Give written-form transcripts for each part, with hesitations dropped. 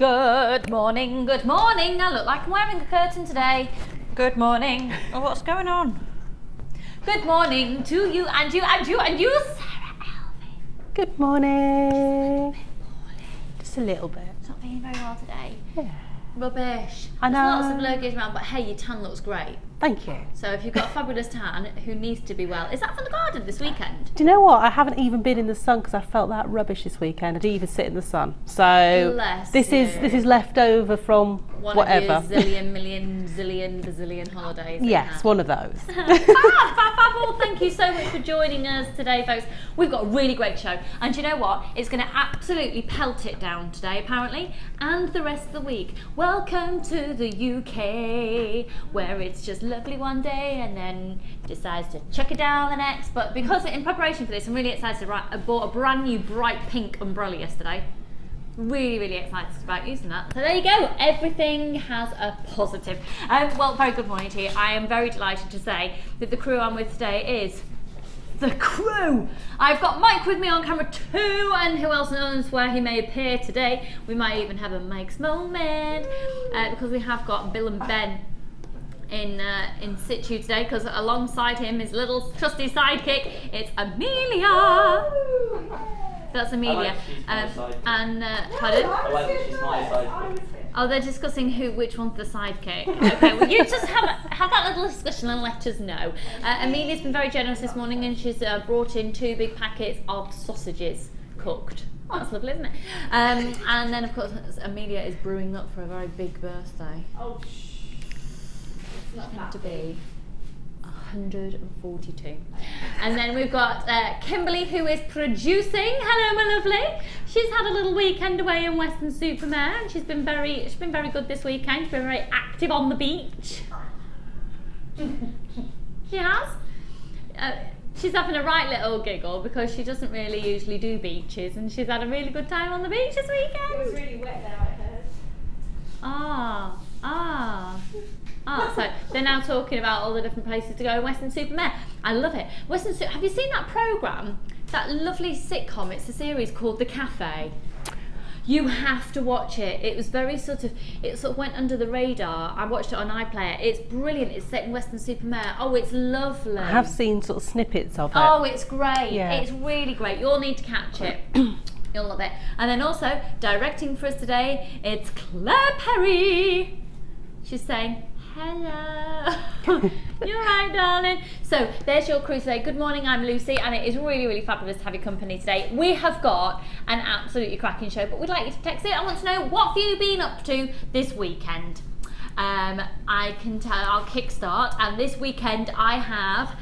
Good morning, good morning. I look like I'm wearing a curtain today. Good morning. Oh, what's going on? Good morning to you and you and you and you, Sarah Elvin. Good morning. Just a little bit. It's not feeling very well today. Yeah. Rubbish. I know. There's lots of lurgies around, but hey, your tan looks great. Thank you. So if you've got a fabulous tan, who needs to be well? Is that from the garden this weekend? Do you know what? I haven't even been in the sun because I felt that rubbish this weekend. I didn't even sit in the sun. So this is left over from whatever. Of your zillion, million, zillion, bazillion holidays. Yes, one of those. Well, thank you so much for joining us today, folks. We've got a really great show. And you know what? It's going to absolutely pelt it down today, apparently, and the rest of the week. Welcome to the UK, where it's just lovely one day and then decides to chuck it down the next. But because in preparation for this, I'm really excited. I bought a brand new bright pink umbrella yesterday. Really excited about using that. So there you go, everything has a positive. Well, very good morning to you. I am very delighted to say that the crew I'm with today is the crew. I've got Mike with me on camera too, and who else knows where he may appear today. We might even have a Mike's moment, because we have got Bill and Ben in situ today, because alongside him, his little trusty sidekick, it's Amelia. That's Amelia. Pardon? Oh, they're discussing which one's the sidekick. Okay, well, you just have that little discussion and let us know. Amelia's been very generous this morning, and she's brought in 2 big packets of sausages cooked. That's lovely, isn't it? And then, of course, Amelia is brewing up for a very big birthday. Oh, it's meant to be 142. And then we've got Kimberly, who is producing. Hello, my lovely. She's had a little weekend away in Weston-super-Mare, and she's been very good this weekend. She's been very active on the beach. She has. She's having a right little giggle because she doesn't really usually do beaches, and she's had a really good time on the beach this weekend. It was really wet there, I heard. So they're now talking about all the different places to go in Weston-super-Mare. I love it. Have you seen that programme? That lovely sitcom. It's a series called The Cafe. You have to watch it. It was very it sort of went under the radar. I watched it on iPlayer. It's brilliant. It's set in Weston-super-Mare. Oh, it's lovely. I have seen sort of snippets of it. Oh, it's great. Yeah. It's really great. You'll need to catch it. You'll love it. And then also, directing for us today, it's Claire Perry. She's saying, hello. You're right, darling. So there's your crew today. Good morning, I'm Lucy, and it is really fabulous to have your company today. We have got an absolutely cracking show, but we'd like you to text it. I want to know, what have you been up to this weekend? I can tell, I'll kickstart, and this weekend I have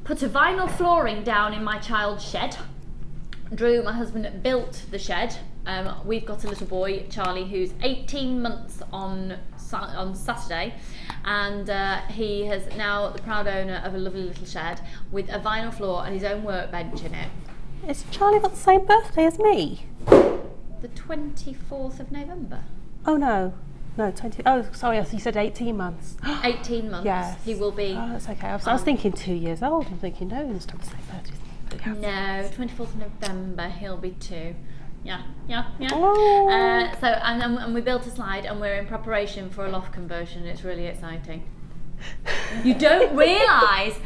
put a vinyl flooring down in my child's shed. Drew, my husband, built the shed. We've got a little boy, Charlie, who's 18 months on Saturday, and he is now the proud owner of a lovely little shed with a vinyl floor and his own workbench in it. Has Charlie got the same birthday as me? The 24th of November. Oh no, 20. Oh, sorry, you said 18 months. 18 months. Yes. He will be. Oh, that's okay. I was thinking 2 years old. I'm thinking, no, he's not the same birthday. No, 24th of November, he'll be 2. Yeah. Oh. And we built a slide, and we're in preparation for a loft conversion. It's really exciting. You don't realise,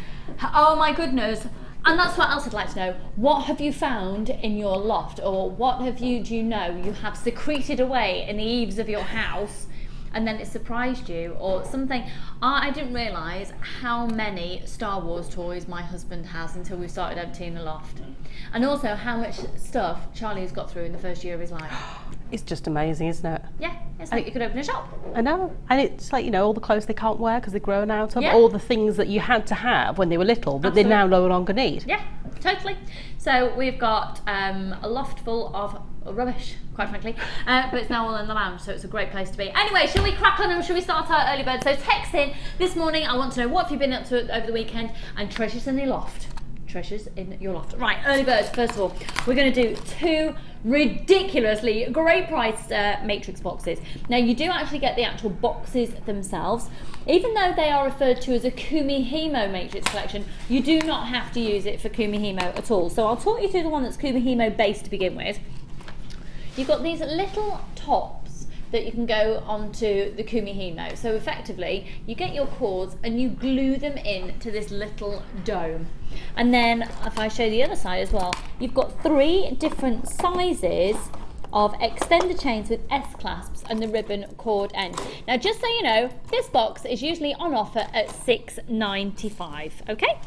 oh my goodness. And that's what else I'd like to know. What have you found in your loft, or what do you know you have secreted away in the eaves of your house, and then it surprised you, or something? I didn't realise how many Star Wars toys my husband has until we started emptying the loft. And also how much stuff Charlie has got through in the first year of his life. It's just amazing, isn't it? Yeah, it's like you could open a shop. I know. And it's like, you know, all the clothes they can't wear because they're grown out of, yeah. All the things that you had to have when they were little that they now no longer need. Yeah, totally. So we've got a loft full of rubbish, quite frankly, but it's now all in the lounge, so it's a great place to be. Anyway, shall we crack on, and shall we start our early bird? So text in this morning. I want to know, what have you been up to over the weekend, and treasures in your loft. Treasures in your loft. Right, early birds. First of all, we're going to do 2 ridiculously great priced matrix boxes. Now, you do actually get the actual boxes themselves. Even though they are referred to as a Kumihimo matrix collection, you do not have to use it for Kumihimo at all. So I'll talk you through the one that's Kumihimo based to begin with. You've got these little tops that you can go onto the Kumihimo. So effectively, you get your cords and you glue them in to this little dome. And then, if I show the other side as well, you've got 3 different sizes of extender chains with S-clasps and the ribbon cord end. Now, just so you know, this box is usually on offer at $6.95, okay?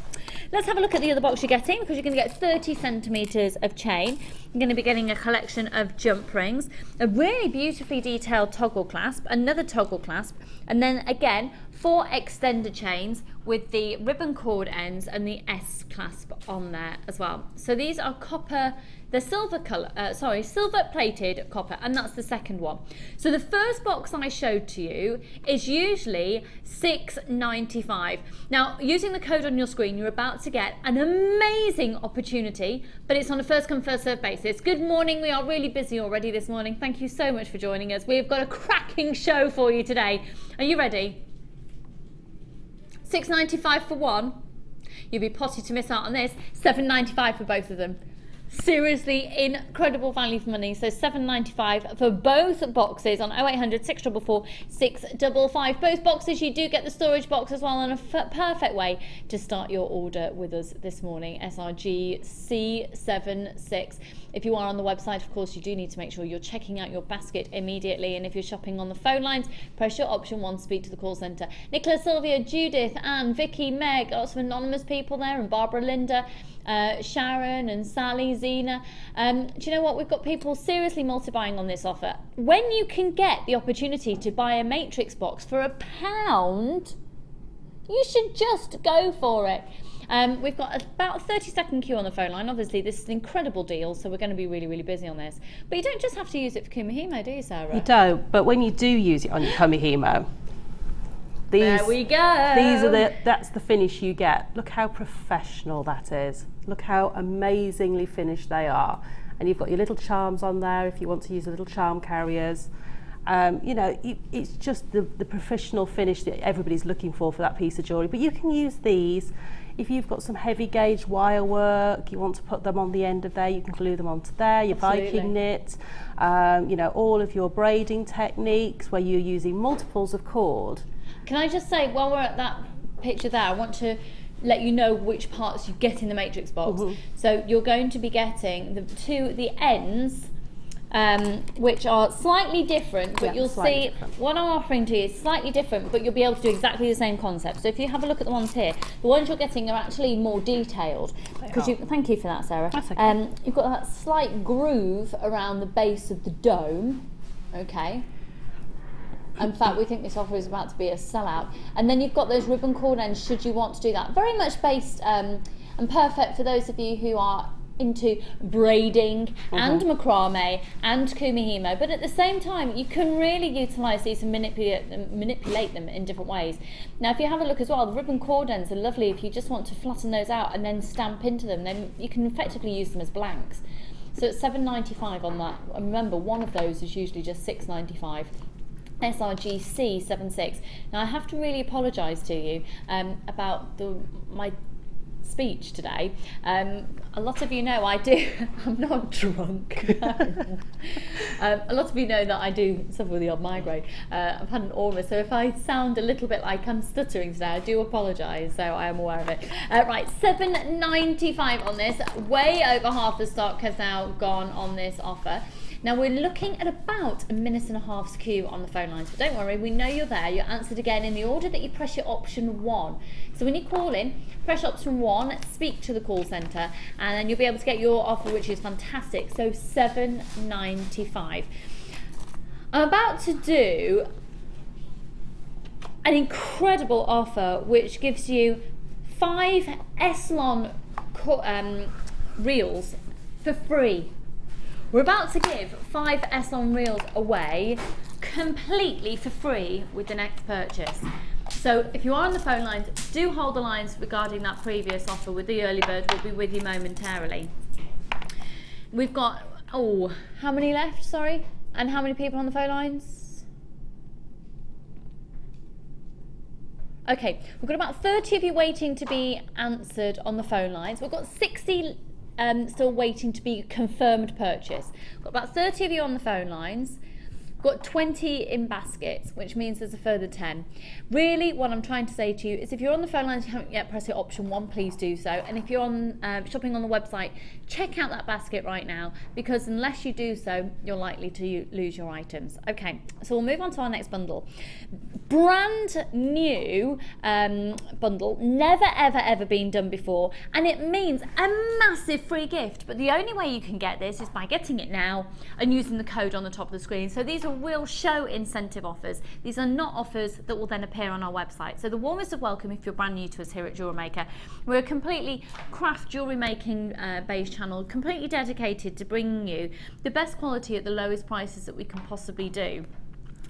Let's have a look at the other box you're getting, because you're going to get 30 centimetres of chain. You're going to be getting a collection of jump rings, a really beautifully detailed toggle clasp, another toggle clasp, and then again 4 extender chains with the ribbon cord ends and the S clasp on there as well. So these are copper, the silver color, silver plated copper, and that's the second one. So the first box I showed to you is usually $6.95. Now, using the code on your screen, you're about to get an amazing opportunity, but it's on a first come first served basis. Good morning, we are really busy already this morning. Thank you so much for joining us. We've got a cracking show for you today. Are you ready? $6.95 for one. You'd be potty to miss out on this. $7.95 for both of them. Seriously incredible value for money. So $7.95 for both boxes on 0800 644 655. Both boxes, you do get the storage box as well, and a perfect way to start your order with us this morning. SRG C76. If you are on the website, of course, you do need to make sure you're checking out your basket immediately. And if you're shopping on the phone lines, press your option 1 to speak to the call centre. Nicola, Sylvia, Judith, Anne, Vicky, Meg, lots of anonymous people there, and Barbara, Linda, Sharon and Sally, Zena. Do you know what? We've got people seriously multi-buying on this offer. When you can get the opportunity to buy a matrix box for £1, you should just go for it. We've got about a 30-second queue on the phone line. Obviously, this is an incredible deal, so we're going to be really, really busy on this. But you don't just have to use it for Kumihimo, do you, Sarah? You don't, but when you do use it on your Kumihimo, there we go. That's the finish you get. Look how professional that is. Look how amazingly finished they are. And you've got your little charms on there if you want to use the little charm carriers. You know, it's just the professional finish that everybody's looking for that piece of jewellery. But you can use these if you've got some heavy gauge wire work, you want to put them on the end of there, you can glue them onto there, your Viking knit, you know, all of your braiding techniques where you're using multiples of cord. Can I just say, while we're at that picture there, I want to let you know which parts you get in the matrix box. So you're going to be getting the ends, which are slightly different, but you'll see what I'm offering to you is slightly different, but you'll be able to do exactly the same concept. So if you have a look at the ones here, the ones you're getting are actually more detailed. Thank you for that, Sarah. That's okay. You've got that slight groove around the base of the dome, okay? In fact, we think this offer is about to be a sellout. And then you've got those ribbon cord ends, should you want to do that. Very much based and perfect for those of you who are into braiding and macrame and Kumihimo, but at the same time you can really utilise these and manipulate them in different ways. Now if you have a look as well, the ribbon cord ends are lovely if you just want to flatten those out and then stamp into them, then you can effectively use them as blanks. So it's $7.95 on that, and remember one of those is usually just $6.95. SRG C76. Now I have to really apologise to you about my speech today. A lot of you know I'm not drunk. A lot of you know that I do suffer with the odd migraine. I've had an aura, so if I sound a little bit like I'm stuttering today, I do apologise, so I am aware of it. Right, $7.95 on this. Way over half the stock has now gone on this offer. Now we're looking at about a minute and a half's queue on the phone lines, but don't worry, we know you're there. You're answered again in the order that you press your option 1. So when you call in, press option 1, speak to the call centre, and then you'll be able to get your offer, which is fantastic. So $7.95. I'm about to do an incredible offer, which gives you 5 Eslon reels for free. We're about to give 5 Eslon reels away completely for free with the next purchase. So if you are on the phone lines, do hold the lines regarding that previous offer with the early bird. We'll be with you momentarily. We've got, how many left, sorry? And how many people on the phone lines? Okay, we've got about 30 of you waiting to be answered on the phone lines. We've got 60 still waiting to be confirmed purchase. Got about 30 of you on the phone lines. Got 20 in baskets, which means there's a further 10. Really, what I'm trying to say to you is if you're on the phone lines, you haven't yet pressed option 1, please do so. And if you're on shopping on the website, check out that basket right now, because unless you do so, you're likely to lose your items. Okay, so we'll move on to our next bundle. Brand new bundle, never ever been done before, and it means a massive free gift. But the only way you can get this is by getting it now and using the code on the top of the screen. So these are real show incentive offers. These are not offers that will then appear on our website. So the warmest of welcome if you're brand new to us here at Jewellery Maker. We're a completely craft jewellery making based channel, completely dedicated to bringing you the best quality at the lowest prices that we can possibly do.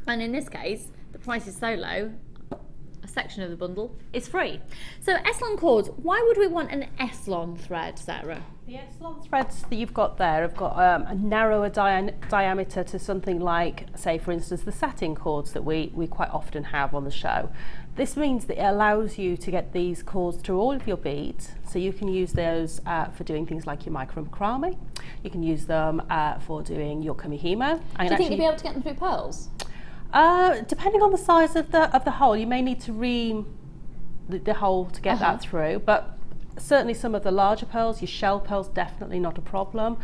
And in this case, the price is so low, a section of the bundle is free. So S-Lon cords, why would we want an S-Lon thread, Sarah? The S-Lon threads that you've got there have got a narrower diameter to something like, say for instance, the satin cords that we quite often have on the show. This means that it allows you to get these cords through all of your beads, so you can use those for doing things like your micro macrame. You can use them for doing your Kumihimo. Do you think you'll be able to get them through pearls? Depending on the size of the hole, you may need to ream the hole to get that through, but certainly some of the larger pearls, your shell pearls, definitely not a problem.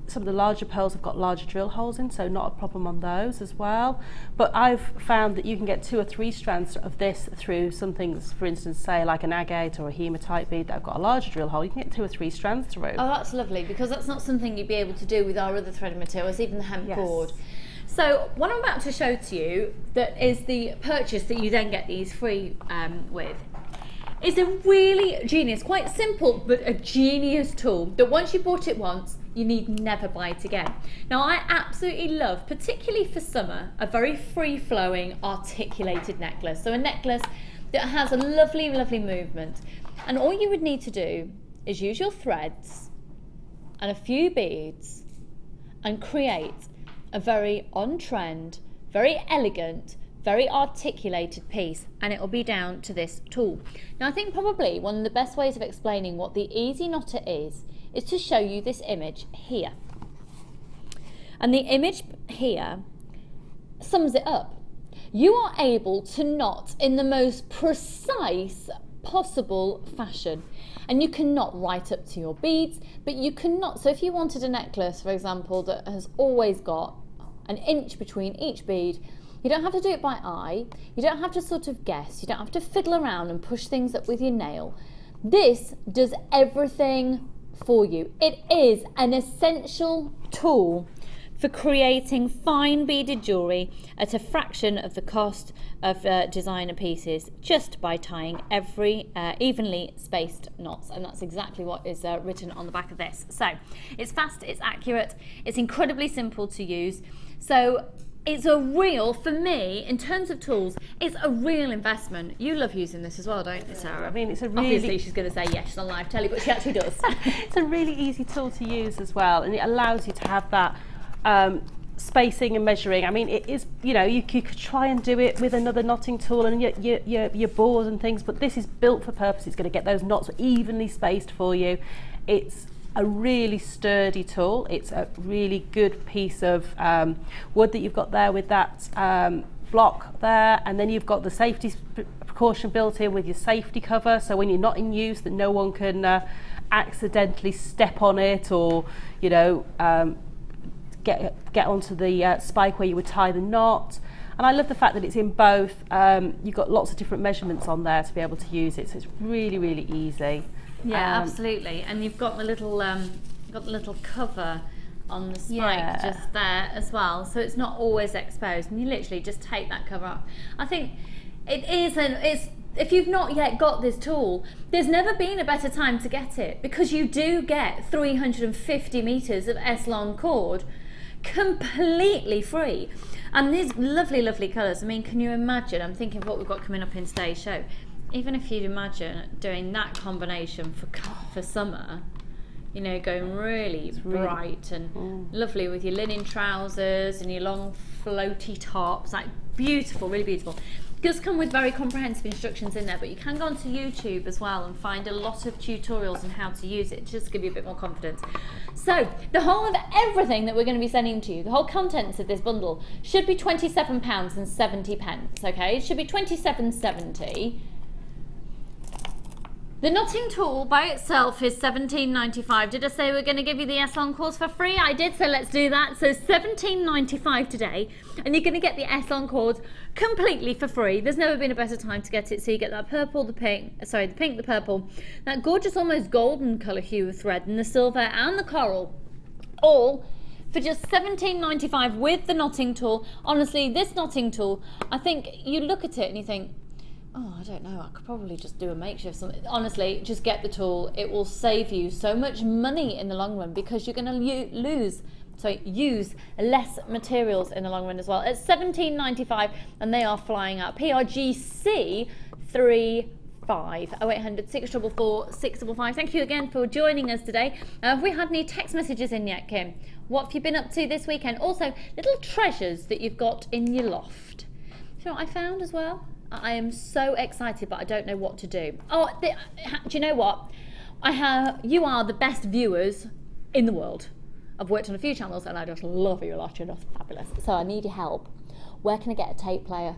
Some of the larger pearls have got larger drill holes in, so not a problem on those as well. But I've found that you can get 2 or 3 strands of this through some things, for instance, say like an agate or a hematite bead that have got a larger drill hole. You can get 2 or 3 strands through. Oh, that's lovely, because that's not something you'd be able to do with our other threaded materials, even the hemp cord. So what I'm about to show to you, that is the purchase that you then get these free with, is a really genius, quite simple, but a genius tool that once you bought it once, you need never buy it again. Now I absolutely love, particularly for summer, a very free-flowing articulated necklace. So a necklace that has a lovely movement. And all you would need to do is use your threads and a few beads and create a very on-trend, very elegant, very articulated piece, and it will be down to this tool. Now I think probably one of the best ways of explaining what the easy knotter is to show you this image here. And the image here sums it up. You are able to knot in the most precise possible fashion. And you can knot right up to your beads, but you can knot, so if you wanted a necklace, for example, that has always got an inch between each bead, you don't have to do it by eye, you don't have to sort of guess, you don't have to fiddle around and push things up with your nail. This does everything for you. It is an essential tool for creating fine beaded jewellery at a fraction of the cost of designer pieces, just by tying every evenly spaced knots. And that's exactly what is written on the back of this. So it's fast, it's accurate, it's incredibly simple to use. So it's a real, for me, in terms of tools, it's a real investment. You love using this as well, don't you, Sarah? I mean, it's a really... Obviously, she's going to say yes, she's on live telly, but she actually does. It's a really easy tool to use as well, and it allows you to have that spacing and measuring. I mean, it is, you know, you could try and do it with another knotting tool and your board and things, but this is built for purpose. It's going to get those knots evenly spaced for you. It's a really sturdy tool. It's a really good piece of wood that you've got there with that block there, and then you've got the safety precaution built in with your safety cover, so when you're not in use that no one can accidentally step on it or, you know, get onto the spike where you would tie the knot. And I love the fact that it's in both. You've got lots of different measurements on there to be able to use it, so it's really, really easy. Yeah, absolutely. And you've got the little cover on the spike just there as well, so it's not always exposed, and you literally just take that cover up. I think it is, and it's, if you've not yet got this tool, there's never been a better time to get it, because you do get 350 meters of S-Lon cord completely free, and these lovely colors. I mean, can you imagine? I'm thinking of what we've got coming up in today's show. Even if you'd imagine doing that combination for summer, you know, going really bright and lovely with your linen trousers and your long floaty tops, like beautiful, really beautiful. does come with very comprehensive instructions in there, but you can go onto YouTube as well and find a lot of tutorials on how to use it, just to give you a bit more confidence. So the whole of everything that we're going to be sending to you, the whole contents of this bundle, should be £27.70, okay? It should be £27.70. The knotting tool by itself is £17.95. Did I say we're going to give you the S-Long course for free? I did, so let's do that. So £17.95 today, and you're going to get the S-Long course completely for free. There's never been a better time to get it. So you get that purple, the pink, the purple, that gorgeous almost golden colour hue of thread, and the silver and the coral, all for just £17.95 with the knotting tool. Honestly, this knotting tool, I think you look at it and you think, oh, I don't know, I could probably just do a makeshift something. Honestly, just get the tool. It will save you so much money in the long run, because you're going to use less materials in the long run as well. It's £17.95, and they are flying out. PRGC 35 0800 644 655. Thank you again for joining us today. Have we had any text messages in yet, Kim? What have you been up to this weekend? Also, little treasures that you've got in your loft. You know what I found as well? I am so excited, but I don't know what to do. Oh, do you know what? You are the best viewers in the world. I've worked on a few channels and I just love you a lot. You're just fabulous. So I need your help. Where can I get a tape player?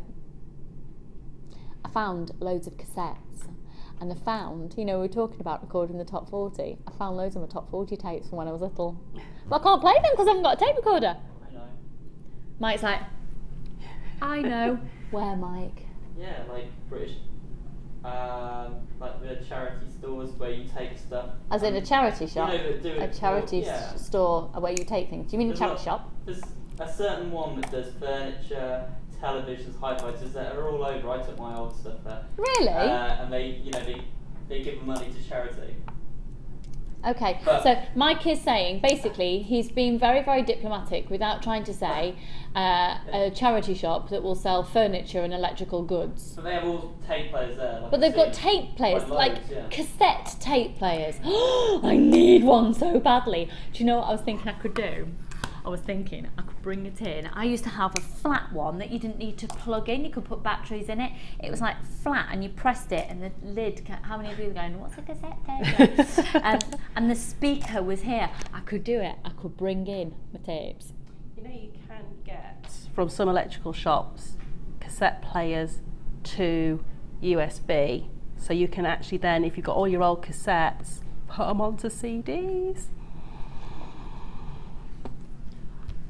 I found loads of cassettes, and I found, you know, we were talking about recording the top 40. I found loads of my top 40 tapes from when I was little. But I can't play them because I haven't got a tape recorder. I know. Mike's like, I know. Where, Mike? Yeah, like British, like the charity stores where you take stuff. As in a charity shop? You know, that do it a charity yeah. store where you take things. Do you mean a charity shop? There's a certain one that does furniture, televisions, hi-fis that are all over. I took my old stuff there. Really? And they, you know, they give money to charity. Okay, But so Mike is saying, basically, he's been very, very diplomatic without trying to say a charity shop that will sell furniture and electrical goods. But they have all tape players there. Like But they've got tape players, loads, like yeah. cassette tape players. I need one so badly. Do you know what I was thinking I could do? I was thinking I could bring it in. I used to have a flat one that you didn't need to plug in. You could put batteries in it. It was like flat, and you pressed it, and the lid. How many of you are going, what's a cassette tape? And the speaker was here. I could do it. I could bring in my tapes. You know, you can get from some electrical shops cassette players to USB, so you can actually then, if you've got all your old cassettes, put them onto CDs.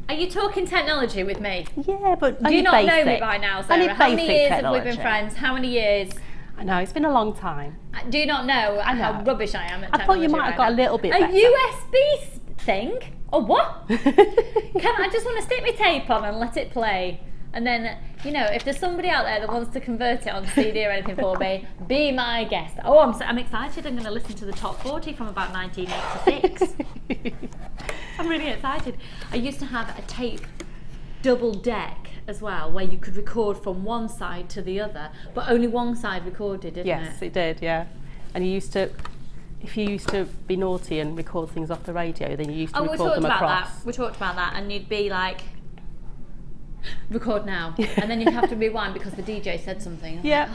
Are you talking technology with me? Yeah, but do you not know me by now, Sarah? How many years have we been friends? How many years? I know, it's been a long time. Do you not know how rubbish I am at technology? I thought you might have got a little bit better. USB thing? Or what? I just want to stick my tape on and let it play. And then, you know, if there's somebody out there that wants to convert it on CD or anything for me, be my guest. Oh, I'm excited. I'm going to listen to the top 40 from about 1986. I'm really excited. I used to have a tape double deck as well, where you could record from one side to the other, but only one side recorded, didn't it? Yes, it did, yeah. And you used to, if you used to be naughty and record things off the radio, then you used to record them across. We talked about that, and you'd be like, record now, and then you'd have to rewind because the DJ said something. Yeah,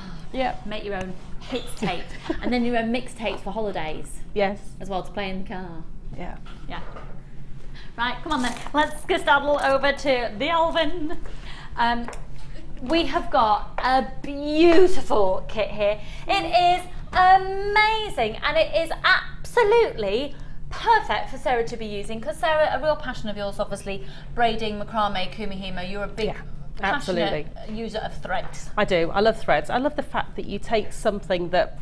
Make your own hits tape, and then your own mixtapes for holidays. Yes. As well, to play in the car. Yeah. Yeah. Right, come on then. Let's skedaddle over to the Alvin. We have got a beautiful kit here. It is amazing, and it is absolutely perfect for Sarah to be using, because Sarah, a real passion of yours, obviously, braiding, macrame, kumihimo. You're a big, passionate user of threads. I do. I love threads. I love the fact that you take something that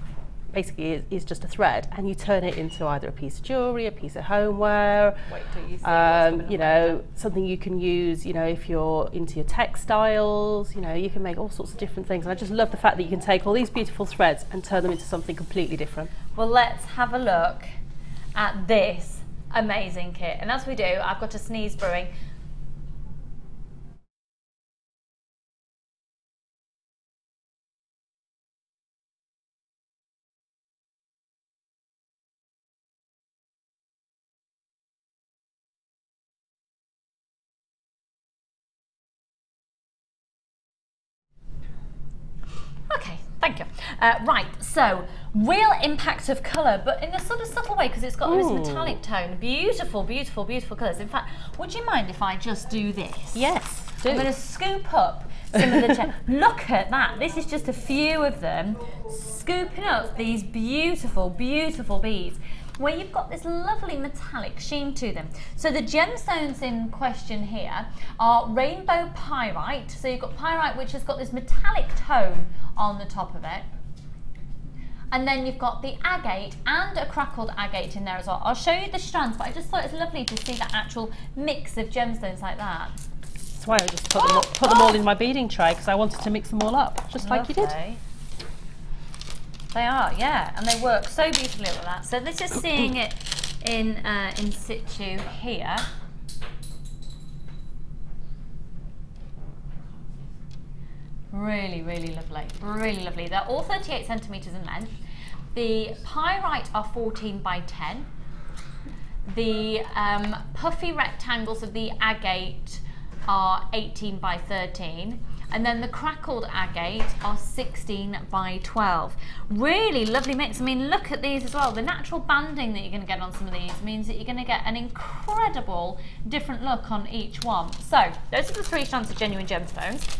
basically is just a thread and you turn it into either a piece of jewellery, a piece of homeware, wait till you see you know, something you can use, you know, if you're into your textiles, you know, you can make all sorts of different things. And I just love the fact that you can take all these beautiful threads and turn them into something completely different. Well, let's have a look at this amazing kit. And as we do, I've got a sneeze brewing. Thank you. Right, so real impact of colour, but in a sort of subtle way because it's got this metallic tone. Beautiful, beautiful, beautiful colours. In fact, would you mind if I just do this? Yes, do. I'm going to scoop up some of the look at that. This is just a few of them scooping up these beautiful, beautiful beads where you've got this lovely metallic sheen to them. So the gemstones in question here are rainbow pyrite. So you've got pyrite which has got this metallic tone on the top of it. And then you've got the agate and a crackled agate in there as well. I'll show you the strands, but I just thought it's lovely to see that actual mix of gemstones like that. That's why I just put them all in my beading tray, because I wanted to mix them all up, just like you did. They are, yeah, and they work so beautifully with that. So this is seeing it in situ here. Really, really lovely, really lovely. They're all 38 centimetres in length. The pyrite are 14 by 10. The puffy rectangles of the agate are 18 by 13. And then the crackled agate are 16 by 12. Really lovely mix. I mean, look at these as well. The natural banding that you're going to get on some of these means that you're going to get an incredible different look on each one. So, those are the 3 strands of genuine gemstones.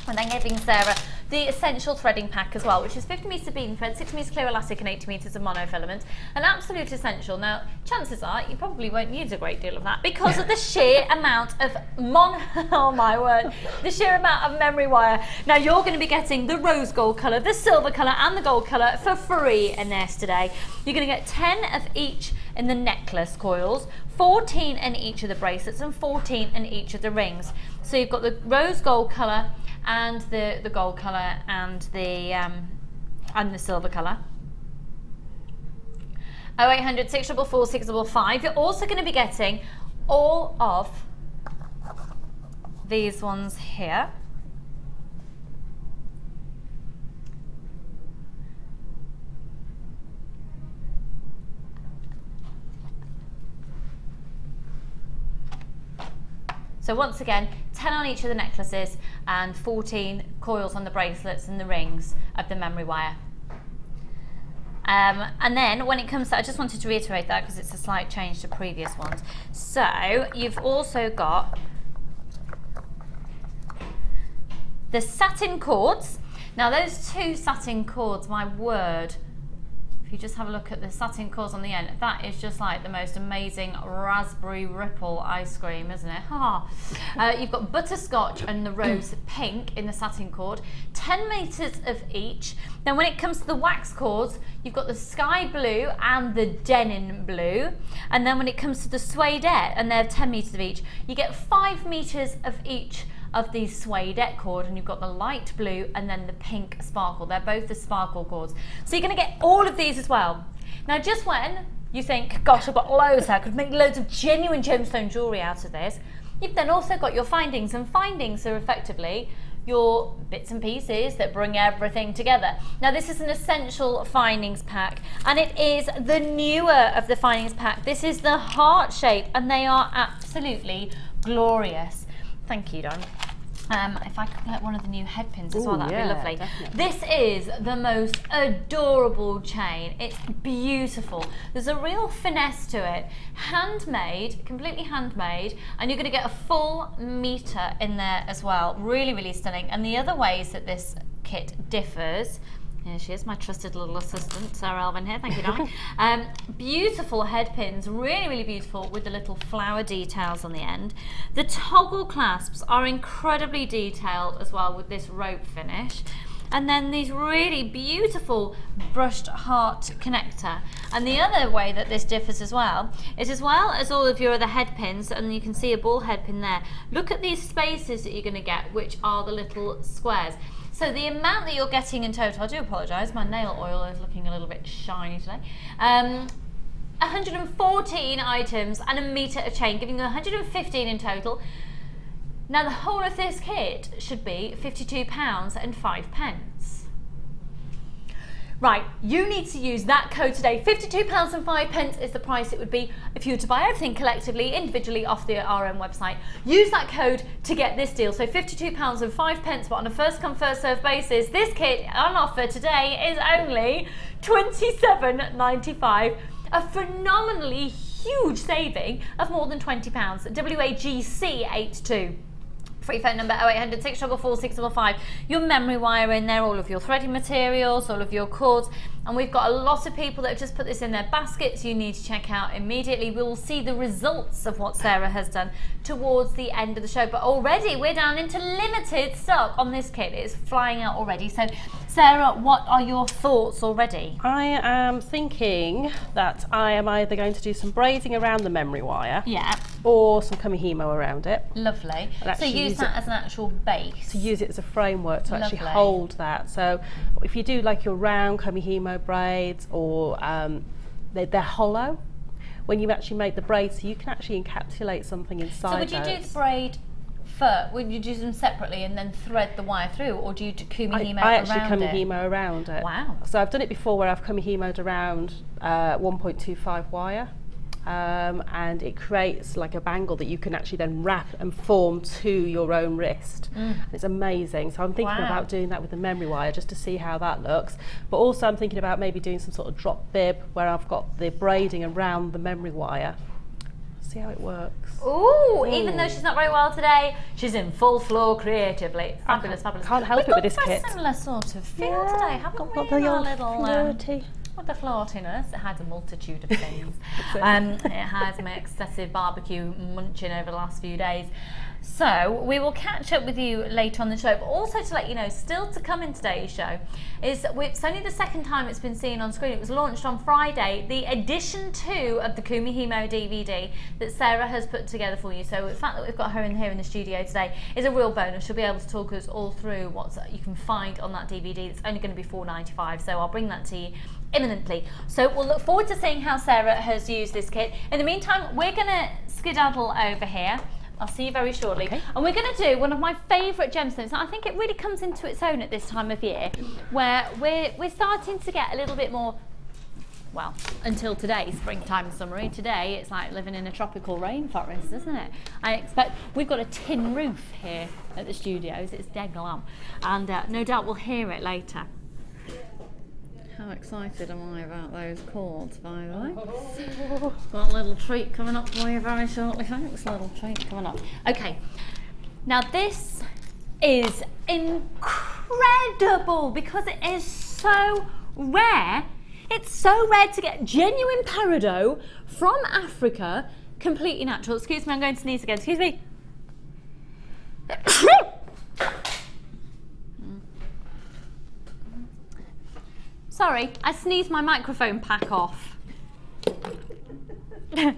And then giving Sarah the essential threading pack as well, which is 50 metres of beading thread, 6 metres clear elastic and 80 metres of monofilament. An absolute essential. Now, chances are you probably won't use a great deal of that because of the sheer amount of oh my word, the sheer amount of memory wire. Now, you're going to be getting the rose gold colour, the silver colour and the gold colour for free in this today. You're going to get 10 of each in the necklace coils, 14 in each of the bracelets and 14 in each of the rings. So you've got the rose gold colour and the gold colour and the silver colour. 0800 644 655. You're also going to be getting all of these ones here. So once again, 10 on each of the necklaces and 14 coils on the bracelets and the rings of the memory wire. And then when it comes to, I just wanted to reiterate that because it's a slight change to previous ones. So you've also got the satin cords. Now those 2 satin cords, my word, if you just have a look at the satin cords on the end, that is just like the most amazing raspberry ripple ice cream, isn't it? You've got butterscotch and the rose pink in the satin cord, 10 metres of each. Then when it comes to the wax cords, you've got the sky blue and the denim blue. And then when it comes to the suedette, and they're 10 metres of each, you get 5 metres of each of the suedette cord, and you've got the light blue and then the pink sparkle. They're both the sparkle cords. So you're going to get all of these as well. Now just when you think, gosh, I've got loads, I could make loads of genuine gemstone jewellery out of this, you've then also got your findings, and findings are effectively your bits and pieces that bring everything together. Now this is an essential findings pack, and it is the newer of the findings pack. This is the heart shape, and they are absolutely glorious. Thank you, Don. If I could get one of the new head pins as well, that'd be lovely. Definitely. This is the most adorable chain. It's beautiful. There's a real finesse to it. Handmade, completely handmade, and you're going to get a full meter in there as well. Really, really stunning. And the other ways that this kit differs, here she is, my trusted little assistant, Sarah Alvin here, thank you, darling. Beautiful head pins, really, really beautiful with the little flower details on the end. The toggle clasps are incredibly detailed as well with this rope finish. And then these really beautiful brushed heart connector. And the other way that this differs as well is, as well as all of your other head pins, and you can see a ball head pin there, look at these spaces that you're going to get, which are the little squares. So the amount that you're getting in total, I do apologise, my nail oil is looking a little bit shiny today. 114 items and a metre of chain, giving you 115 in total. Now the whole of this kit should be £52 and 5 pence. Right, you need to use that code today. £52.05 is the price it would be if you were to buy everything collectively, individually off the RM website. Use that code to get this deal. So £52.05, but on a first come first serve basis, this kit on offer today is only £27.95. A phenomenally huge saving of more than £20. WAGC82. Free phone number 0800 644 655. Your memory wire in there, all of your threading materials, all of your cords, and we've got a lot of people that have just put this in their baskets. You need to check out immediately. We will see the results of what Sarah has done towards the end of the show, but already we're down into limited stock on this kit. It's flying out already. So Sarah, what are your thoughts already? I am thinking that I am either going to do some braiding around the memory wire, Yeah, or some Kumihimo around it. lovely. And So use that as an actual base. To use it as a framework to actually Lovely. hold that. So if you do like your round Kumihimo braids, or they're hollow, when you actually make the braids, so you can actually encapsulate something inside. So would you do the braid first? Would you do them separately and then thread the wire through, or do you do Kumihimo I actually around it? Kumihimo around it. Wow. So I've done it before where I've Kumihimoed around 1.25 wire. And it creates like a bangle that you can actually then wrap and form to your own wrist. It's amazing. So I'm thinking about doing that with the memory wire just to see how that looks. But also I'm thinking about maybe doing some sort of drop bib where I've got the braiding around the memory wire. See how it works. Ooh, even though she's not very well today, she's in full flow creatively. Fabulous, fabulous. Can't help it with this kit. We've got a similar sort of feel today, haven't we? Got the Our old little flirty. With the flirtiness, it has a multitude of things. It has my excessive barbecue munching over the last few days. So we will catch up with you later on the show, but also to let you know, still to come in today's show, is it's only the second time it's been seen on screen. It was launched on Friday, the edition 2 of the Kumihimo DVD that Sarah has put together for you. So the fact that we've got her in here in the studio today is a real bonus. She'll be able to talk us all through what you can find on that DVD. It's only going to be $4.95, so I'll bring that to you imminently. So we'll look forward to seeing how Sarah has used this kit. In the meantime, we're going to skedaddle over here. I'll see you very shortly. Okay. And we're going to do one of my favourite gemstones. Now, I think it really comes into its own at this time of year, where we're starting to get a little bit more, well, until today, springtime summery. Today, it's like living in a tropical rainforest, isn't it? I expect we've got a tin roof here at the studios. It's dead glam. And no doubt we'll hear it later. How excited am I about those cords, by the way? Got a little treat coming up for you very shortly. Thanks, little treat coming up. Okay, now this is incredible because it is so rare. It's so rare to get genuine peridot from Africa, completely natural. Excuse me, I'm going to sneeze again. Excuse me. Sorry, I sneezed my microphone pack off. I'll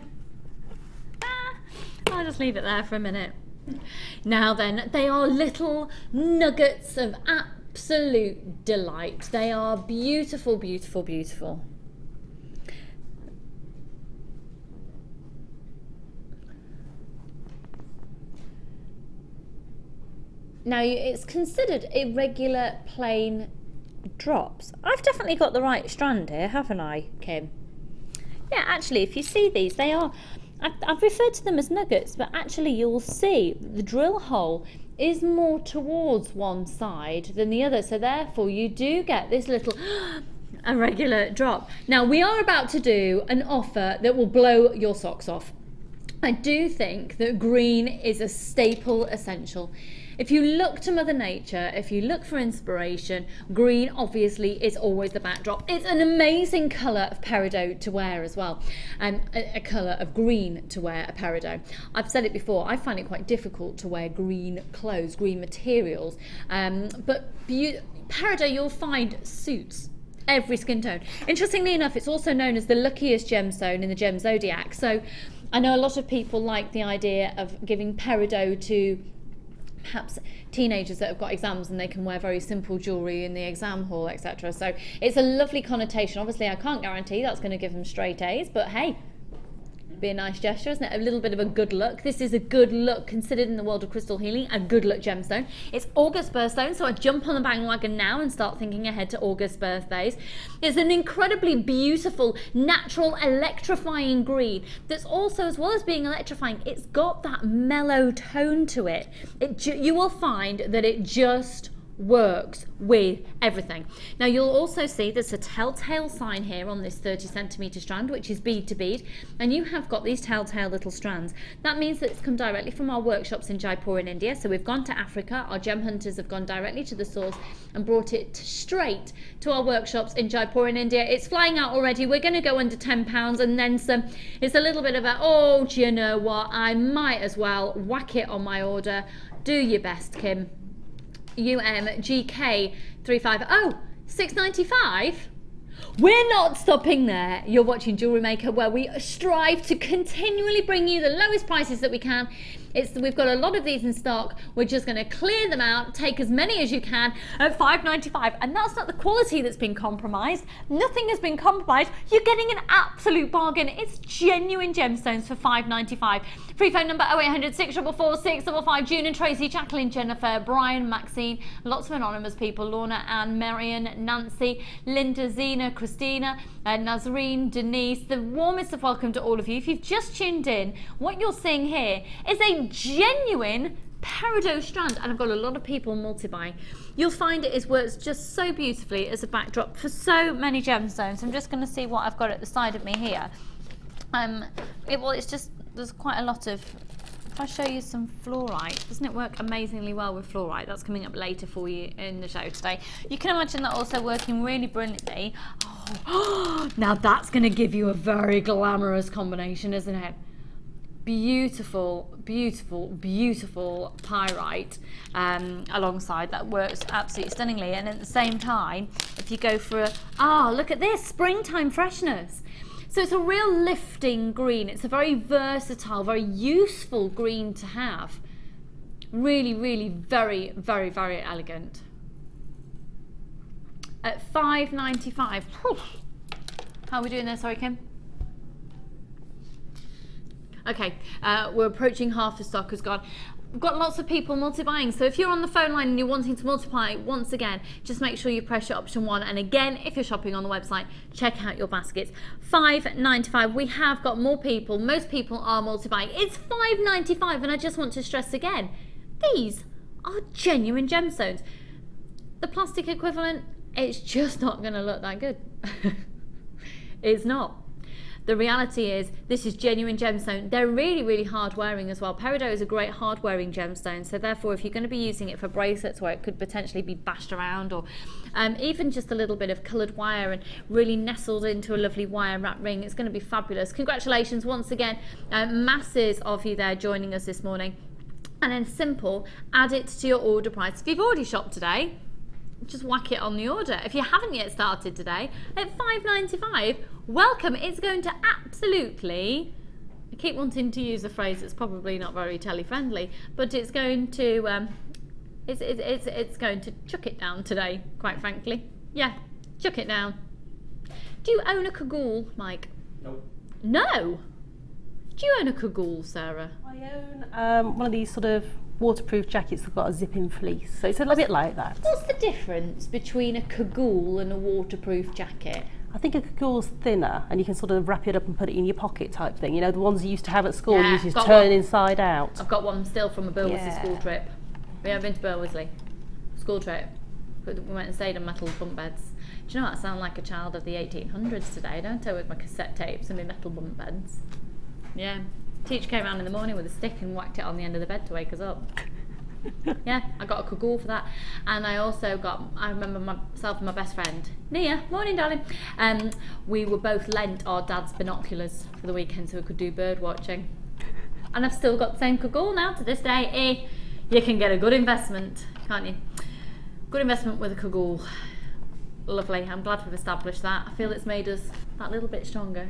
just leave it there for a minute. Now then, they are little nuggets of absolute delight. They are beautiful, beautiful, beautiful. Now, it's considered irregular plain drops. I've definitely got the right strand here, haven't I, Kim? Yeah, actually, if you see these, they are, I've referred to them as nuggets, but actually you'll see the drill hole is more towards one side than the other, so therefore you do get this little irregular drop. Now, we are about to do an offer that will blow your socks off. I do think that green is a staple essential. If you look to Mother Nature, if you look for inspiration, green obviously is always the backdrop. It's an amazing colour of peridot to wear as well, and a colour of green to wear a peridot. I've said it before, I find it quite difficult to wear green clothes, green materials, but peridot you'll find suits every skin tone. Interestingly enough, it's also known as the luckiest gemstone in the gem zodiac. So I know a lot of people like the idea of giving peridot to perhaps teenagers that have got exams and they can wear very simple jewellery in the exam hall, etc. So it's a lovely connotation. Obviously, I can't guarantee that's going to give them straight A's, but hey, Be a nice gesture, isn't it? A little bit of a good look. This is a good look considered in the world of crystal healing, a good look gemstone. It's August birthstone, so I jump on the bandwagon now and start thinking ahead to August birthdays. It's an incredibly beautiful, natural, electrifying green that's also, as well as being electrifying, it's got that mellow tone to it. You will find that it just works with everything. Now you'll also see there's a telltale sign here on this 30cm strand, which is bead to bead, and you have got these telltale little strands. That means that it's come directly from our workshops in Jaipur in India. So we've gone to Africa, our gem hunters have gone directly to the source and brought it straight to our workshops in Jaipur in India. It's flying out already. We're going to go under £10 and then some. It's a little bit of a, oh, do you know what, I might as well whack it on my order. Do your best, Kim. UMGK350, oh, £6.95. We're not stopping there. You're watching Jewellery Maker, where we strive to continually bring you the lowest prices that we can. We've got a lot of these in stock. We're just going to clear them out, take as many as you can at £5.95. And that's not the quality that's been compromised. Nothing has been compromised. You're getting an absolute bargain. It's genuine gemstones for £5.95. Free phone number 0800 644 655. June and Tracy, Jacqueline, Jennifer, Brian, Maxine, lots of anonymous people, Lorna, Anne, Marion, Nancy, Linda, Zena, Christina, Nazreen, Denise. The warmest of welcome to all of you. If you've just tuned in, what you're seeing here is a genuine peridot strand, and I've got a lot of people multi-buying. You'll find it works just so beautifully as a backdrop for so many gemstones. I'm just going to see what I've got at the side of me here. It's just, there's quite a lot of, if I show you some fluorite, doesn't it work amazingly well with fluorite? That's coming up later for you in the show today. You can imagine that also working really brilliantly. Oh, now that's going to give you a very glamorous combination, isn't it? Beautiful, beautiful, beautiful pyrite alongside. That works absolutely stunningly. And at the same time, if you go for a, look at this, springtime freshness. So it's a real lifting green. It's a very versatile, very useful green to have. Really, really very, very, very elegant. At £5.95. How are we doing there? Sorry, Kim. Okay, we're approaching half the stock has gone. We've got lots of people multi-buying, so if you're on the phone line and you're wanting to multiply, once again, just make sure you press your option 1. And again, if you're shopping on the website, check out your baskets. £5.95. We have got more people. Most people are multi-buying. It's £5.95, and I just want to stress again, these are genuine gemstones. The plastic equivalent, it's just not going to look that good. It's not. The reality is, this is genuine gemstone. They're really, really hard wearing as well. Peridot is a great hard wearing gemstone, so therefore if you're going to be using it for bracelets where it could potentially be bashed around, or even just a little bit of coloured wire and really nestled into a lovely wire wrap ring, it's going to be fabulous. Congratulations once again, masses of you there joining us this morning. And then simple, add it to your order price. If you've already shopped today, just whack it on the order. If you haven't yet started today, at £5.95, welcome. It's going to absolutely, I keep wanting to use a phrase that's probably not very tele-friendly, but it's going to it's going to chuck it down today, quite frankly. Yeah, chuck it down. Do you own a cagoule, Mike? Nope. No. Do you own a cagoule, Sarah? I own one of these sort of waterproof jackets that's got a zip-in fleece, so it's a little bit like that. What's the difference between a cagoule and a waterproof jacket? I think a cagoule's thinner, and you can sort of wrap it up and put it in your pocket type thing. You know, the ones you used to have at school, Yeah, you used to got turn one. inside out. I've got one still from a Burlesley Yeah. school trip. We have been to Burlesley. School trip. We went and stayed on metal bunk beds. Do you know what? I sound like a child of the 1800s today, don't I, with my cassette tapes and my metal bunk beds. Yeah. Teacher came around in the morning with a stick and whacked it on the end of the bed to wake us up. Yeah, I got a cagoule for that. And I also got, I remember myself and my best friend, Nia, morning darling, we were both lent our dad's binoculars for the weekend so we could do bird watching. And I've still got the same cagoule now to this day. You can get a good investment, can't you? Good investment with a cagoule. Lovely, I'm glad we've established that. I feel it's made us that little bit stronger.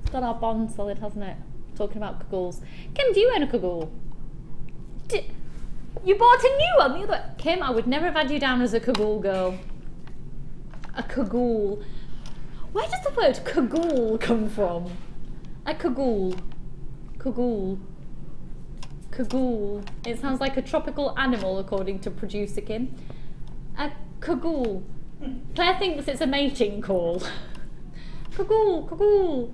It's got our bond solid, hasn't it? Talking about cagoules. Kim, do you own a cagoule? You bought a new one the other way. Kim, I would never have had you down as a cagoule girl. A cagoule. Where does the word cagoule come from? A cagoule. cagoule. Cagoule. It sounds like a tropical animal according to producer Kim. A cagoule. Claire thinks it's a mating call. Cagoule, cagoule.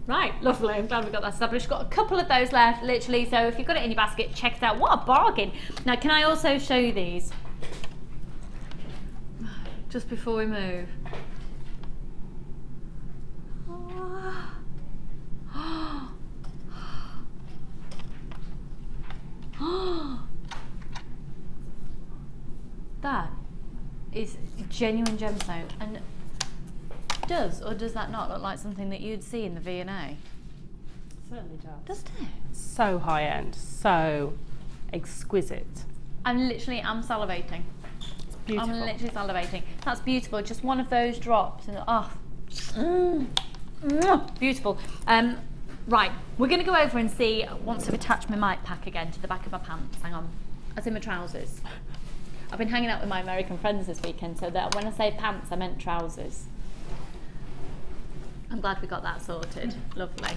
Right, lovely. I'm glad we got that established. Got a couple of those left, literally. So if you've got it in your basket, check it out. What a bargain. Now, can I also show you these? Just before we move. That is genuine gemstone. And does or does that not look like something that you'd see in the V&A? Certainly does. Doesn't it? So high end, so exquisite. I'm salivating. It's beautiful. I'm literally salivating. That's beautiful. Just one of those drops, and beautiful. Right, we're going to go over and see. Once I've attached my mic pack again to the back of my pants. Hang on, as in my trousers. I've been hanging out with my American friends this weekend, so that when I say pants, I meant trousers. I'm glad we got that sorted. Lovely.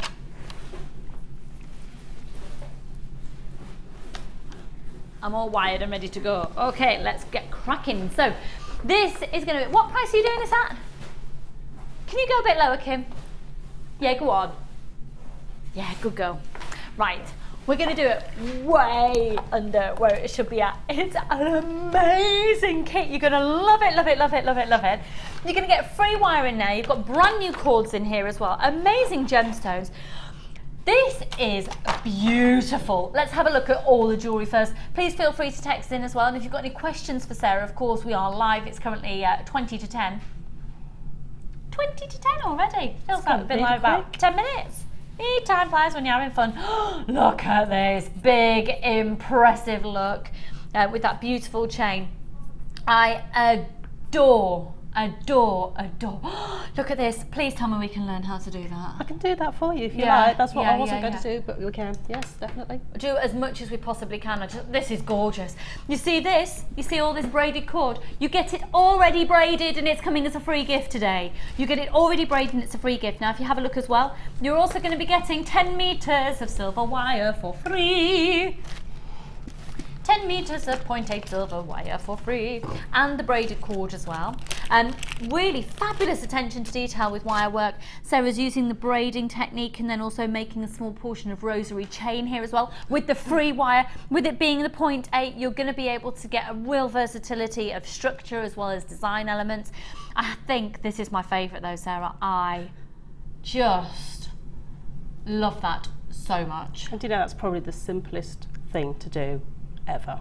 I'm all wired and ready to go. Okay, let's get cracking. So, this is going to be... What price are you doing this at? Can you go a bit lower, Kim? Yeah, go on. Yeah, good girl. Right, we're going to do it way under where it should be at. It's an amazing kit. You're going to love it, love it, love it, love it, love it. You're going to get free wire in there. You've got brand new cords in here as well. Amazing gemstones. This is beautiful. Let's have a look at all the jewellery first. Please feel free to text in as well. And if you've got any questions for Sarah, of course, we are live. It's currently 20 to 10. 20 to 10 already. Feels like we've been live about 10 minutes. Time flies when you're having fun. Look at this big, impressive look with that beautiful chain. I adore. Look at this. Please tell me we can learn how to do that. I can do that for you if you like. That's what I wasn't going to do, but we can. Yes, definitely. Do as much as we possibly can. This is gorgeous. You see this? You see all this braided cord? You get it already braided and it's coming as a free gift today. You get it already braided and it's a free gift. Now, if you have a look as well, you're also going to be getting 10 meters of silver wire for free. 10 meters of 0.8 silver wire for free, and the braided cord as well. Really fabulous attention to detail with wire work. Sarah's using the braiding technique and then also making a small portion of rosary chain here as well with the free wire. With it being the 0.8, you're going to be able to get a real versatility of structure as well as design elements. I think this is my favourite though, Sarah. I just love that so much. And you know, that's probably the simplest thing to do ever.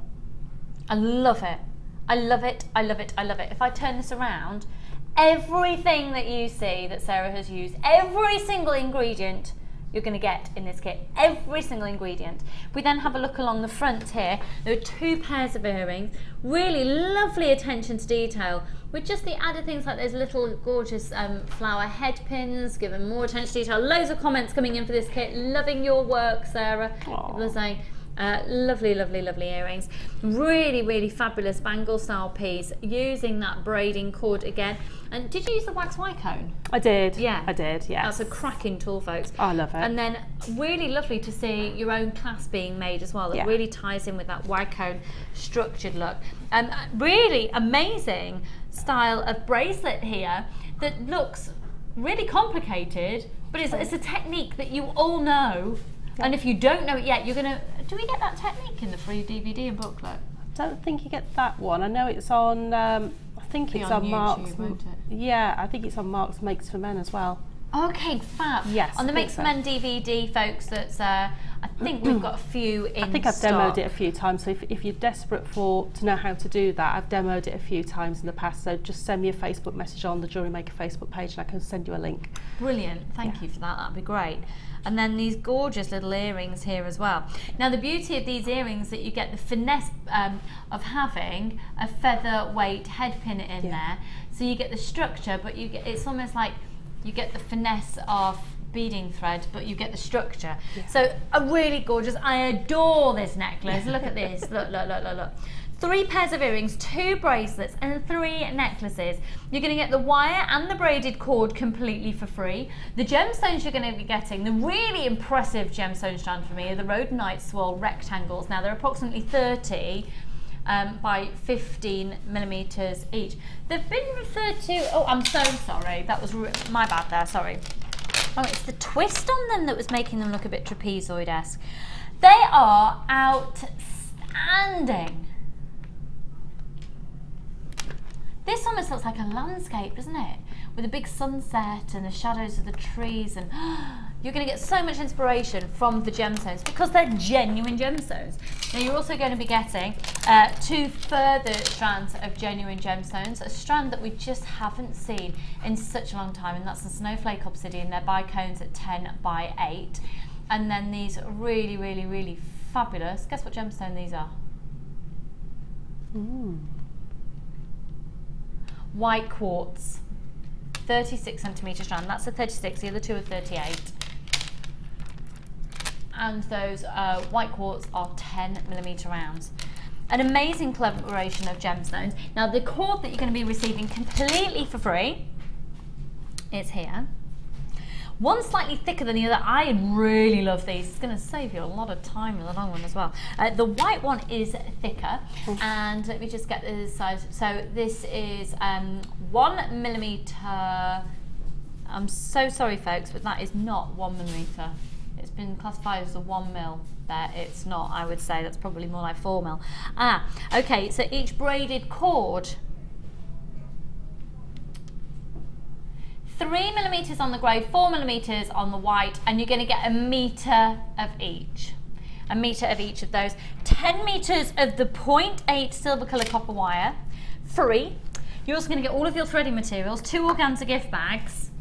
I love it. I love it. I love it. I love it. If I turn this around, everything that you see that Sarah has used, every single ingredient you're going to get in this kit, every single ingredient. We then have a look along the front here. There are 2 pairs of earrings. Really lovely attention to detail with just the added things like those little gorgeous flower head pins, giving more attention to detail. Loads of comments coming in for this kit. Loving your work, Sarah. Aww. People are saying, lovely, lovely, lovely earrings. Really, really fabulous bangle style piece using that braiding cord again. And did you use the wax Y cone? I did. Yeah. I did, yes. That's a cracking tool, folks. I love it. And then really lovely to see your own clasp being made as well. That really ties in with that Y cone structured look. Really amazing style of bracelet here that looks really complicated, but it's a technique that you all know. Yeah. And if you don't know it yet, you're gonna. Do we get that technique in the free DVD and booklet? I don't think you get that one. I know it's on. I think it's on YouTube, Mark's. Won't it? Yeah, I think it's on Mark's Makes for Men as well. Okay, fab. Yes. On the Makes for Men DVD, folks. That's. I think we've got a few in. I think I've stock. demoed it a few times. So if you're desperate to know how to do that, I've demoed it a few times in the past. So just send me a Facebook message on the Jewellery Maker Facebook page, and I can send you a link. Brilliant. Thank you for that. That'd be great. And then these gorgeous little earrings here as well. Now the beauty of these earrings that you get the finesse of having a featherweight head pin in there. So you get the structure, but you get it's almost like you get the finesse of beading thread, but you get the structure. Yeah. So a really gorgeous. I adore this necklace. Look at this. Look, look, look, look, look. 3 pairs of earrings, 2 bracelets and 3 necklaces. You're going to get the wire and the braided cord completely for free. The gemstones you're going to be getting, the really impressive gemstone strand for me, are the rhodonite swirl rectangles. Now they're approximately 30 by 15 millimeters each. They've been referred to, oh I'm so sorry, that was my bad there, sorry. Oh, it's the twist on them that was making them look a bit trapezoid-esque. They are outstanding. This almost looks like a landscape, doesn't it? With a big sunset and the shadows of the trees, and you're going to get so much inspiration from the gemstones because they're genuine gemstones. Now you're also going to be getting 2 further strands of genuine gemstones, a strand that we just haven't seen in such a long time, and that's the snowflake obsidian. They're bicones at 10 by 8. And then these really, really, really fabulous, guess what gemstone these are? White quartz, 36 centimetre strand. That's a 36, the other 2 are 38. And those white quartz are 10 millimetre rounds. An amazing collaboration of gemstones. Now the cord that you're going to be receiving completely for free is here. One slightly thicker than the other. I really love these. It's going to save you a lot of time in the long run as well. The white one is thicker, and let me just get the size. So this is 1 millimetre. I'm so sorry, folks, but that is not 1 millimetre. It's been classified as a 1 mil. There, it's not. I would say that's probably more like 4 mil. Okay. So each braided cord. 3 millimeters on the grey, 4 millimeters on the white, and you're going to get a metre of each. A metre of each of those. 10 meters of the 0.8 silver colour copper wire, free. You're also going to get all of your threading materials, 2 organza gift bags,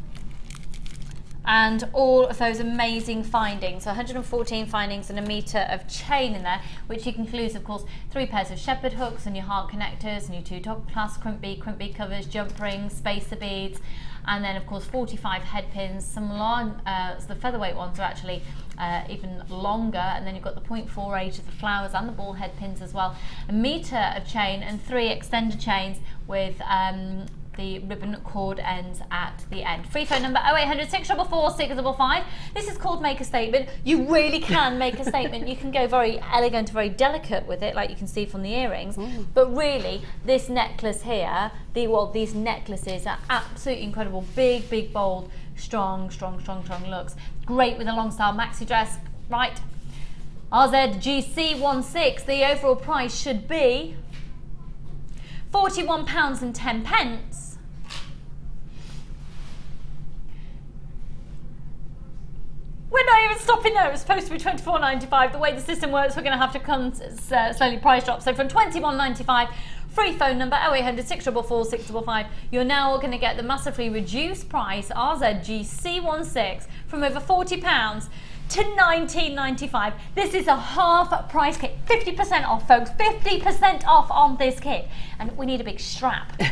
and all of those amazing findings. So 114 findings and a metre of chain in there, which includes, of course, 3 pairs of shepherd hooks and your heart connectors and your 2 top class crimp bead covers, jump rings, spacer beads, and then of course 45 head pins. Some long, so the featherweight ones are actually even longer, and then you've got the 0.48 of the flowers and the ball head pins as well. A metre of chain and 3 extender chains with the ribbon cord ends at the end. Free phone number 0800 644 655. This is called Make a Statement. You really can make a statement. You can go very elegant, very delicate with it, like you can see from the earrings. But really, this necklace here, these necklaces are absolutely incredible. Big, big, bold, strong looks. Great with a long style maxi dress, right? RZGC16, the overall price should be £41.10. We're not even stopping there. It was supposed to be £24.95. The way the system works, we're going to have to come slowly price drop. So from £21.95, free phone number 0800 644 655. You're now going to get the massively reduced price RZGC16 from over £40 to £19.95. This is a half price kit. 50% off, folks. 50% off on this kit. And we need a big strap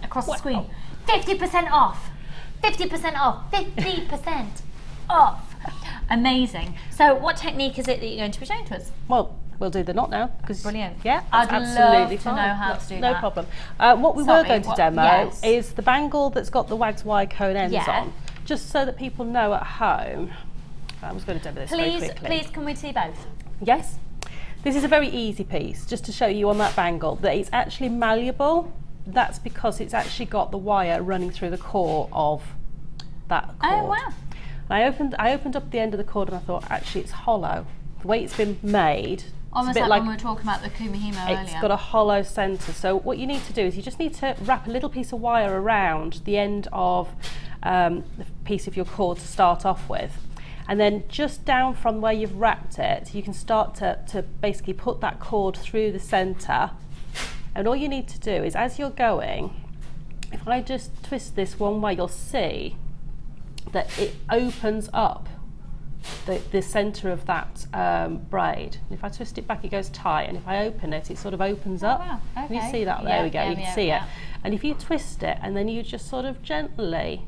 across the screen. 50% off. 50% off. 50% off. Amazing. So what technique is it that you're going to be showing to us? Well, we'll do the knot now. Brilliant. Yeah, I'd absolutely love to know how to do no that. No problem. What we were going to demo is the bangle that's got the wags wire cone ends on, just so that people know at home. I was going to demo this very quickly. Please, can we see both? Yes. This is a very easy piece, just to show you on that bangle that it's actually malleable. That's because it's actually got the wire running through the core of that cord. Oh, wow. And I opened up the end of the cord and I thought, actually, it's hollow. The way it's been made, almost like when we were talking about the Kumihimo earlier. It's got a hollow centre. So what you need to do is you just need to wrap a little piece of wire around the end of the piece of your cord to start off with. And then just down from where you've wrapped it, you can start to basically put that cord through the centre. And all you need to do is, as you're going, if I just twist this one way, you'll see that it opens up the centre of that braid. And if I twist it back, it goes tight, and if I open it, it sort of opens up. Wow. Okay. Can you see that? There we go, you can see it. And if you twist it, and then you just sort of gently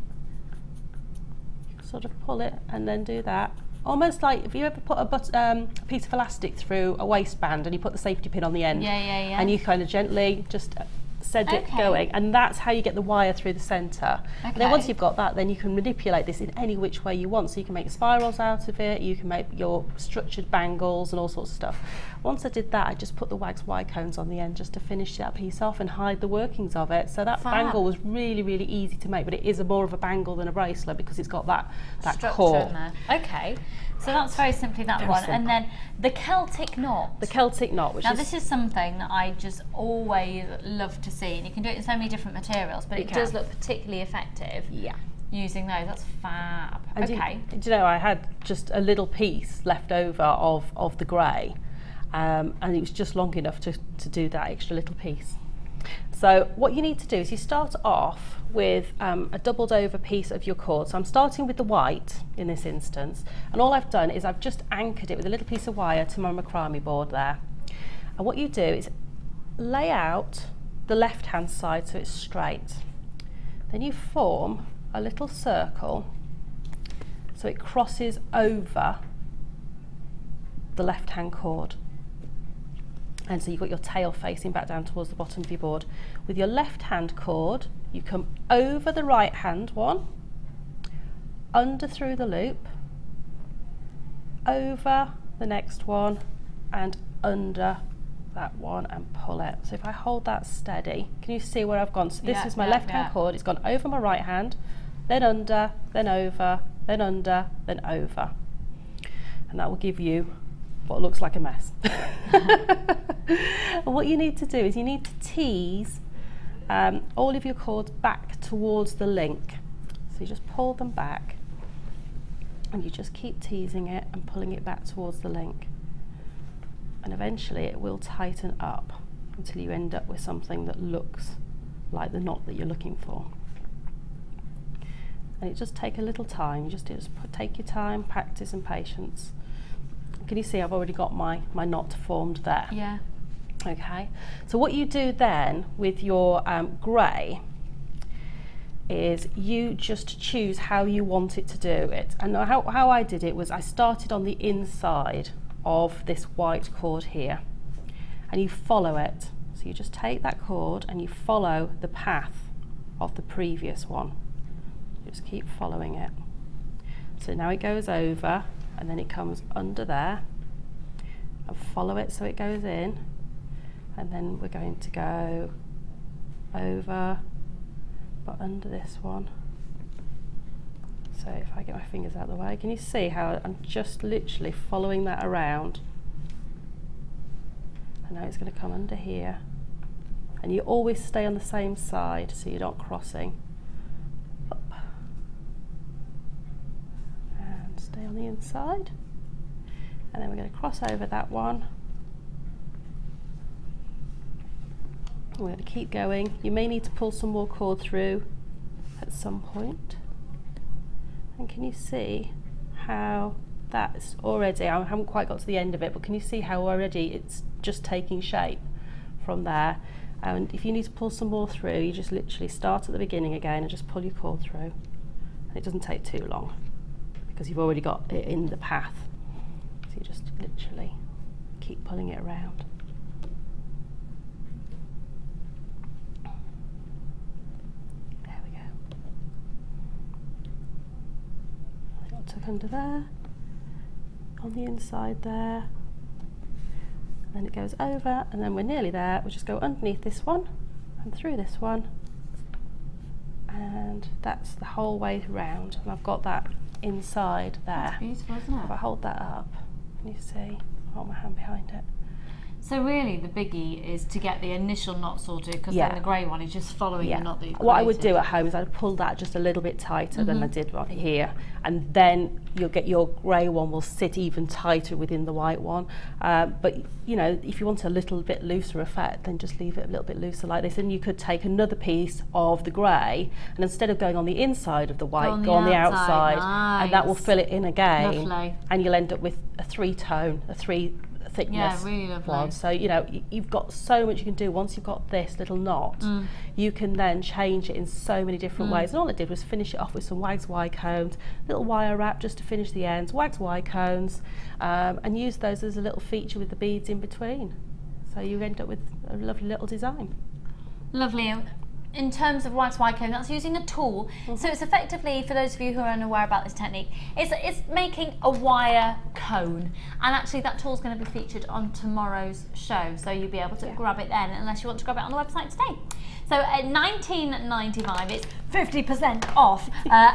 sort of pull it, and then do that. almost like if you ever put a piece of elastic through a waistband and you put the safety pin on the end, and you kind of gently just send it going, and that's how you get the wire through the centre. And then once you've got that, then you can manipulate this in any which way you want. So you can make spirals out of it, you can make your structured bangles and all sorts of stuff. Once I did that, I just put the wax wire cones on the end just to finish that piece off and hide the workings of it. So that bangle was really, really easy to make, but it is more of a bangle than a bracelet because it's got that core in there. Okay. So that's very simply that very one. simple. And then the Celtic knot. The Celtic knot, which now this is something that I just always love to see, and you can do it in so many different materials, but it does look particularly effective. Yeah. Using those, that's fab. And okay. Do you know, I had just a little piece left over of the grey, and it was just long enough to do that extra little piece. So what you need to do is you start off with a doubled over piece of your cord. So I'm starting with the white in this instance, and all I've done is I've just anchored it with a little piece of wire to my macrame board there. And what you do is lay out the left hand side so it's straight. Then you form a little circle so it crosses over the left hand cord. And so you've got your tail facing back down towards the bottom of your board. With your left hand cord, you come over the right hand one, under through the loop, over the next one, and under that one, and pull it. So if I hold that steady, can you see where I've gone? So this is my left hand cord, it's gone over my right hand, then under, then over, then under, then over. And that will give you what looks like a mess. And what you need to do is you need to tease all of your cords back towards the link. So you just pull them back and you just keep teasing it and pulling it back towards the link. And eventually it will tighten up until you end up with something that looks like the knot that you're looking for. And it just take a little time. You just take your time, practice and patience. Can you see I've already got my knot formed there? Yeah. Okay, so what you do then with your grey is you just choose how you want it to do it. And how I did it was I started on the inside of this white cord here, and you follow it. So you just take that cord and you follow the path of the previous one. Just keep following it. So now it goes over, and then it comes under there, and follow it so it goes in, and then we're going to go over, but under this one. So if I get my fingers out of the way, can you see how I'm just literally following that around? And now it's going to come under here, and you always stay on the same side so you're not crossing. Up. And stay on the inside. And then we're going to cross over that one. We're going to keep going. You may need to pull some more cord through at some point. And can you see how that's already, I haven't quite got to the end of it, but can you see how already it's just taking shape from there? And if you need to pull some more through, you just literally start at the beginning again and just pull your cord through. And it doesn't take too long because you've already got it in the path. So you just literally keep pulling it around. There we go. I got tuck under there, on the inside there. And then it goes over, and then we're nearly there. We'll just go underneath this one and through this one, and that's the whole way round. And I've got that inside there. That's beautiful, isn't it? If I hold that up, can you see? Hold my hand behind it. So really the biggie is to get the initial knot sorted, because Yeah. then the grey one is just following the knot that you've What I would created. do at home is I'd pull that just a little bit tighter than I did right here, and then you'll get your grey one will sit even tighter within the white one. But you know, if you want a little bit looser effect, then just leave it a little bit looser like this, and you could take another piece of the grey, and instead of going on the inside of the white, go on the outside, and that will fill it in again. Lovely. And you'll end up with a three-tone, thickness really lovely. one. So you know you've got so much you can do. Once you've got this little knot, you can then change it in so many different ways. And all it did was finish it off with some wags Y cones, little wire wrap just to finish the ends, wags Y cones, and use those as a little feature with the beads in between. So you end up with a lovely little design. Lovely. In terms of wax Y cone, that's using a tool. So it's effectively, for those of you who are unaware about this technique, it's making a wire cone. And actually that tool's going to be featured on tomorrow's show. So you'll be able to grab it then, unless you want to grab it on the website today. So at $19.95, it's 50% off.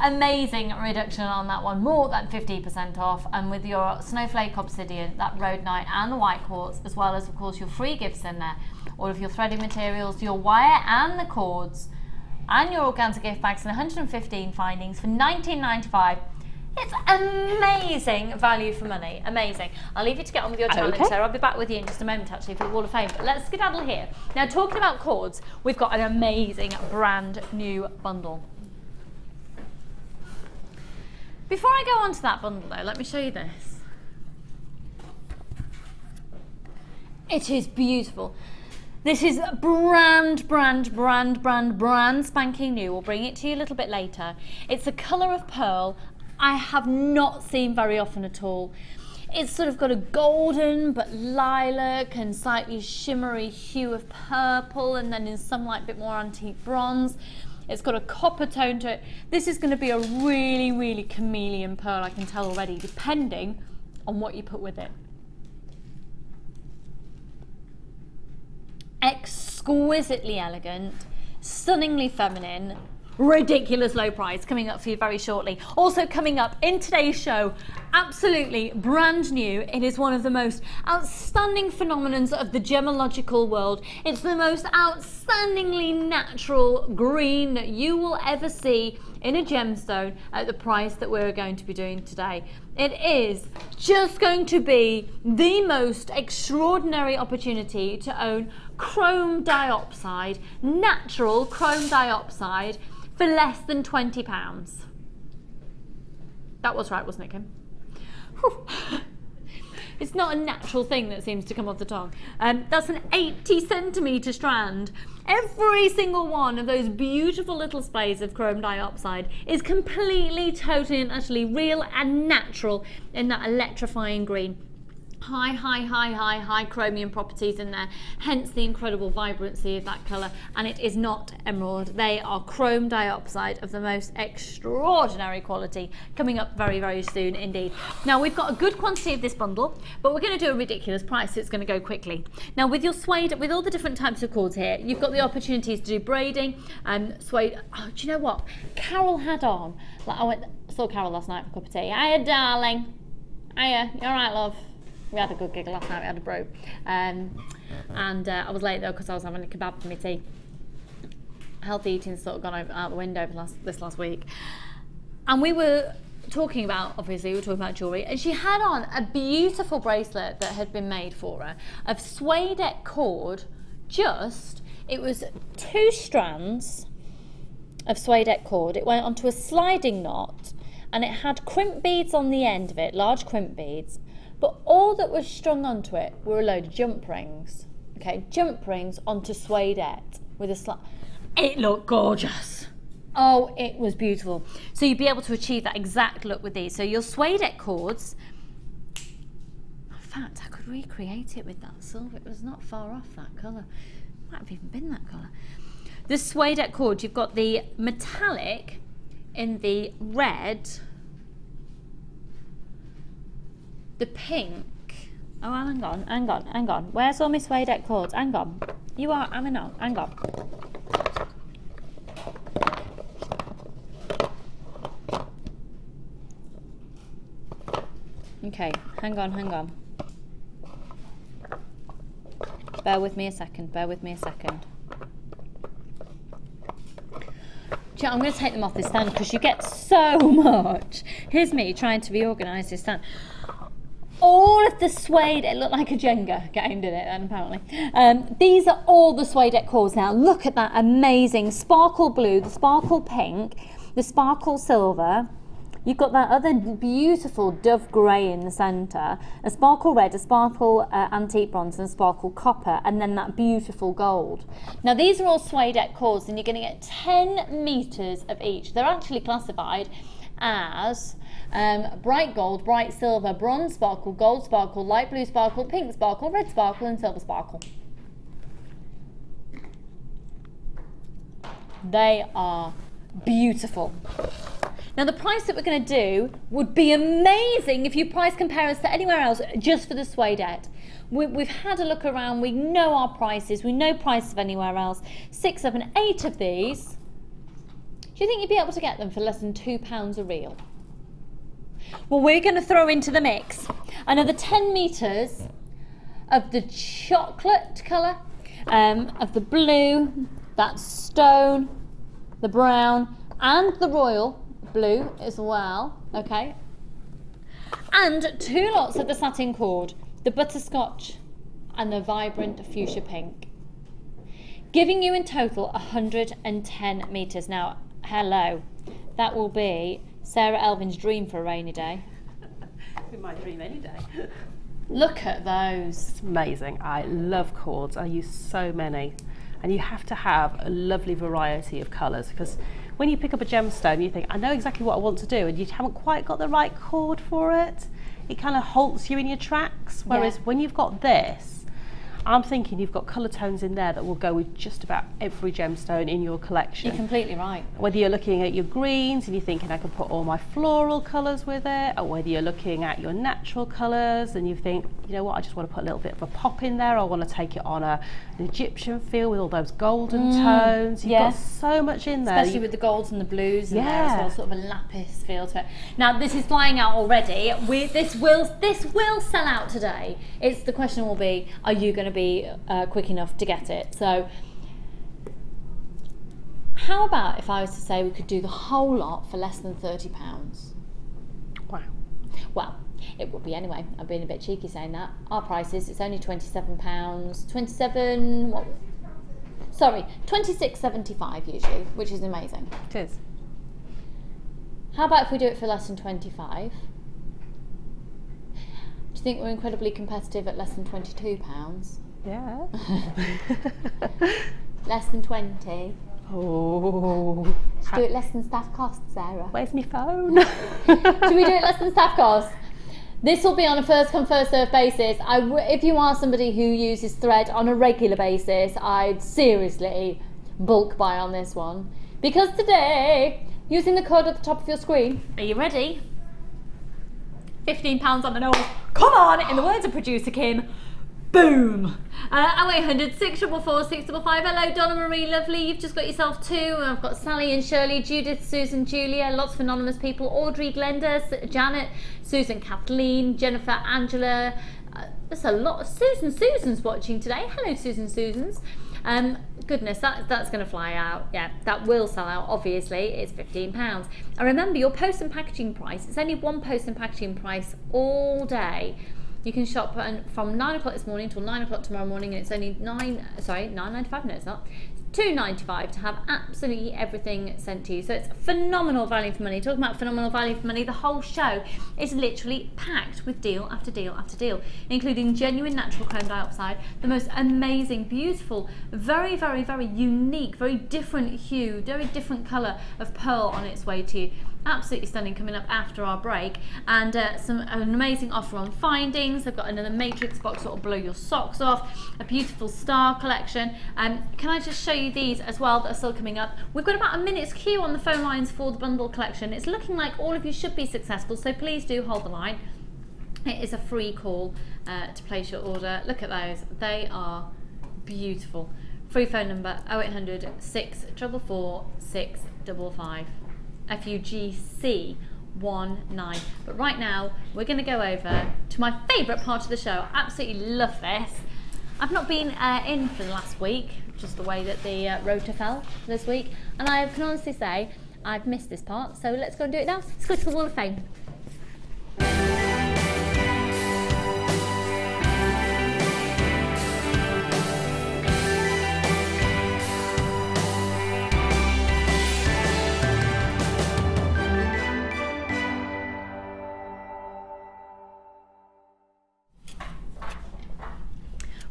Amazing reduction on that one, more than 50% off. And with your snowflake obsidian, that rhodonite and the white quartz, as well as of course your free gifts in there. All of your threading materials, your wire and the cords, and your organza gift bags, and 115 findings for $19.95. It's amazing value for money, amazing. I'll leave you to get on with your challenge, Sarah. I'll be back with you in just a moment actually for the Wall of Fame, but let's skedaddle here. Now talking about cords, we've got an amazing brand new bundle. Before I go on to that bundle though, let me show you this. It is beautiful. This is brand spanking new. We'll bring it to you a little bit later. It's a colour of pearl I have not seen very often at all. It's sort of got a golden but lilac and slightly shimmery hue of purple, and then in some light bit more antique bronze. It's got a copper tone to it. This is going to be a really chameleon pearl, I can tell already, depending on what you put with it. Exquisitely elegant, stunningly feminine, ridiculous low price, coming up for you very shortly. Also coming up in today's show, absolutely brand new. It is one of the most outstanding phenomenons of the gemological world. It's the most outstandingly natural green that you will ever see in a gemstone at the price that we're going to be doing today. It is just going to be the most extraordinary opportunity to own Chrome Diopside, natural Chrome Diopside, for less than £20. That was right, wasn't it, Kim? Whew. It's not a natural thing that seems to come off the tongue. That's an 80cm strand. Every single one of those beautiful little sprays of Chrome Diopside is completely, totally and utterly real and natural in that electrifying green. High chromium properties in there, hence the incredible vibrancy of that colour. And it is not emerald. They are Chrome Diopside of the most extraordinary quality, coming up very soon indeed. Now we've got a good quantity of this bundle, but we're going to do a ridiculous price, so it's going to go quickly. Now with your suede, with all the different types of cords here, you've got the opportunities to do braiding and suede. Oh, do you know what Carol had on? Like I saw Carol last night for a cup of tea. Hiya darling. Hiya, you alright love? We had a good giggle last night, we had a brew. I was late though because I was having a kebab for my tea. Healthy eating's sort of gone out the window this last week. And we were talking about, obviously, we were talking about jewellery, and she had on a beautiful bracelet that had been made for her of suede cord, it was 2 strands of suede cord. It went onto a sliding knot and it had crimp beads on the end of it, large crimp beads. But all that was strung onto it were a load of jump rings. Okay, jump rings onto suedette with a slide. It looked gorgeous. Oh, it was beautiful. So you'd be able to achieve that exact look with these. So your suedette cords, in fact, I could recreate it with that silver. It was not far off that colour. Might have even been that colour. The suedette cord, you've got the metallic in the red, the pink. Oh, hang on. Where's all my suedette cords? Hang on. You are, hang on. Okay, hang on. Bear with me a second. I'm going to take them off this stand because you get so much. Here's me trying to reorganise this stand. All of the suede, it looked like a Jenga game, did it then, apparently. These are all the suedette cords now. Look at that amazing sparkle blue, the sparkle pink, the sparkle silver, You've got that other beautiful dove grey in the centre, a sparkle red, a sparkle antique bronze and a sparkle copper, and then that beautiful gold. Now these are all suede cords and you're going to get 10 metres of each. They're actually classified as bright gold, bright silver, bronze sparkle, gold sparkle, light blue sparkle, pink sparkle, red sparkle and silver sparkle. They are beautiful. Now the price that we're going to do would be amazing if you price compare us to anywhere else just for the suedette. We've had a look around, we know our prices, we know prices of anywhere else. 6, 7, 8 of these. Do you think you'd be able to get them for less than £2 a reel? Well, we're going to throw into the mix another 10 metres of the chocolate colour, of the blue, that stone, the brown, and the royal blue as well, okay? And 2 lots of the satin cord, the butterscotch and the vibrant fuchsia pink, giving you in total 110 metres. Now, hello, that will be Sarah Elvin's dream for a rainy day. Be my dream any day. Look at those. It's amazing. I love cords. I use so many. And you have to have a lovely variety of colours, because when you pick up a gemstone you think, I know exactly what I want to do, and you haven't quite got the right cord for it. It kind of halts you in your tracks. Whereas when you've got this, I'm thinking you've got colour tones in there that will go with just about every gemstone in your collection. You're completely right. Whether you're looking at your greens and you're thinking I can put all my floral colours with it, or whether you're looking at your natural colours and you think, you know what, I just want to put a little bit of a pop in there, I want to take it on an Egyptian feel with all those golden tones. You've got so much in there. Especially with the golds and the blues in there as well, sort of a lapis feel to it. Now this is flying out already. This will sell out today. The question will be, are you going to be quick enough to get it? So how about if I was to say we could do the whole lot for less than £30? Wow. Well, it would be anyway. I'm being a bit cheeky saying that. Our prices, it's only £27. 27, what? Sorry, £26.75 usually, which is amazing. It is. How about if we do it for less than 25? Do you think we're incredibly competitive at less than £22? Yeah. Less than 20? Oh. Should we do it less than staff costs, Sarah? Where's my phone? Should we do it less than staff costs? This will be on a first come first served basis. If you are somebody who uses thread on a regular basis, I'd seriously bulk buy on this one. Because today, using the code at the top of your screen, are you ready? £15 on the nose. Come on, in the words of producer Kim, boom! 0800 644 655. Hello, Donna Marie, lovely. You've just got yourself 2. I've got Sally and Shirley, Judith, Susan, Julia, lots of anonymous people. Audrey, Glenda, Janet, Susan, Kathleen, Jennifer, Angela. There's a lot of Susan's watching today. Hello, Susan's. Goodness, that's going to fly out. Yeah, that will sell out. Obviously, it's £15. And remember, your post and packaging price. It's only one post and packaging price all day. You can shop from 9 o'clock this morning till 9 o'clock tomorrow morning, and it's only £9.95. No, it's not. £2.95 to have absolutely everything sent to you. So it's phenomenal value for money. Talking about phenomenal value for money, the whole show is literally packed with deal after deal after deal, including genuine natural chrome dioxide, the most amazing, beautiful, very, very, very unique, very different hue, very different colour of pearl on its way to you. Absolutely stunning, coming up after our break, and an amazing offer on findings. They've got another matrix box that will blow your socks off, a beautiful star collection. Can I just show you these as well that are still coming up? We've got about a minute's queue on the phone lines for the bundle collection. It's looking like all of you should be successful, so please do hold the line. It is a free call to place your order. Look at those, they are beautiful. Free phone number 0800 644 655. FUGC 19. But right now we're going to go over to my favourite part of the show. Absolutely love this. I've not been in for the last week, just the way that the rota fell this week, and I can honestly say I've missed this part, so let's go and do it now. Let's go to the Wall of Fame.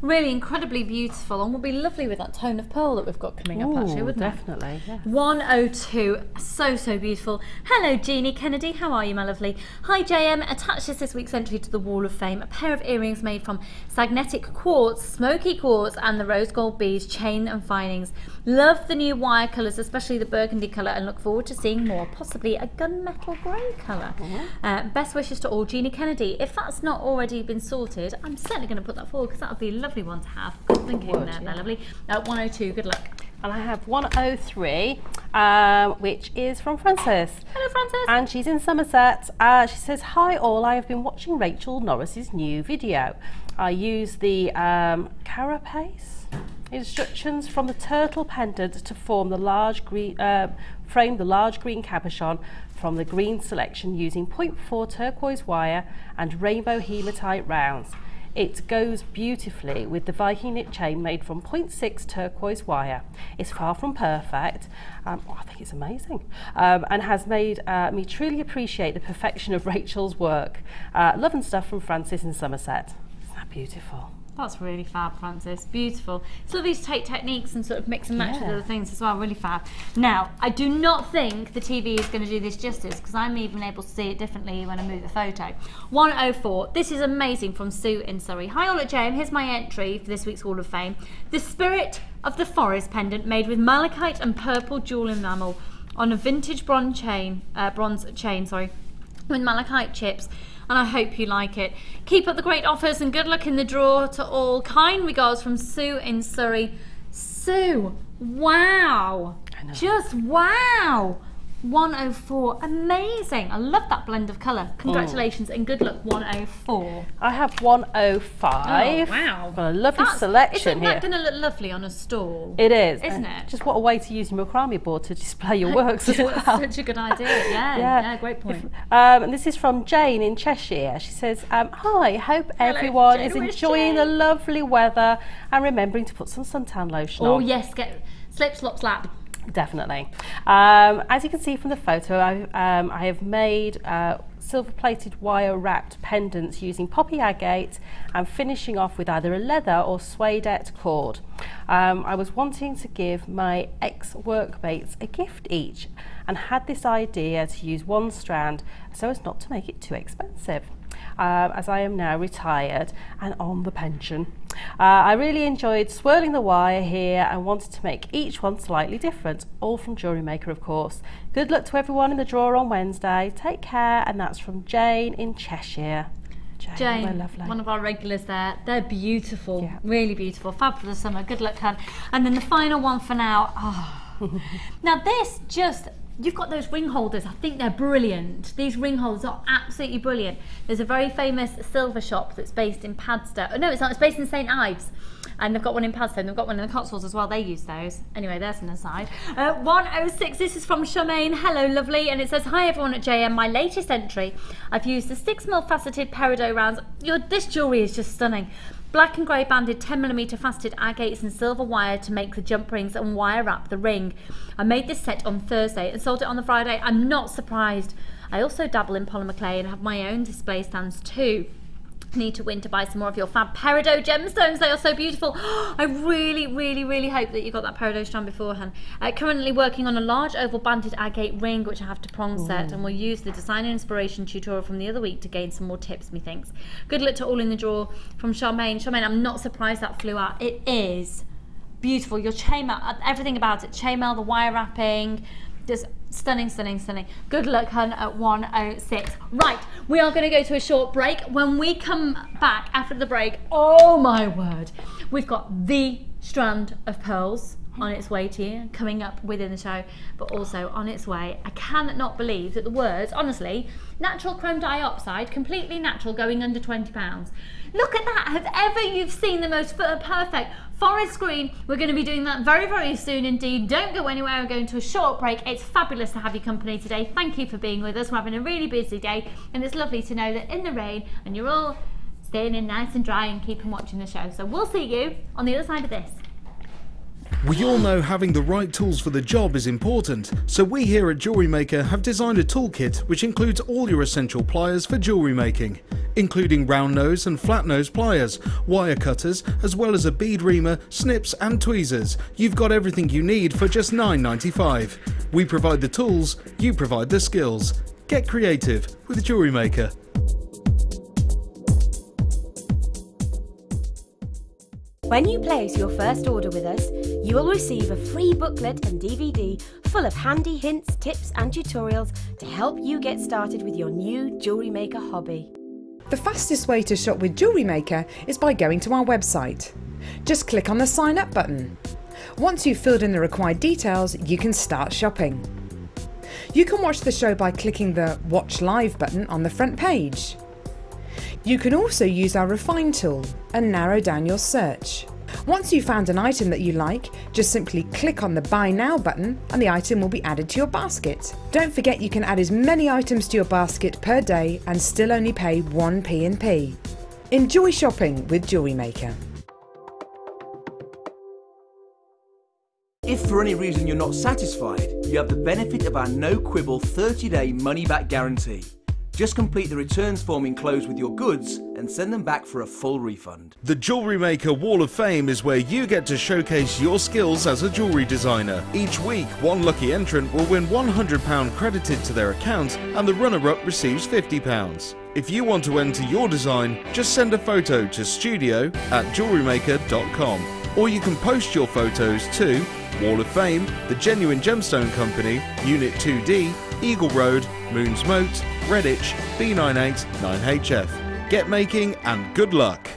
Really incredibly beautiful, and will be lovely with that tone of pearl that we've got coming up, actually, wouldn't it? Definitely, yeah. 102, so beautiful. Hello Jeannie Kennedy, how are you, my lovely? Hi JM, attached this week's entry to the Wall of Fame, a pair of earrings made from magnetic quartz, smoky quartz and the rose gold beads, chain and finings. Love the new wire colours, especially the burgundy colour, and look forward to seeing more, possibly a gunmetal grey colour. Best wishes to all, Jeannie Kennedy. If that's not already been sorted, I'm certainly going to put that forward because that would be a lovely one to have. Good thinking there, they're lovely. 102, good luck. And I have 103, which is from Frances. Hello Frances. And she's in Somerset. She says, hi all, I have been watching Rachel Norris's new video. I use the carapace instructions from the turtle pendant to form the large green, frame the large green cabochon from the green selection using 0.4 turquoise wire and rainbow hematite rounds. It goes beautifully with the Viking knit chain made from 0.6 turquoise wire. It's far from perfect, I think it's amazing, and has made me truly appreciate the perfection of Rachel's work. Love and stuff from Frances in Somerset. Isn't that beautiful? That's really fab, Frances. Beautiful. It's lovely to take techniques and sort of mix and match with other things as well. Really fab. Now, I do not think the TV is going to do this justice because I'm even able to see it differently when I move the photo. 104. This is amazing from Sue in Surrey. Hi all at JM. Here's my entry for this week's Hall of Fame. The Spirit of the Forest pendant made with malachite and purple jewel enamel on a vintage bronze chain, with malachite chips. And I hope you like it. Keep up the great offers and good luck in the draw to all. Kind regards from Sue in Surrey. Sue, wow. I know. Just wow. 104, amazing. I love that blend of colour. Congratulations and good luck, 104. I have 105. Oh, wow. Got a lovely selection isn't here. that going to look lovely on a stall? It is. Isn't it? Just what a way to use your macrame board to display your works as well. Such a good idea, yeah, great point. And this is from Jane in Cheshire. She says, hi, hope everyone Jane. is Where's enjoying Jane? the lovely weather and remembering to put some suntan lotion on. Oh yes, get slip, slop, slap. Definitely. As you can see from the photo, I have made silver-plated wire-wrapped pendants using poppy agate and finishing off with either a leather or suedette cord. I was wanting to give my ex-workmates a gift each and had this idea to use one strand so as not to make it too expensive. As I am now retired and on the pension. I really enjoyed swirling the wire here and wanted to make each one slightly different, all from Jewellery Maker of course. Good luck to everyone in the draw on Wednesday. Take care, and that's from Jane in Cheshire. Jane, they're lovely. one of our regulars there. They're beautiful, Yeah. really beautiful. Fab for the summer. Good luck, hun. And then the final one for now. Oh. Now this just, you've got those ring holders. I think they're brilliant. These ring holders are absolutely brilliant. There's a very famous silver shop that's based in Padstow. Oh, no, it's not. It's based in St Ives. And they've got one in Padstow. They've got one in the Cotswolds as well. They use those. Anyway, there's an aside. 106. This is from Charmaine. Hello, lovely. And it says, hi, everyone at JM. My latest entry. I've used the 6mm faceted peridot rounds. This jewellery is just stunning. Black and grey banded 10mm faceted agates and silver wire to make the jump rings and wire wrap the ring. I made this set on Thursday and sold it on the Friday. I'm not surprised. I also dabble in polymer clay and have my own display stands too. Need to win to buy some more of your fab peridot gemstones. They are so beautiful. I really hope that you got that peridot strand beforehand. Currently working on a large oval banded agate ring which I have to prong set, and will use the design and inspiration tutorial from the other week to gain some more tips, methinks. Good luck to all in the draw from Charmaine. Charmaine, I'm not surprised that flew out. It is beautiful. Your chainmail, everything about it, chainmail, the wire wrapping, just stunning. Good luck, hun, at 106. Right, we are going to go to a short break. When we come back after the break, oh my word, we've got the strand of pearls on its way to you, coming up within the show, but also on its way. I cannot believe that the words, honestly, natural chrome diopside, completely natural, going under £20. Look at that. Have ever you've seen the most perfect forest green? We're going to be doing that very soon indeed. Don't go anywhere. We're going to a short break. It's fabulous to have your company today. Thank you for being with us. We're having a really busy day, and it's lovely to know that in the rain and you're all staying in nice and dry and keeping watching the show. So we'll see you on the other side of this. We all know having the right tools for the job is important, so we here at Jewellery Maker have designed a toolkit which includes all your essential pliers for jewellery making. including round nose and flat nose pliers, wire cutters, as well as a bead reamer, snips and tweezers. You've got everything you need for just $9.95. We provide the tools, you provide the skills. Get creative with Jewellery Maker. When you place your first order with us, you will receive a free booklet and DVD full of handy hints, tips and tutorials to help you get started with your new Jewellery Maker hobby. The fastest way to shop with Jewellery Maker is by going to our website. Just click on the sign up button. Once you've filled in the required details, you can start shopping. You can watch the show by clicking the Watch Live button on the front page. You can also use our Refine tool and narrow down your search. Once you've found an item that you like, just simply click on the Buy Now button and the item will be added to your basket. Don't forget you can add as many items to your basket per day and still only pay 1p in P. Enjoy shopping with Jewellery Maker. If for any reason you're not satisfied, you have the benefit of our no-quibble 30-day money-back guarantee. Just complete the returns form enclosed with your goods and send them back for a full refund. The Jewellery Maker Wall of Fame is where you get to showcase your skills as a jewellery designer. Each week, one lucky entrant will win £100 credited to their account and the runner-up receives £50. If you want to enter your design, just send a photo to studio@jewellerymaker.com, or you can post your photos to Wall of Fame, The Genuine Gemstone Company, Unit 2D, Eagle Road, Moons Moat, Redditch, B98 9HF. Get making and good luck!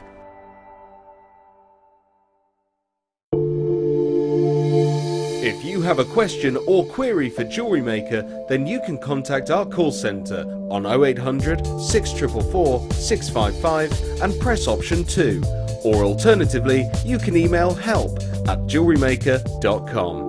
If you have a question or query for Jewellery Maker, then you can contact our call centre on 0800 644 655 and press option 2. Or alternatively, you can email help@jewellerymaker.com.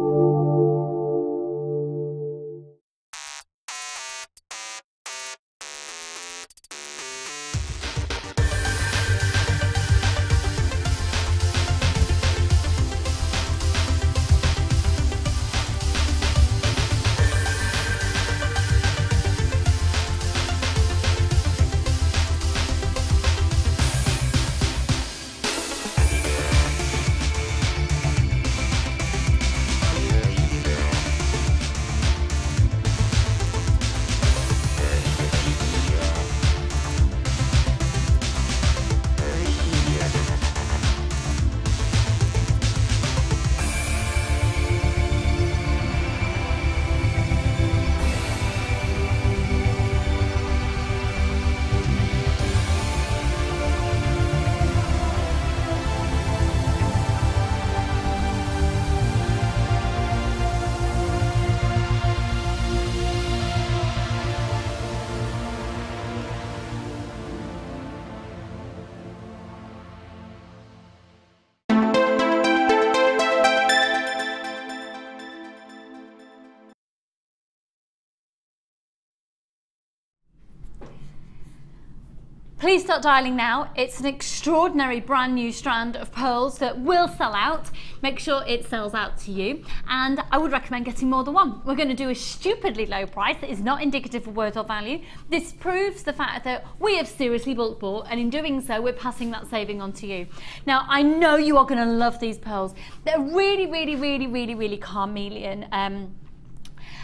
Please start dialing now. It's an extraordinary brand new strand of pearls that will sell out. Make sure it sells out to you. And I would recommend getting more than one. We're going to do a stupidly low price that is not indicative of worth or value. This proves the fact that we have seriously bulk bought, and in doing so, we're passing that saving on to you. Now, I know you are going to love these pearls. They're really carnelian.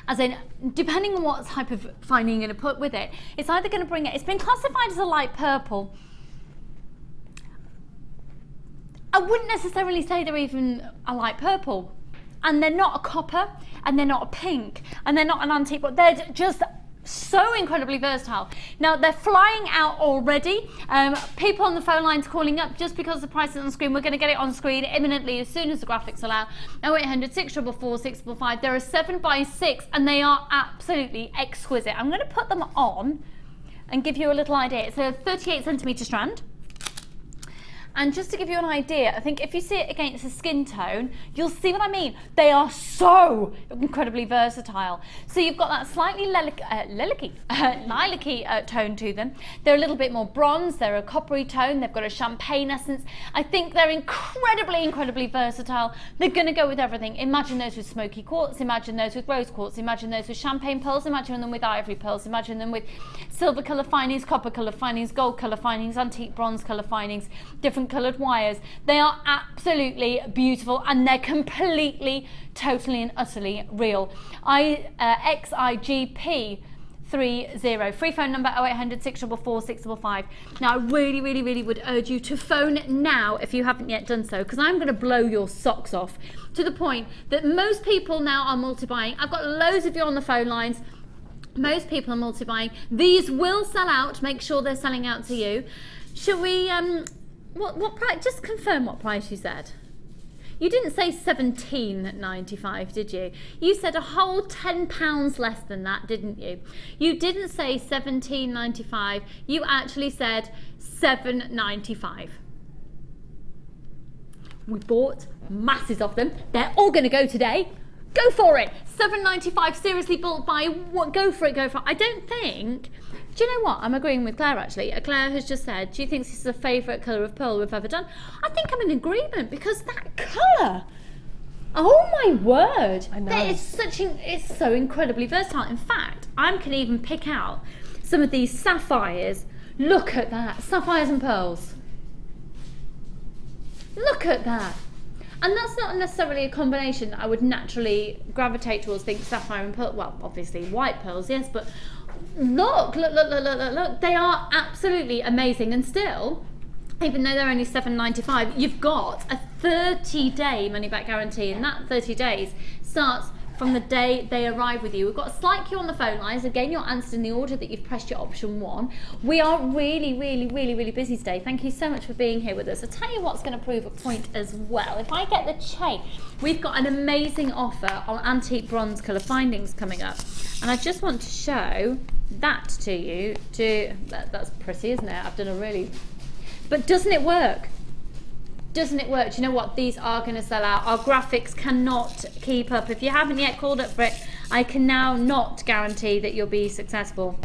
As in, depending on what type of finding you're going to put with it, it's either going to bring it, it's been classified as a light purple. I wouldn't necessarily say they're even a light purple. And they're not a copper, and they're not a pink, and they're not an antique, but they're just so incredibly versatile. Now, they're flying out already. People on the phone lines calling up just because the price is on screen. We're going to get it on screen imminently as soon as the graphics allow. 0800 644 655. There are 7x6 and they are absolutely exquisite. I'm going to put them on and give you a little idea. It's a 38cm strand. And just to give you an idea, I think if you see it against a skin tone, you'll see what I mean. They are so incredibly versatile. So you've got that slightly lilac-y tone to them. They're a little bit more bronze, they're a coppery tone, they've got a champagne essence. I think they're incredibly versatile. They're going to go with everything. Imagine those with smoky quartz, imagine those with rose quartz, imagine those with champagne pearls, imagine them with ivory pearls, imagine them with silver colour findings, copper colour findings, gold colour findings, antique bronze colour findings, different coloured wires. They are absolutely beautiful and they're completely, totally and utterly real. XIGP 30, free phone number 0800 644 655. Now I really would urge you to phone now if you haven't yet done so, because I'm going to blow your socks off to the point that most people now are multi-buying. I've got loads of you on the phone lines. Most people are multi-buying. These will sell out. Make sure they're selling out to you. Should we what price? Just confirm what price you said. You didn't say £17.95, did you? You said a whole £10 less than that, didn't you? You didn't say £17.95. You actually said £7.95. We bought masses of them. They're all going to go today. Go for it. £7.95. Seriously, bulk buy. What? Go for it. Go for it. I don't think. Do you know what? I'm agreeing with Claire actually. Claire has just said she thinks this is a favourite colour of pearl we've ever done. I think I'm in agreement because that colour, oh my word. I know. That is it's so incredibly versatile. In fact, I can even pick out some of these sapphires. Look at that. Sapphires and pearls. Look at that. And that's not necessarily a combination that I would naturally gravitate towards, think sapphire and pearl. Well, obviously white pearls, yes, but look, they are absolutely amazing. And still, even though they're only £7.95, you've got a 30-day money-back guarantee, and that 30 days starts from the day they arrive with you. We've got a slight queue on the phone lines. Again, you're answered in the order that you've pressed your option 1. We are really busy today. Thank you so much for being here with us. I'll tell you what's going to prove a point as well. If I get the chain, we've got an amazing offer on antique bronze colour findings coming up. And I just want to show that to you. That's pretty, isn't it? I've done a really... But doesn't it work? Doesn't it work? Do you know what? These are going to sell out. Our graphics cannot keep up. If you haven't yet called up for it, I can now not guarantee that you'll be successful.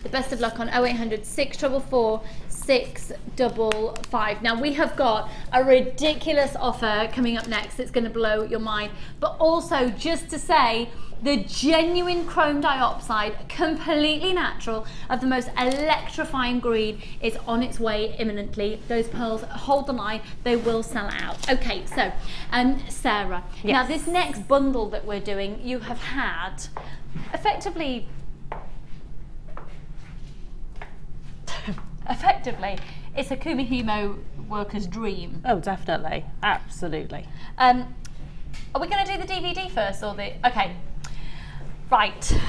The best of luck on 0800 644 655. Now we have got a ridiculous offer coming up next. It's going to blow your mind. But also, just to say, the genuine Chrome Diopside, completely natural, of the most electrifying green, is on its way imminently. Those pearls, hold the line, they will sell out. Okay, so, Sarah, yes. Now this next bundle that we're doing, you have had effectively, it's a Kumihimo worker's dream. Oh, definitely. Absolutely. Are we going to do the DVD first or the... Okay. Right.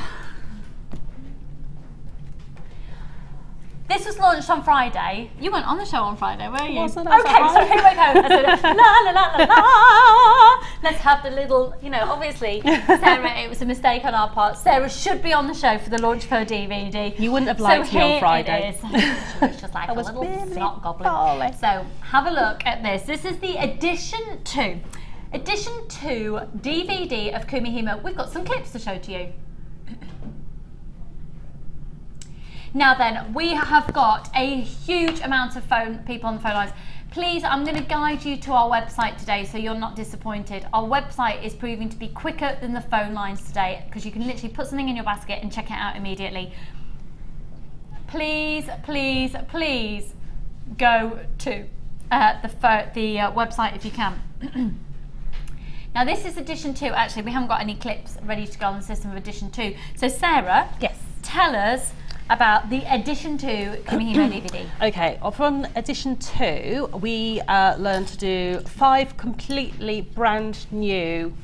This was launched on Friday. You weren't on the show on Friday, were you? Wasn't. Okay, so here we go. I said, la. Let's have the little, you know, obviously, Sarah, it was a mistake on our part. Sarah should be on the show for the launch of her DVD. You wouldn't have liked me on Friday. It is. She was just like a little snot goblin. Darling. So have a look at this. This is the Edition 2 DVD of Kumihimo. We've got some clips to show to you. Now then, we have got a huge amount of people on the phone lines. Please, I'm going to guide you to our website today so you're not disappointed. Our website is proving to be quicker than the phone lines today because you can literally put something in your basket and check it out immediately. Please go to the website if you can. Now this is Edition 2. Actually, we haven't got any clips ready to go on the system of Edition 2. So Sarah, yes, tell us about the Edition 2 Kumihimo DVD. Okay, from Edition 2, we learned to do 5 completely brand new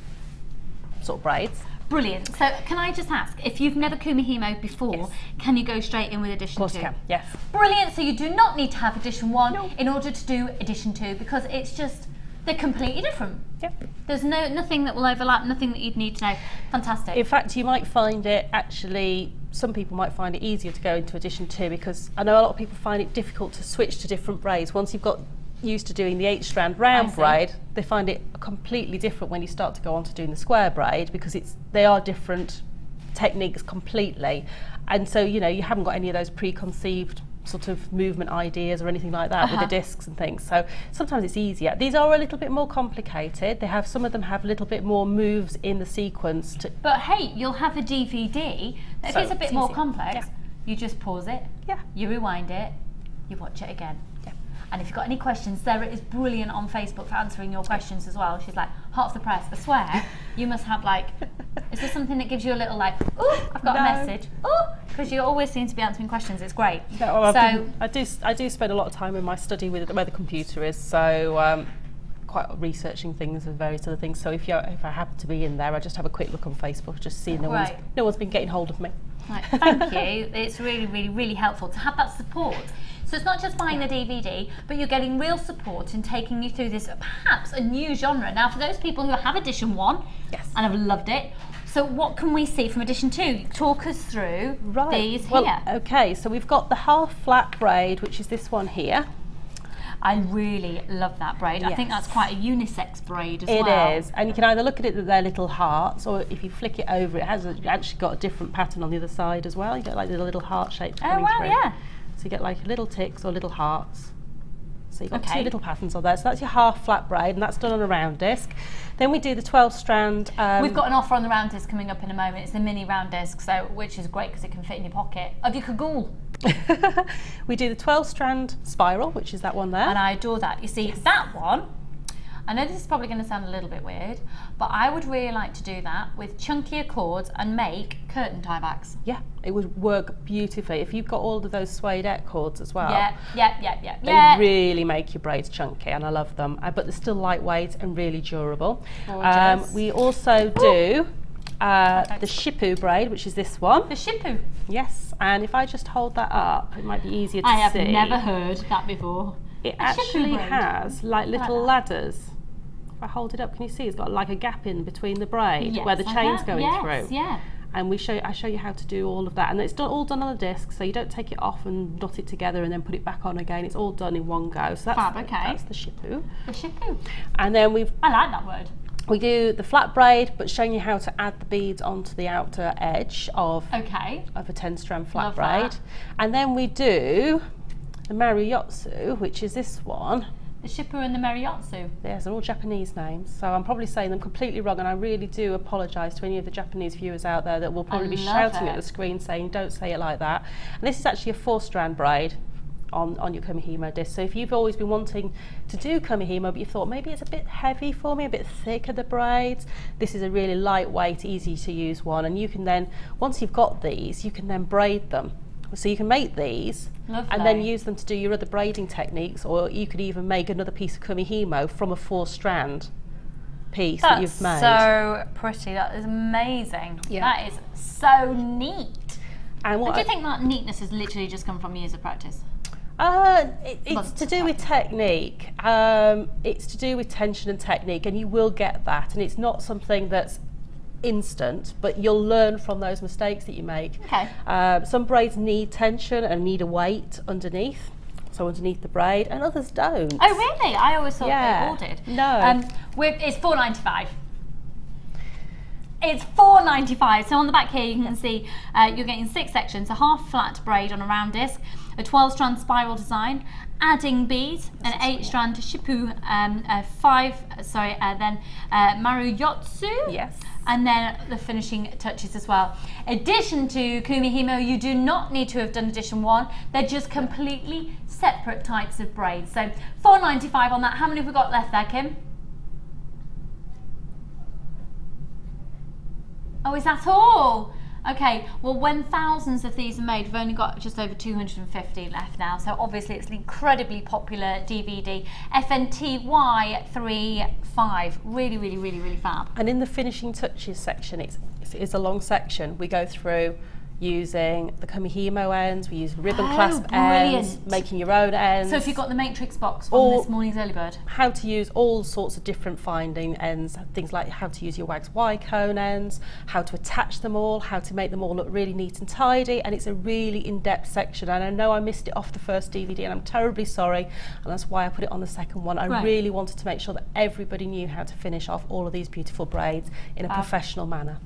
sort of braids. Brilliant. So can I just ask, if you've never Kumihimo before, yes, can you go straight in with Edition 2? Of course you can, yes. Brilliant. So you do not need to have Edition 1 in order to do Edition 2 because it's just, they're completely different. Yep. There's nothing that will overlap, nothing that you'd need to know. Fantastic. In fact, you might find it actually some people might find it easier to go into edition 2, because I know a lot of people find it difficult to switch to different braids. Once you've got used to doing the 8-strand round braid, they find it completely different when you start to go on to doing the square braid, because they are different techniques completely. And so, you know, you haven't got any of those preconceived sort of movement ideas or anything like that with the discs and things. So sometimes it's easier. These are a little bit more complicated. Some of them have a little bit more moves in the sequence. But hey, you'll have a DVD. If it's a bit more complex, you just pause it, you rewind it, you watch it again. And if you've got any questions, Sarah is brilliant on Facebook for answering your questions as well. She's like, hot off the press. I swear, you must have like, is there something that gives you a little like, oh, I've got a message, oh, because you always seem to be answering questions. It's great. No, I do spend a lot of time in my study with where the computer is, so quite researching things and various other things. So if I happen to be in there, I just have a quick look on Facebook, just see no one's been getting hold of me. Right, thank you. It's really, really, really helpful to have that support. So it's not just buying the DVD, but you're getting real support in taking you through this, perhaps a new genre. Now, for those people who have edition 1 and have loved it, so what can we see from edition 2? Talk us through these here. Okay, so we've got the half flat braid, which is this one here. I really love that braid. I think that's quite a unisex braid as well. It is, and you can either look at it that they're little hearts, or if you flick it over, it has actually got a different pattern on the other side as well. You get like the little heart shapes coming through. So you get like little ticks or little hearts. So you've got 2 little patterns on there. So that's your half flat braid, and that's done on a round disc. Then we do the 12-strand. We've got an offer on the round disc coming up in a moment. It's a mini round disc, which is great because it can fit in your pocket of your cagoule. We do the 12-strand spiral, which is that one there. And I adore that. You see, that one, I know this is probably going to sound a little bit weird, but I would really like to do that with chunkier cords and make curtain tiebacks. Yeah, it would work beautifully. If you've got all of those suede cords as well. They really make your braids chunky, and I love them. But they're still lightweight and really durable. We also do the shippu braid, which is this one. The shippu? Yes, and if I just hold that up, it might be easier to see. I have never heard that before. It actually has like little ladders. If I hold it up, can you see it's got like a gap in between the braid where the chain's going through? And I show you how to do all of that, and it's all done on a disc, so you don't take it off and knot it together and then put it back on again. It's all done in one go. So that's the shippu. The shippu. And then I like that word. We do the flat braid, but showing you how to add the beads onto the outer edge of a 10-strand flat braid. And then we do the Maruyotsu, which is this one. The shippu and the Maruyotsu. Yes, they're all Japanese names, so I'm probably saying them completely wrong, and I really do apologise to any of the Japanese viewers out there that will probably be shouting at the screen saying, don't say it like that. And this is actually a 4-strand braid on your Kumihimo disc. So if you've always been wanting to do Kumihimo, but you thought maybe it's a bit heavy for me, a bit thicker the braids, this is a really lightweight, easy to use one, and you can then, once you've got these, you can then braid them. So you can make these and then use them to do your other braiding techniques, or you could even make another piece of Kumihimo from a 4-strand piece that you've made. That's so pretty. That is amazing. That is so neat. And do you think that neatness has literally just come from years of practice? It's to do with technique. It's to do with tension and technique, and you will get that. And it's not something that's instant, but you'll learn from those mistakes that you make. Some braids need tension and need a weight underneath, so underneath the braid, and others don't. Oh really? I always thought they all did. No. It's $4.95. It's $4.95. So on the back here you can see you're getting 6 sections: a half flat braid on a round disc, a 12-strand spiral design, adding beads, an 8-strand shippu, then Maruyotsu. And then the finishing touches as well. Addition to Kumihimo, you do not need to have done edition 1. They're just completely separate types of braids. So $4.95 on that. How many have we got left there, Kim? Oh, is that all? Okay, well, when thousands of these are made, we've only got just over 250 left now. So obviously it's an incredibly popular DVD. FNTY 35, really, really, really, really fab. And in the finishing touches section, it's a long section. We go through using the Kumihimo ends, we use ribbon clasp brilliant. ends, making your own ends. So if you've got the matrix box from this morning's early bird. How to use all sorts of different finding ends, things like how to use your wax Y cone ends, how to attach them all, how to make them all look really neat and tidy, and it's a really in-depth section. And I know I missed it off the first DVD and I'm terribly sorry, and that's why I put it on the second one. I really wanted to make sure that everybody knew how to finish off all of these beautiful braids in a professional manner.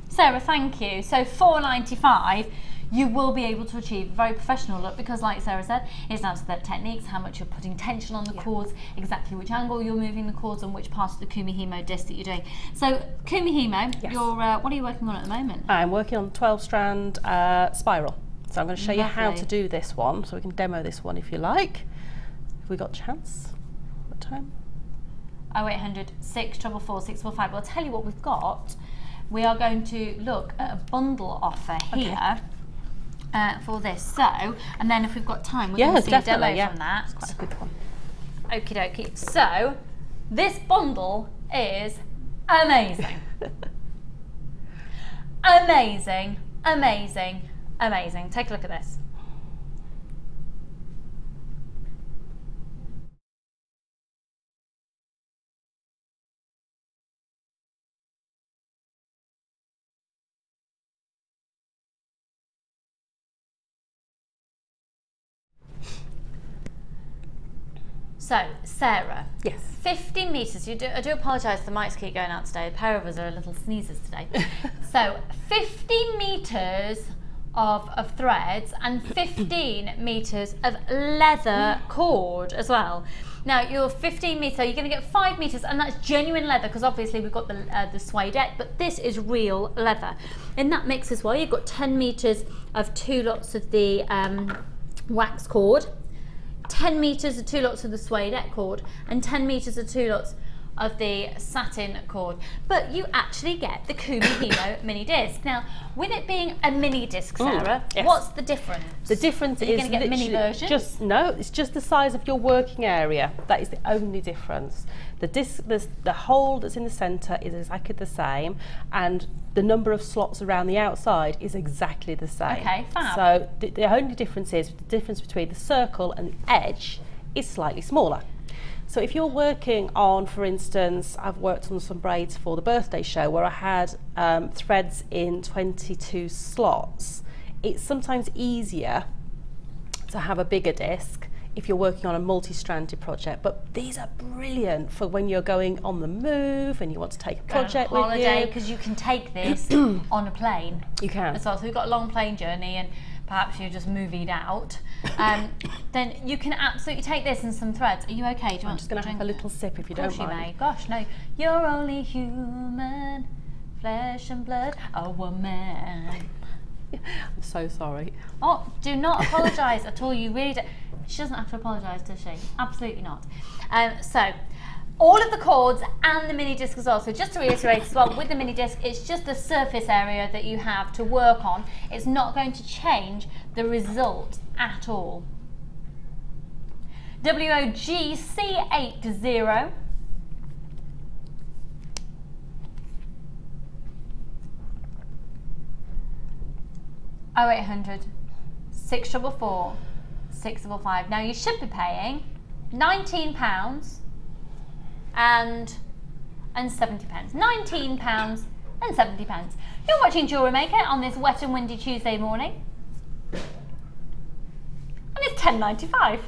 Sarah, thank you. So $4.95, you will be able to achieve a very professional look because, like Sarah said, it's down to the techniques, how much you're putting tension on the cords, exactly which angle you're moving the cords, and which part of the Kumihimo disc that you're doing. So Kumihimo, you're, what are you working on at the moment? I'm working on 12-strand spiral. So I'm going to show you how to do this one, so we can demo this one if you like. Have we got a chance? What time? 0800 644 645. Well, I'll tell you what we've got. We are going to look at a bundle offer here for this. So, and then if we've got time, we're going to see a demo from that. It's quite a quick one. Okie dokie. So, this bundle is amazing. Amazing, amazing, amazing. Take a look at this. So, Sarah. Yes. 50 metres. I do apologise, the mics keep going out today. A pair of us are a little sneezers today. So, 50 metres of threads and 15 metres of leather cord as well. Now, your 15 metres, you're going to get 5 metres, and that's genuine leather because obviously we've got the suede, but this is real leather. In that mix as well, you've got 10 metres of 2 lots of the wax cord, 10 metres of 2 lots of the suede cord, and 10 metres of 2 lots of the satin cord. But you actually get the Kumihimo mini disc. Now, with it being a mini disc, Sarah, what's the difference? The difference is you're going to get mini version? It's just the size of your working area. That is the only difference. The disc, the hole that's in the centre is exactly the same, and the number of slots around the outside is exactly the same. Okay, fab. So the only difference is the difference between the circle and the edge is slightly smaller. So if you're working on, for instance, I've worked on some braids for the birthday show where I had threads in 22 slots. It's sometimes easier to have a bigger disc if you're working on a multi-stranded project, but these are brilliant for when you're going on the move and you want to take a project with you. Holiday, because you can take this on a plane. You can. As well, so we've got a long plane journey and perhaps you're just movied out, then you can absolutely take this and some threads. Are you okay? Do you I'm just going to have a little sip if you don't mind. Of course you may. Gosh, no. You're only human, flesh and blood, a woman. I'm so sorry. Oh, do not apologise at all. You really don't. She doesn't have to apologise, does she? Absolutely not. So, all of the cords and the mini disc as well. So just to reiterate as well, with the mini disc, it's just the surface area that you have to work on. It's not going to change the result at all. WOGC80. Oh, 0800 644 655. Now you should be paying £19 and 70 pence. £19 and 70 pence. You're watching Jewellery Maker on this wet and windy Tuesday morning. And it's £10.95.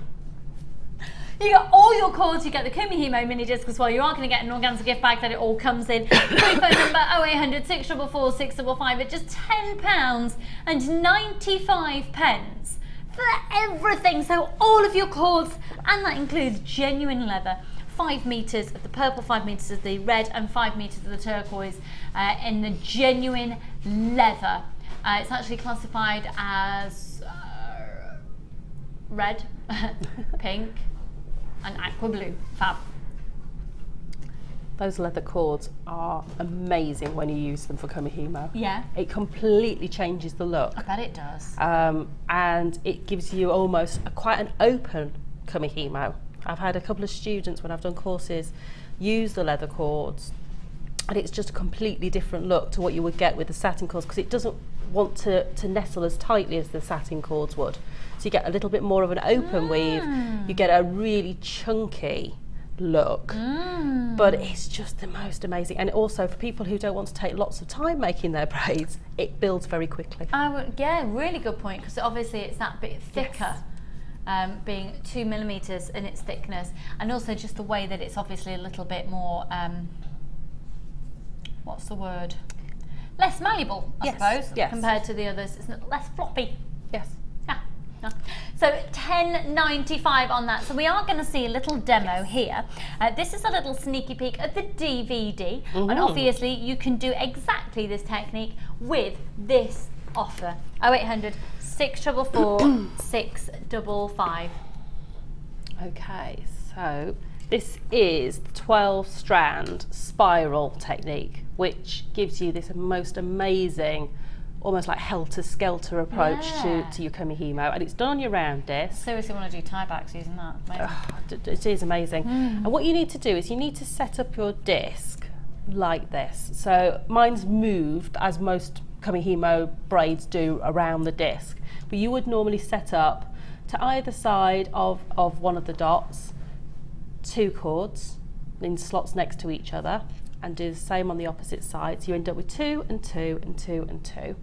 You get all your cords, you get the Kumihimo mini disc as well. You are going to get an organza gift bag that it all comes in. Free phone number 0800 644 655 at just £10 and 95 pence for everything. So all of your cords, and that includes genuine leather. 5 metres of the purple, 5 metres of the red, and 5 metres of the turquoise in the genuine leather. It's actually classified as red, pink, and aqua blue. Fab. Those leather cords are amazing when you use them for Kumihimo. Yeah. It completely changes the look. I bet it does. And it gives you almost quite an open Kumihimo. I've had a couple of students when I've done courses use the leather cords, and it's just a completely different look to what you would get with the satin cords, because it doesn't want to nestle as tightly as the satin cords would. So you get a little bit more of an open weave, you get a really chunky look, but it's just the most amazing. And also for people who don't want to take lots of time making their braids, it builds very quickly. Yeah, really good point, because obviously it's that bit thicker. Yes. Being 2 millimeters in its thickness, and also just the way that it's obviously a little bit more what's the word, less malleable, I suppose, compared to the others. It's less floppy. Yes. So $10.95 on that. So we are going to see a little demo here. This is a little sneaky peek of the DVD, and obviously you can do exactly this technique with this offer. 0800 644 655. Okay, so this is the 12 strand spiral technique, which gives you this most amazing, almost like helter-skelter approach to your Kumihimo, and it's done on your round disc. Seriously want to do tie-backs using that. It is amazing. And what you need to do is you need to set up your disc like this. So mine's moved, as most Kumihimo braids do, around the disc, but you would normally set up to either side of one of the dots 2 cords in slots next to each other, and do the same on the opposite side. So you end up with 2 and 2 and 2 and 2,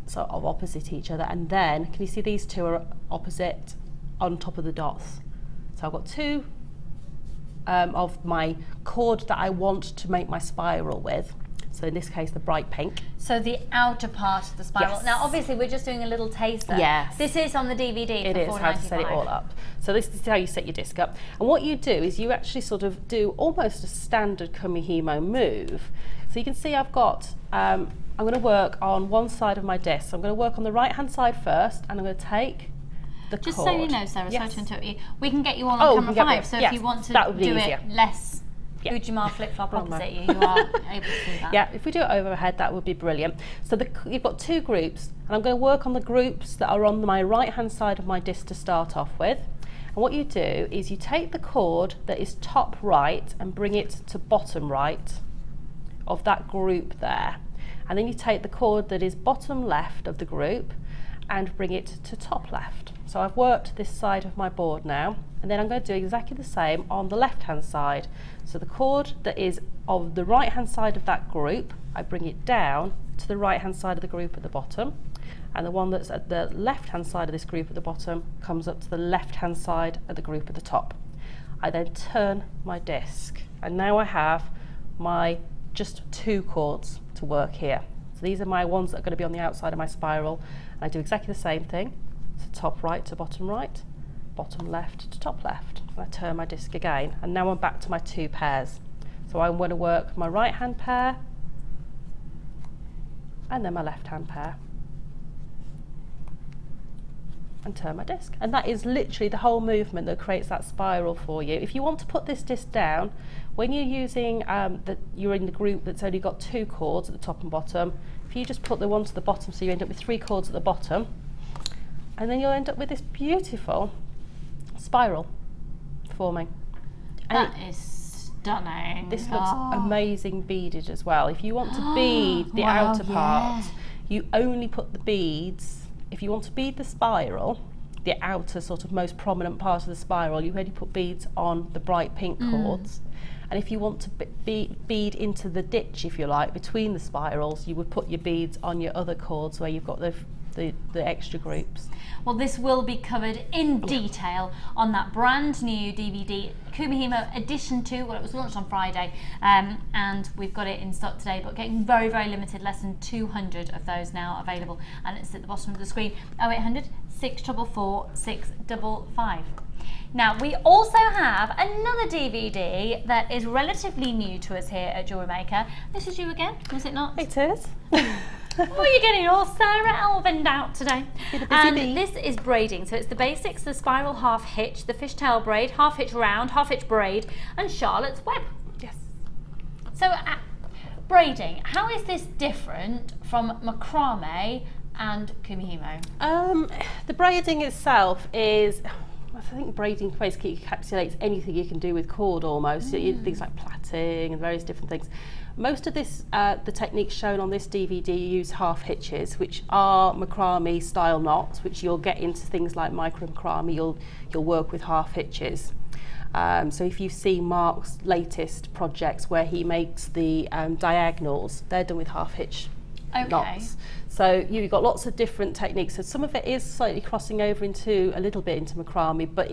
so of opposite each other. And then can you see these 2 are opposite on top of the dots? So I've got 2 of my cord that I want to make my spiral with. So in this case, the bright pink. So the outer part of the spiral. Yes. Now, obviously, we're just doing a little taster. Yes. This is on the DVD. It is how to set it all up. So this is how you set your disc up. And what you do is you actually sort of do almost a standard Kumihimo move. So you can see I've got, I'm going to work on one side of my disc. So I'm going to work on the right-hand side first, and I'm going to take the just cord. So you know, Sarah, sorry to interrupt you, we can get you on camera 5. So if you want to do it less Ujima flip-flop opposite you are able to do that. Yeah, if we do it overhead, that would be brilliant. So you've got 2 groups, and I'm going to work on the groups that are on my right-hand side of my disc to start off with. And what you do is you take the cord that is top right and bring it to bottom right of that group there. And then you take the cord that is bottom left of the group and bring it to top left. So I've worked this side of my board now, and then I'm going to do exactly the same on the left-hand side. So the cord that is of the right-hand side of that group, I bring it down to the right-hand side of the group at the bottom, and the one that's at the left-hand side of this group at the bottom comes up to the left-hand side of the group at the top. I then turn my disc, and now I have my just 2 cords to work here. So these are my ones that are going to be on the outside of my spiral, and I do exactly the same thing. So top right to bottom right, bottom left to top left, and I turn my disc again, and now I'm back to my 2 pairs. So I'm going to work my right hand pair and then my left hand pair and turn my disc, and that is literally the whole movement that creates that spiral for you. If you want to put this disc down, when you're using you're in the group that's only got 2 cords at the top and bottom, if you just put the one to the bottom, so you end up with 3 cords at the bottom, and then you'll end up with this beautiful spiral forming. That is stunning. This looks amazing beaded as well. If you want to bead the outer part, you only put the beads, if you want to bead the spiral, the outer sort of most prominent part of the spiral, you only put beads on the bright pink cords. And if you want to bead into the ditch, if you like, between the spirals, you would put your beads on your other cords where you've got the extra groups. Well, this will be covered in detail on that brand new DVD, Kumihimo Edition 2. Well, it was launched on Friday, and we've got it in stock today, but getting very, very limited, less than 200 of those now available, and it's at the bottom of the screen, 0800 644 655. Now, we also have another DVD that is relatively new to us here at Jewellery Maker. This is you again, was it not? It is. Oh, you're getting all Sara Elvin out today. And this is braiding, so it's the basics, the spiral half hitch, the fishtail braid, half hitch round, half hitch braid, and Charlotte's web. Yes. So braiding, how is this different from macrame and Kumihimo? The braiding itself is, think braiding basically encapsulates anything you can do with cord almost. Things like plaiting and various different things. Most of this, the techniques shown on this DVD use half hitches, which are macrame style knots, which you'll get into things like micro macrame, you'll work with half hitches. So if you see Mark's latest projects where he makes the diagonals, they're done with half hitch knots. So you've got lots of different techniques. So some of it is slightly crossing over into a little bit into macrame, but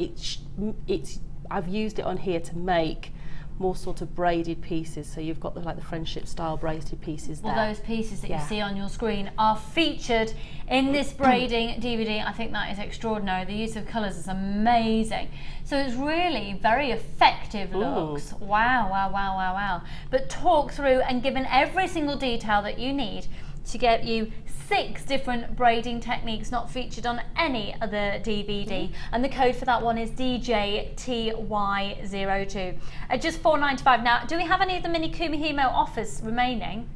I've used it on here to make more sort of braided pieces. So you've got the friendship style braided pieces there. Well, those pieces that you see on your screen are featured in this braiding DVD. I think that is extraordinary. The use of colours is amazing. So it's really very effective looks. Wow, wow, wow, wow, wow. But talk through and given every single detail that you need to get you 6 different braiding techniques not featured on any other DVD. And the code for that one is DJTY02 at just $4.95. Now, do we have any of the mini Kumihimo offers remaining?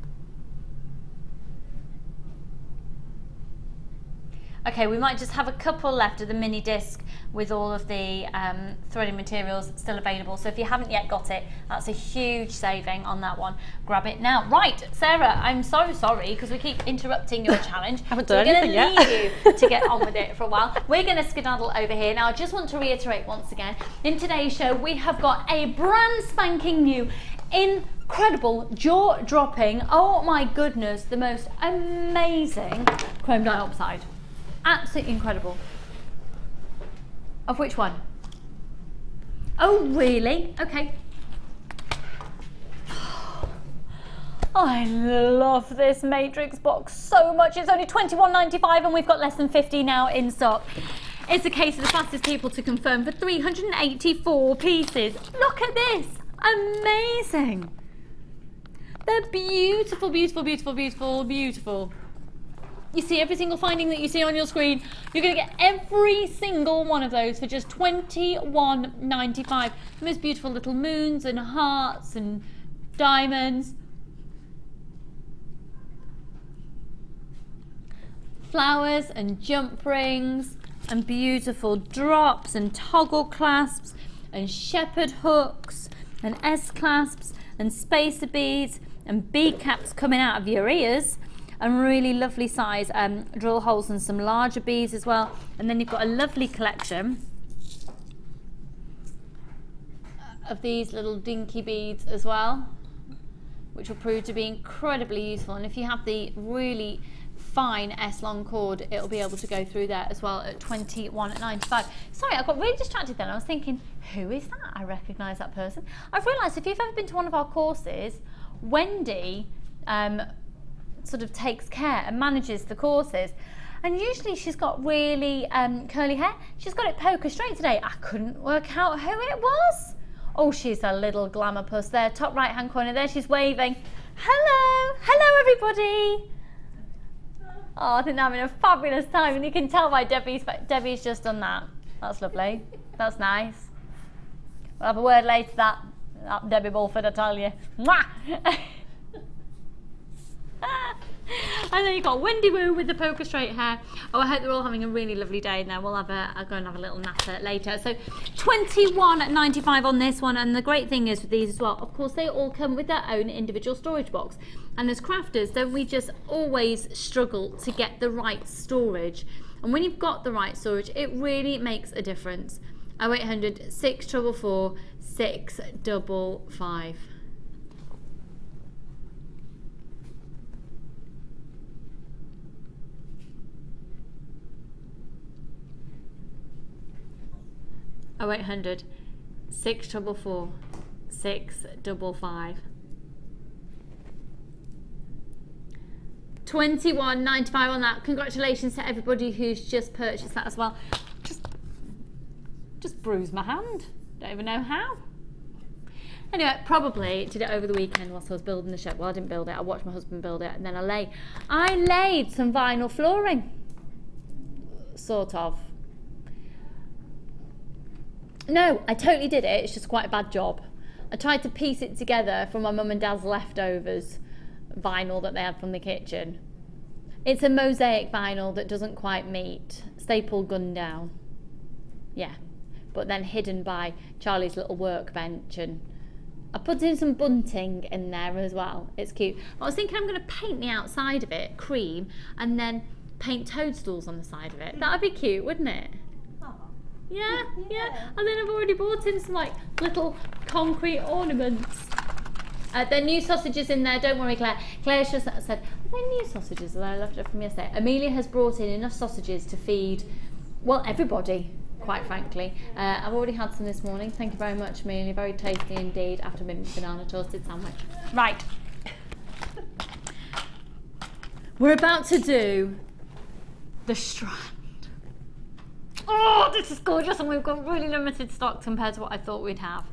Okay, we might just have a couple left of the mini disc with all of the threading materials still available. So if you haven't yet got it, that's a huge saving on that one. Grab it now. Right, Sarah, I'm so sorry because we keep interrupting your challenge. Haven't done anything yet. We're going to leave you to get on with it for a while. We're going to skedaddle over here. Now, I just want to reiterate once again, in today's show, we have got a brand spanking new, incredible, jaw-dropping, oh my goodness, the most amazing Chrome Diopside. Absolutely incredible. Of which one? Oh, really? Okay. I love this matrix box so much. It's only $21.95 and we've got less than 50 now in stock. It's the case of the fastest people to confirm for 384 pieces. Look at this. Amazing. They're beautiful, beautiful, beautiful, beautiful, beautiful. You see every single finding that you see on your screen. You're going to get every single one of those for just $21.95. The most beautiful little moons and hearts and diamonds. Flowers and jump rings and beautiful drops and toggle clasps and shepherd hooks and S-clasps and spacer beads and bead caps coming out of your ears. And really lovely size drill holes and some larger beads as well. And then you've got a lovely collection of these little dinky beads as well, which will prove to be incredibly useful. And if you have the really fine S-long cord, it'll be able to go through there as well at $21.95. Sorry, I got really distracted then. I was thinking, who is that? I recognise that person. I've realised if you've ever been to one of our courses, Wendy sort of takes care and manages the courses, and usually she's got really curly hair. She's got it poker straight today. I couldn't work out who it was. Oh, she's a little glamour puss there, top right hand corner there. She's waving. Hello, hello everybody. Oh, I think they're having a fabulous time, and you can tell by Debbie's just done that. That's lovely. That's nice. We'll have a word later. That Debbie Bulford, I tell you. Mwah! And then you've got Wendy Woo with the poker straight hair. Oh, I hope they're all having a really lovely day. Now we'll have I'll go and have a little natter later. So $21.95 on this one. And the great thing is with these as well, of course, they all come with their own individual storage box. And as crafters, don't we just always struggle to get the right storage? And when you've got the right storage, it really makes a difference. 0800 644 655. Oh, 0800 644 655. $21.95 on that. Congratulations to everybody who's just purchased that as well. Just bruised my hand. Don't even know how. Anyway, probably did it over the weekend whilst I was building the shed. Well, I didn't build it. I watched my husband build it, and then I laid some vinyl flooring. Sort of. No, I totally did it. It's just quite a bad job. I tried to piece it together from my mum and dad's leftovers vinyl that they had from the kitchen. It's a mosaic vinyl that doesn't quite meet staple gun down. Yeah, but then hidden by Charlie's little workbench, and I put in some bunting in there as well. It's cute. I was thinking I'm going to paint the outside of it cream and then paint toadstools on the side of it. That would be cute, wouldn't it? Yeah, yeah. And then I've already bought in some like little concrete ornaments. There are new sausages in there, don't worry Claire. Claire just said, are there new sausages that I left from yesterday? Amelia has brought in enough sausages to feed, well, everybody, quite frankly. I've already had some this morning. Thank you very much, Amelia. Very tasty indeed after a banana toasted sandwich. Right. We're about to do the strand. Oh, this is gorgeous, and we've got really limited stock compared to what I thought we'd have.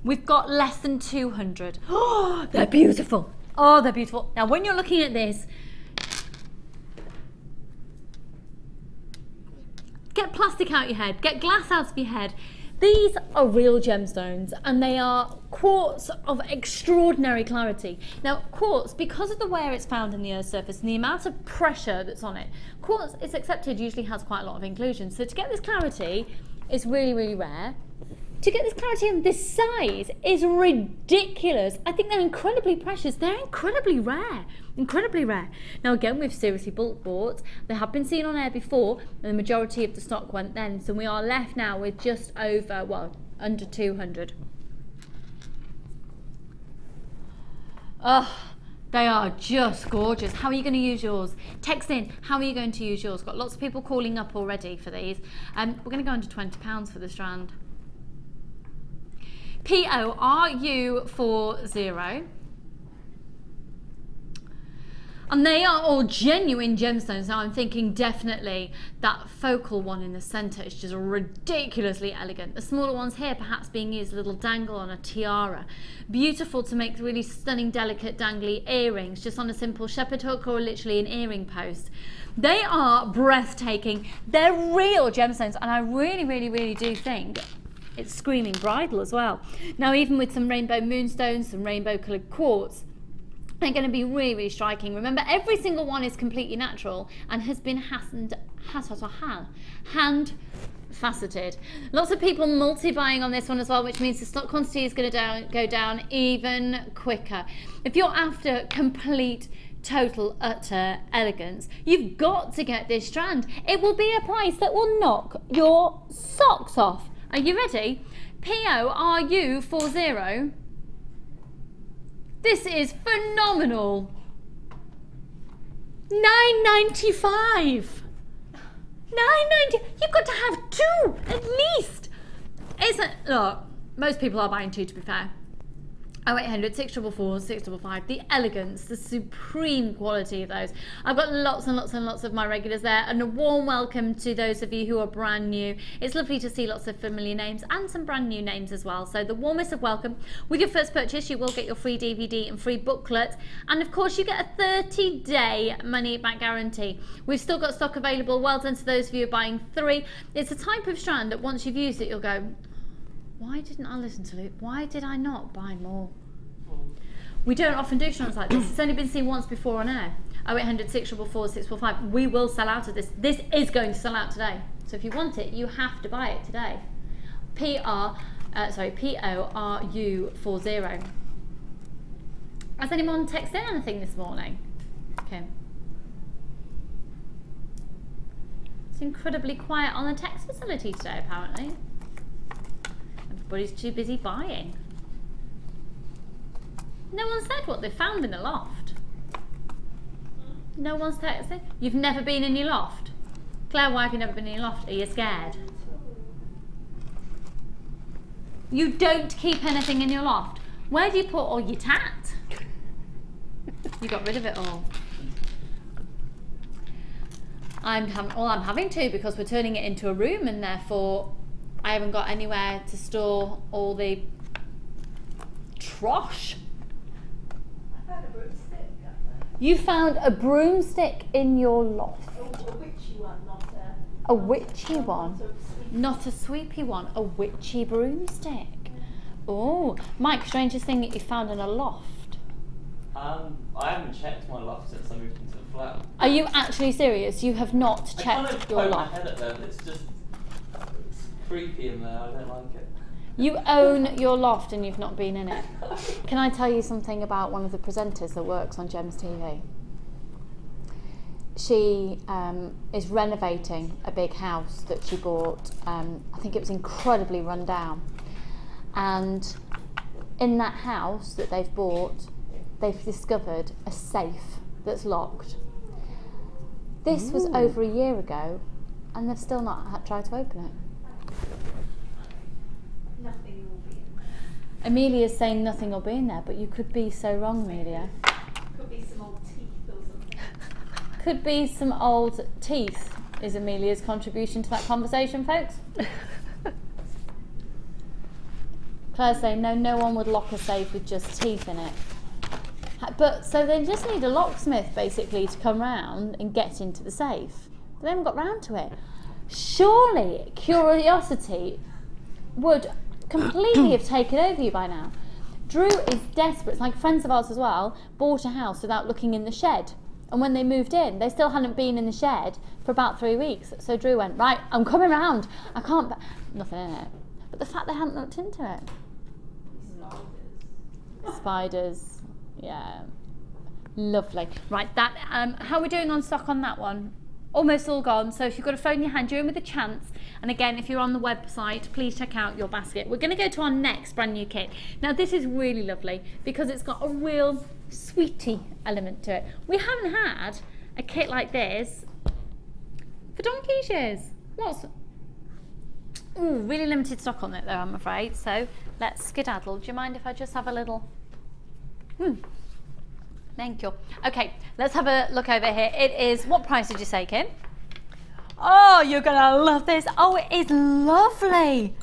We've got less than 200. Oh, they're beautiful. Oh, they're beautiful. Now, when you're looking at this, get plastic out your head, get glass out of your head. These are real gemstones, and they are quartz of extraordinary clarity. Now, quartz, because of the way it's found in the Earth's surface and the amount of pressure that's on it, quartz, it's accepted, usually has quite a lot of inclusion. So to get this clarity is really, really rare. To get this clarity on this size is ridiculous. I think they're incredibly precious. They're incredibly rare. Incredibly rare. Now again, we've seriously bulk bought. They have been seen on air before, and the majority of the stock went then. So we are left now with just over, well, under 200. Oh, they are just gorgeous. How are you going to use yours? Text in, how are you going to use yours? Got lots of people calling up already for these. We're going to go under £20 for the strand. PORU40. And they are all genuine gemstones. Now I'm thinking definitely that focal one in the centre is just ridiculously elegant. The smaller ones here perhaps being used a little dangle on a tiara. Beautiful to make really stunning, delicate, dangly earrings just on a simple shepherd hook or literally an earring post. They are breathtaking. They're real gemstones, and I really, really, really do think it's screaming bridal as well. Now even with some rainbow moonstones, some rainbow coloured quartz, they're going to be really, really striking. Remember, every single one is completely natural and has been hand faceted. Lots of people multi-buying on this one as well, which means the stock quantity is going to go down even quicker. If you're after complete, total, utter elegance, you've got to get this strand. It will be a price that will knock your socks off. Are you ready? PORU40. This is phenomenal. $9.95. $9.90. You've got to have two at least. Isn't, look, most people are buying two, to be fair. 0800 644 655. The elegance, the supreme quality of those. I've got lots and lots and lots of my regulars there, and a warm welcome to those of you who are brand new. It's lovely to see lots of familiar names and some brand new names as well. So the warmest of welcome. With your first purchase, you will get your free DVD and free booklet, and of course you get a 30-day money back guarantee. We've still got stock available. Well done to those of you buying 3. It's a type of strand that once you've used it, you'll go, why didn't I listen to it? Why did I not buy more? We don't often do strands like this. It's only been seen once before on air. 0800 644 645. We will sell out of this. This is going to sell out today. So if you want it, you have to buy it today. PORU40. Has anyone texted in anything this morning? Okay. It's incredibly quiet on the text facility today, apparently. Everybody's too busy buying. No one said what they found in the loft. No one's texted. You've never been in your loft? Claire, why have you never been in your loft? Are you scared? You don't keep anything in your loft. Where do you put all your tat? You got rid of it all. I'm having to, because we're turning it into a room, and therefore I haven't got anywhere to store all the trosh. You found a broomstick in your loft. A witchy one, not a witchy one. Not a sweepy one. A witchy broomstick. Oh, Mike, strangest thing that you found in a loft. I haven't checked my loft since I moved into the flat. Are you actually serious? You have not checked your loft? I kind of poked my head up there, but it's just... creepy in there. I don't like it. You own your loft and you've not been in it. Can I tell you something about one of the presenters that works on Gems TV? She is renovating a big house that she bought. I think it was incredibly run down. And in that house that they've bought, they've discovered a safe that's locked. This was over a year ago, and they've still not tried to open it. Nothing will be in there. Amelia's saying nothing will be in there, but you could be so wrong, Amelia. Could be some old teeth or something. Could be some old teeth, is Amelia's contribution to that conversation, folks. Claire's saying, no one would lock a safe with just teeth in it. But, so they just need a locksmith, basically, to come round and get into the safe. But they haven't got round to it. Surely, curiosity would completely have taken over you by now. Drew is desperate. It's like friends of ours as well bought a house without looking in the shed. And when they moved in, they still hadn't been in the shed for about 3 weeks. So Drew went, right, I'm coming round. I can't, nothing in it. But the fact they hadn't looked into it. Spiders, yeah. Lovely. Right, that, how are we doing on stock on that one? Almost all gone. So if you've got a phone in your hand, you're in with a chance. And again, if you're on the website, please check out your basket. We're going to go to our next brand new kit. Now this is really lovely because it's got a real sweetie element to it. We haven't had a kit like this for donkey's years. What's... Ooh, really limited stock on it though, I'm afraid. So let's skedaddle. Do you mind if I just have a little... Thank you. Okay, let's have a look over here. It is, what price did you say, Kim? Oh, you're gonna love this. Oh, it is lovely.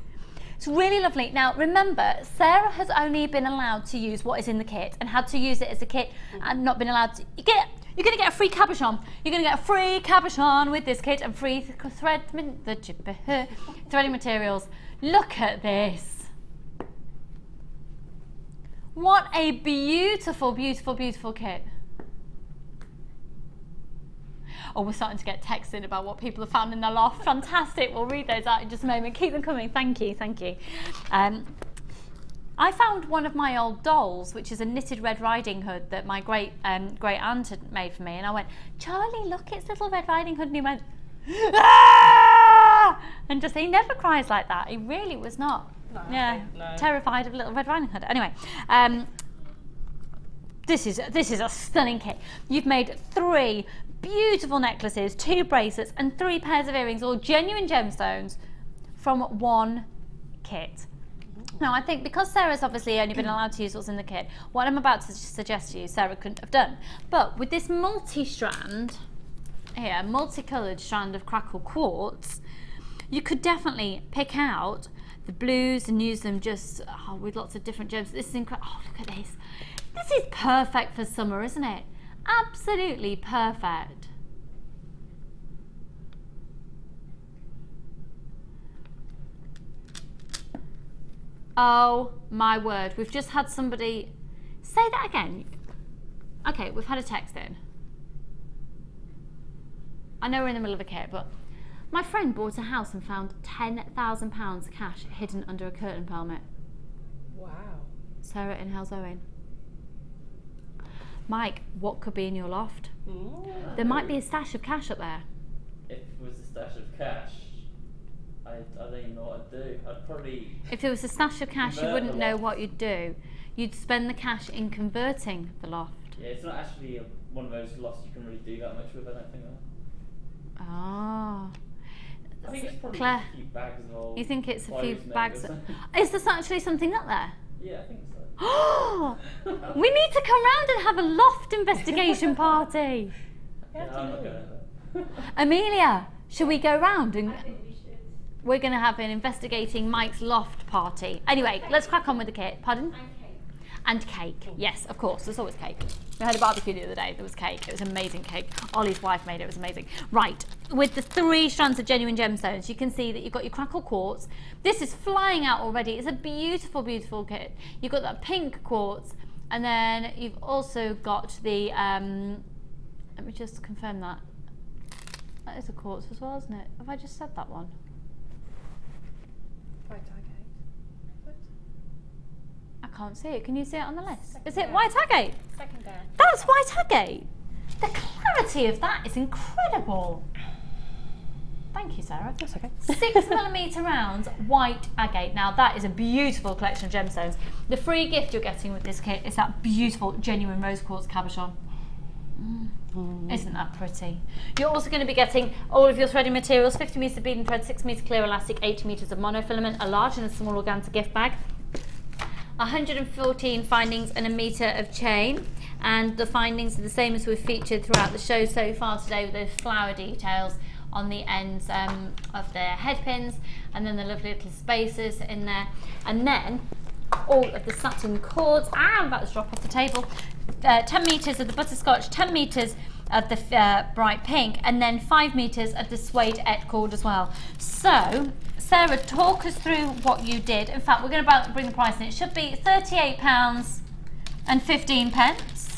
It's really lovely. Now, remember, Sarah has only been allowed to use what is in the kit and had to use it as a kit and not been allowed to, you're gonna get a free cabochon. You're gonna get a free cabochon with this kit and free threading materials. Look at this. What a beautiful, beautiful, beautiful kit. Oh, we're starting to get texts in about what people have found in their loft. Fantastic. We'll read those out in just a moment. Keep them coming. Thank you. Thank you. I found one of my old dolls, which is a knitted Red Riding Hood that my great aunt had made for me. And I went, Charlie, look, it's little Red Riding Hood. And he went, ah! And just, he never cries like that. He really was not. No, no. Terrified of Little Red Riding Hood. Anyway, this is a stunning kit. You've made 3 beautiful necklaces, 2 bracelets, and 3 pairs of earrings, all genuine gemstones, from one kit. Now, I think because Sarah's obviously only been allowed to use what's in the kit, what I'm about to suggest to you, Sarah couldn't have done. But with this multi-strand here, multicoloured strand of crackle quartz, you could definitely pick out the blues and use them just with lots of different gems. This is incredible. Oh, look at this. This is perfect for summer, isn't it? Absolutely perfect. Oh my word. We've just had somebody say that again. Okay, we've had a text in. I know we're in the middle of a kit, but my friend bought a house and found £10,000 cash hidden under a curtain pelmet. Wow. Sarah in Hell's Owen. Mike, what could be in your loft? There might be a stash of cash up there. If it was a stash of cash, I don't even know what I'd do. I'd probably... If there was a stash of cash, you wouldn't know what you'd do. You'd spend the cash in converting the loft. Yeah, it's not actually one of those lofts you can really do that much with, I don't think. Ah. I think it's probably Claire, just a few bags of old... You think it's a few clothes bags maybe, of... Is there actually something up there? Yeah, I think so. Oh, we need to come round and have a loft investigation party. Yeah, I'm not going there. Amelia, should we go round and... I think we should. We're going to have an investigating Mike's loft party. Anyway, let's crack on with the kit. Pardon? And cake. Yes, of course. There's always cake. We had a barbecue the other day. There was cake. It was amazing cake. Ollie's wife made it. It was amazing. Right. With the 3 strands of genuine gemstones, you can see that you've got your crackle quartz. This is flying out already. It's a beautiful, beautiful kit. You've got that pink quartz, and then you've also got the. Let me just confirm that. That is a quartz as well, isn't it? Have I just said that one? White agate. I can't see it. Can you see it on the list? Is it white agate? Second down. That's white agate. The clarity of that is incredible. Thank you, Sarah. That's okay. 6mm rounds, white agate. Now that is a beautiful collection of gemstones. The free gift you're getting with this kit is that beautiful, genuine rose quartz cabochon. Isn't that pretty? You're also going to be getting all of your threading materials, 50 metres of bead and thread, 6m clear elastic, 80 metres of monofilament, a large and a small organza gift bag, 114 findings and a metre of chain. And the findings are the same as we've featured throughout the show so far today, with those flower details on the ends of the head pins, and then the lovely little spacers in there, and then all of the satin cords. I'm about to drop off the table. 10 metres of the butterscotch, 10 metres of the bright pink, and then 5 metres of the suede et cord as well. So Sarah, talk us through what you did. In fact, we're going to bring the price in. It should be £38 and 15 pence.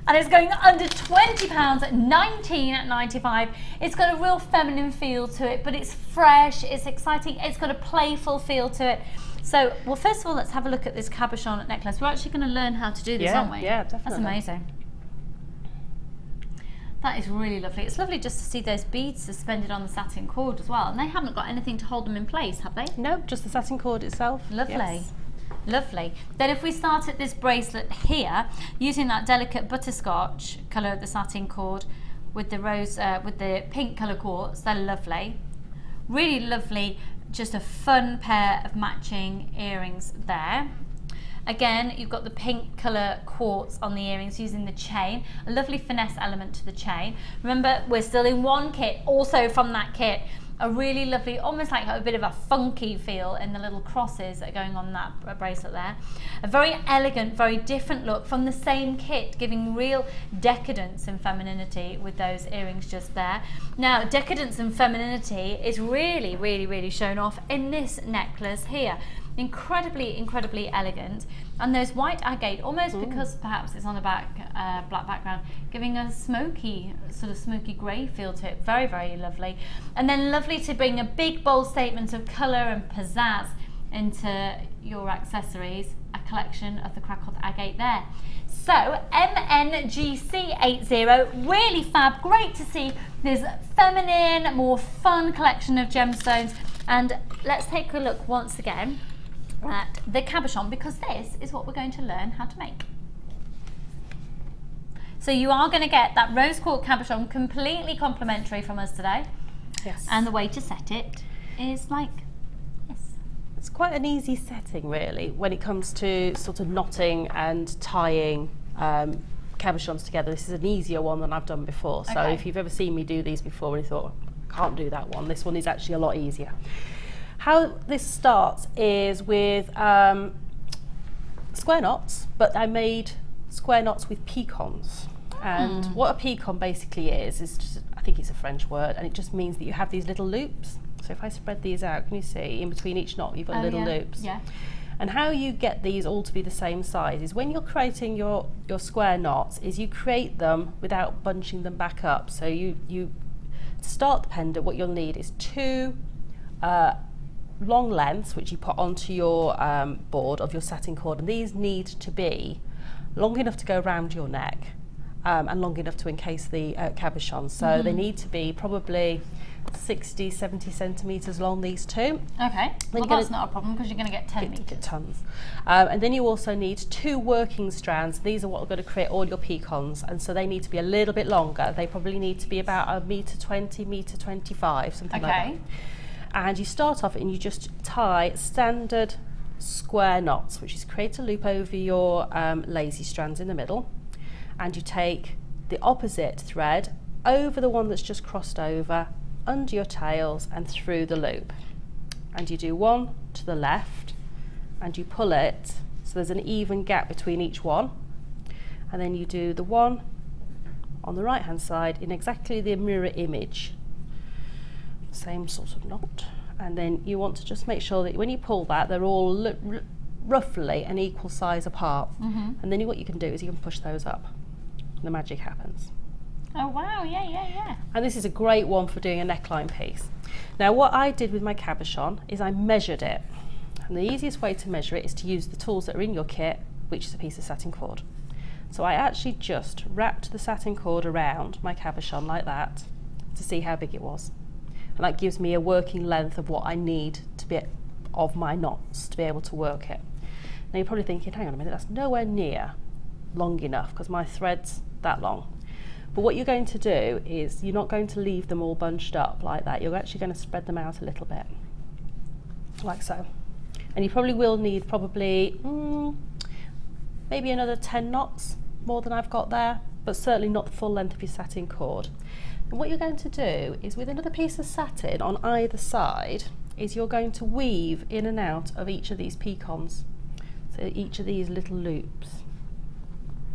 And it's going under £20 at £19.95. It's got a real feminine feel to it, but it's fresh, it's exciting, it's got a playful feel to it. So, well, first of all, let's have a look at this cabochon necklace. We're actually going to learn how to do this, aren't we? Yeah, definitely. That's amazing. That is really lovely. It's lovely just to see those beads suspended on the satin cord as well. And they haven't got anything to hold them in place, have they? No, just the satin cord itself. Lovely. Yes. Lovely. Then if we start at this bracelet here, using that delicate butterscotch colour of the satin cord with the rose, with the pink colour quartz, they're lovely. Really lovely, just a fun pair of matching earrings there. Again, you've got the pink colour quartz on the earrings using the chain, a lovely finesse element to the chain. Remember, we're still in one kit, also from that kit. A really lovely, almost like a bit of a funky feel in the little crosses that are going on that bracelet there. A very elegant, very different look from the same kit, giving real decadence and femininity with those earrings just there. Now, decadence and femininity is really, really, really shown off in this necklace here. Incredibly, incredibly elegant. And those white agate, almost because perhaps it's on a black background, giving a smoky, sort of smoky grey feel to it. Very, very lovely. And then lovely to bring a big, bold statement of colour and pizzazz into your accessories. A collection of the crackled agate there. So, MNGC80, really fab. Great to see this feminine, more fun collection of gemstones. And let's take a look once again at the cabochon, because this is what we're going to learn how to make. So you are going to get that rose quartz cabochon completely complimentary from us today. Yes. And the way to set it is like this. It's quite an easy setting, really, when it comes to sort of knotting and tying cabochons together. This is an easier one than I've done before. So if you've ever seen me do these before and you thought, I can't do that one, this one is actually a lot easier. How this starts is with square knots, but I made square knots with pecans. And what a pecan basically is just, I think it's a French word, and it just means that you have these little loops. So if I spread these out, can you see in between each knot you've got little loops? Yeah. And how you get these all to be the same size is when you're creating your square knots, is you create them without bunching them back up. So you to start the pendant, what you'll need is 2 long lengths, which you put onto your board of your satin cord, and these need to be long enough to go around your neck and long enough to encase the cabochon. So they need to be probably 60, 70 centimetres long, these two. Okay, well that's not a problem because you're going to get 10 metres. Tons. And then you also need 2 working strands. These are what are going to create all your pecans, and so they need to be a little bit longer. They probably need to be about 1.20 metres, 1.25 something like that. And you start off and you just tie standard square knots, which is create a loop over your lazy strands in the middle, and you take the opposite thread over the one that's just crossed over, under your tails and through the loop, and you do one to the left and you pull it so there's an even gap between each one, and then you do the one on the right hand side in exactly the mirror image, same sort of knot, and then you want to just make sure that when you pull that they're all roughly an equal size apart, and then what you can do is you can push those up and the magic happens. Oh wow, yeah. And this is a great one for doing a neckline piece. Now what I did with my cabochon is I measured it. And the easiest way to measure it is to use the tools that are in your kit, which is a piece of satin cord. So I actually just wrapped the satin cord around my cabochon like that to see how big it was. And that gives me a working length of what I need to be of my knots to be able to work it. Now you're probably thinking, hang on a minute, that's nowhere near long enough because my thread's that long. But what you're going to do is you're not going to leave them all bunched up like that. You're actually going to spread them out a little bit, like so. And you probably will need maybe another 10 knots more than I've got there, but certainly not the full length of your satin cord. And what you're going to do is with another piece of satin on either side is you're going to weave in and out of each of these pecans. So each of these little loops.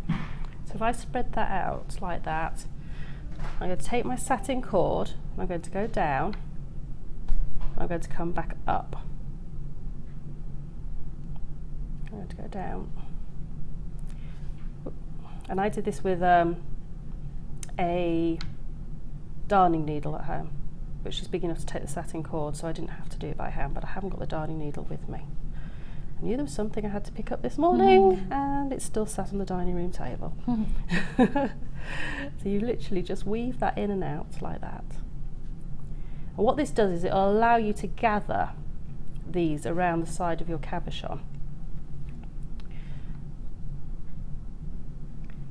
So if I spread that out like that, I'm going to take my satin cord, and I'm going to go down, and I'm going to come back up. I'm going to go down. And I did this with a darning needle at home, which is big enough to take the satin cord, so I didn't have to do it by hand, but I haven't got the darning needle with me. I knew there was something I had to pick up this morning, and it's still sat on the dining room table. So you literally just weave that in and out like that. And what this does is it'll allow you to gather these around the side of your cabochon.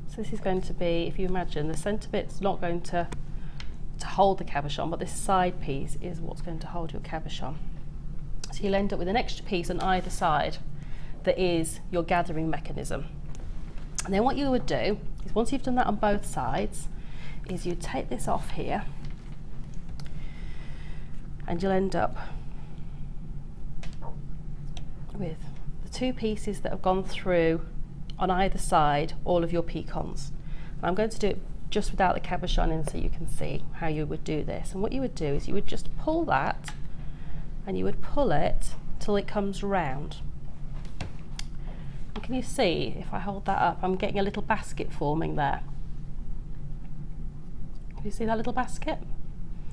So this is going to be, if you imagine, the centre bit's not going to hold the cabochon, but this side piece is what's going to hold your cabochon. So you'll end up with an extra piece on either side that is your gathering mechanism. And then what you would do is once you've done that on both sides, is you take this off here and you'll end up with the two pieces that have gone through on either side all of your pecans. And I'm going to do it just without the cabochon in so you can see how you would do this. And what you would do is you would just pull that and you would pull it till it comes round. And can you see, if I hold that up, I'm getting a little basket forming there. Can you see that little basket?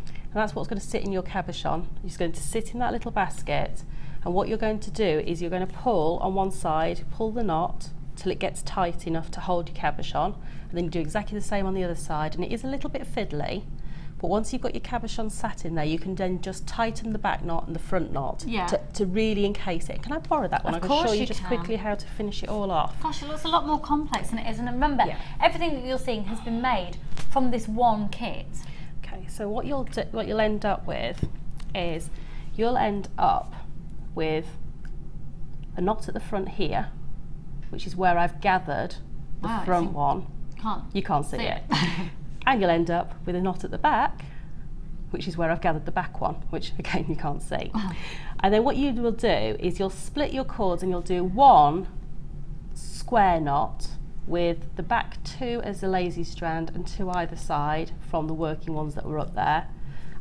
And that's what's going to sit in your cabochon. It's going to sit in that little basket, and what you're going to do is you're going to pull on one side, pull the knot till it gets tight enough to hold your cabochon, and then you do exactly the same on the other side. And it is a little bit fiddly, but once you've got your cabochon sat in there, you can then just tighten the back knot and the front knot to really encase it. Can I borrow that one? I can show you just quickly how to finish it all off. Gosh, it looks a lot more complex than it is. And remember, everything that you're seeing has been made from this one kit. Okay, so what you'll end up with is you'll end up with a knot at the front here, which is where I've gathered the front one. You can't see it. And you'll end up with a knot at the back, which is where I've gathered the back one, which again you can't see. And then what you will do is you'll split your cords and you'll do one square knot with the back two as a lazy strand and two either side from the working ones that were up there,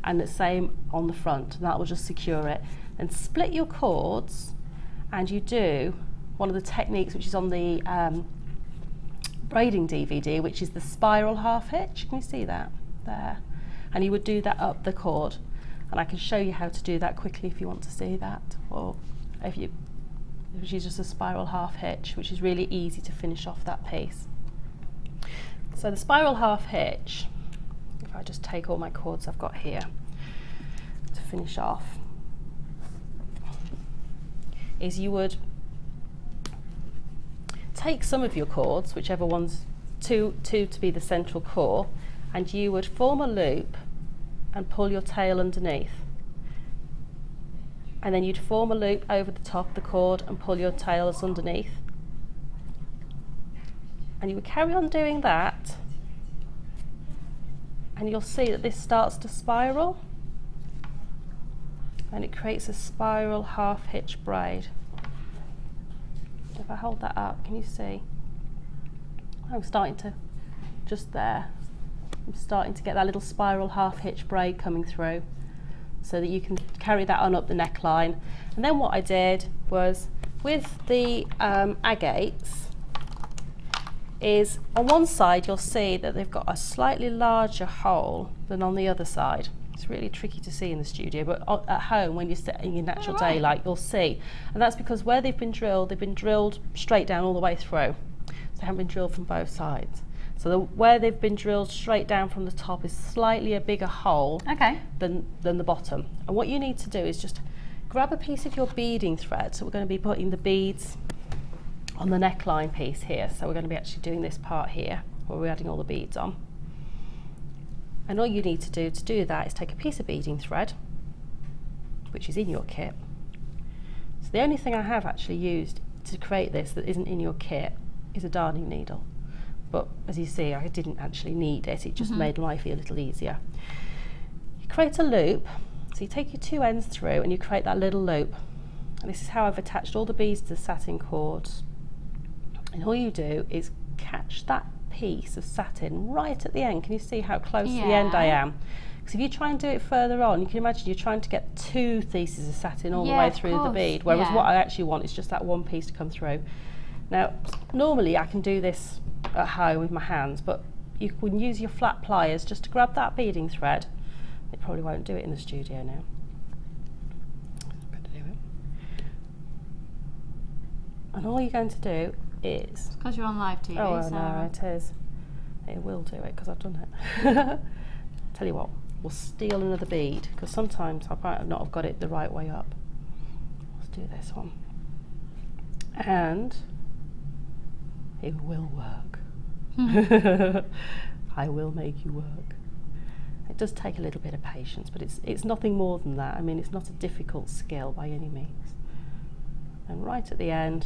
and the same on the front, and that will just secure it. And split your cords, and you do one of the techniques which is on the Braiding DVD, which is the spiral half hitch. Can you see that there? And you would do that up the cord, and I can show you how to do that quickly if you want to see that, or if you, which is just a spiral half hitch, which is really easy to finish off that piece. So the spiral half hitch, if I just take all my cords I've got here to finish off, is you would take some of your cords, whichever ones, two to be the central core, and you would form a loop and pull your tail underneath. And then you'd form a loop over the top of the cord and pull your tails underneath. And you would carry on doing that, and you'll see that this starts to spiral, and it creates a spiral half hitch braid. If I hold that up, can you see? I'm starting to, just there, I'm starting to get that little spiral half hitch braid coming through, so that you can carry that on up the neckline. And then what I did was, with the agates, is on one side you'll see that they've got a slightly larger hole than on the other side. It's really tricky to see in the studio, but at home when you're sitting in natural daylight you'll see. And that's because where they've been drilled straight down all the way through. So they haven't been drilled from both sides. So where they've been drilled straight down from the top is slightly a bigger hole than the bottom. And what you need to do is just grab a piece of your beading thread. So we're going to be putting the beads on the neckline piece here. So we're going to be actually doing this part here where we're adding all the beads on. And all you need to do that is take a piece of beading thread, which is in your kit. So the only thing I have actually used to create this that isn't in your kit is a darning needle. But as you see, I didn't actually need it, it just made life a little easier. You create a loop, so you take your two ends through and you create that little loop. And this is how I've attached all the beads to the satin cords. And all you do is catch that piece of satin right at the end. Can you see how close to the end I am? Because if you try and do it further on, you can imagine you're trying to get two pieces of satin all the way through the bead, whereas what I actually want is just that one piece to come through. Now, normally I can do this at home with my hands, but you can use your flat pliers just to grab that beading thread. It probably won't do it in the studio now. And all you're going to do is... Because you're on live TV, Oh, Sarah. no, it is. It will do it because I've done it. Tell you what, we'll steal another bead because sometimes I might not have got it the right way up. Let's do this one. And it will work. I will make you work. It does take a little bit of patience, but it's nothing more than that. I mean, it's not a difficult skill by any means. And right at the end,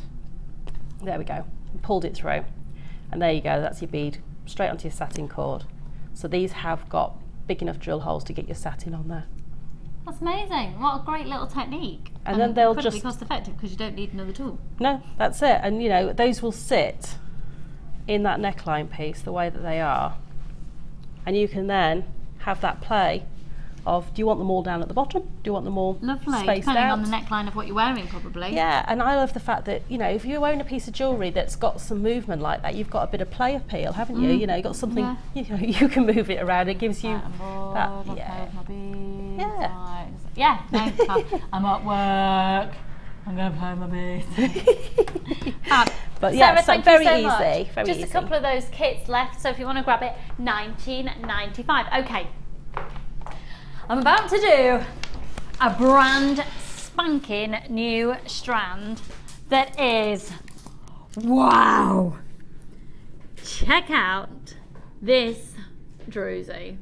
there we go, pulled it through. And there you go, that's your bead, straight onto your satin cord. So these have got big enough drill holes to get your satin on there. That's amazing. What a great little technique. And then they'll incredibly just... cost effective because you don't need another tool. No, that's it. And you know, those will sit in that neckline piece the way that they are. And you can then have that play of, do you want them all down at the bottom? Do you want them all spaced depending out? on the neckline of what you're wearing, probably. Yeah, and I love the fact that, you know, if you own a piece of jewellery that's got some movement like that, you've got a bit of play appeal, haven't you? You know, you've got something, you know, you can move it around. It gives you that, yeah, no, I'm at work. I'm going to play my beads. But yeah, Sarah, so thank very you so easy. much. Very Just easy. a couple of those kits left, so if you want to grab it, $19.95. Okay, I'm about to do a brand spanking new strand that is, wow! Check out this Druzy.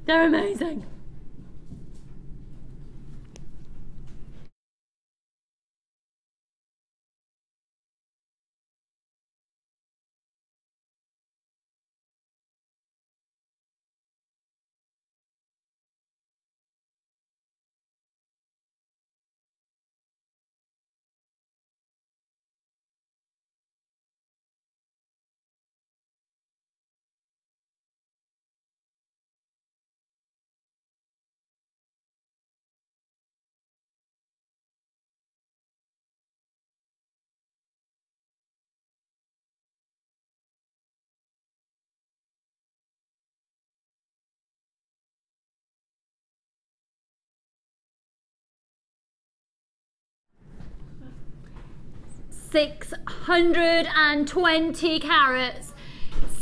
They're amazing. $620 carats,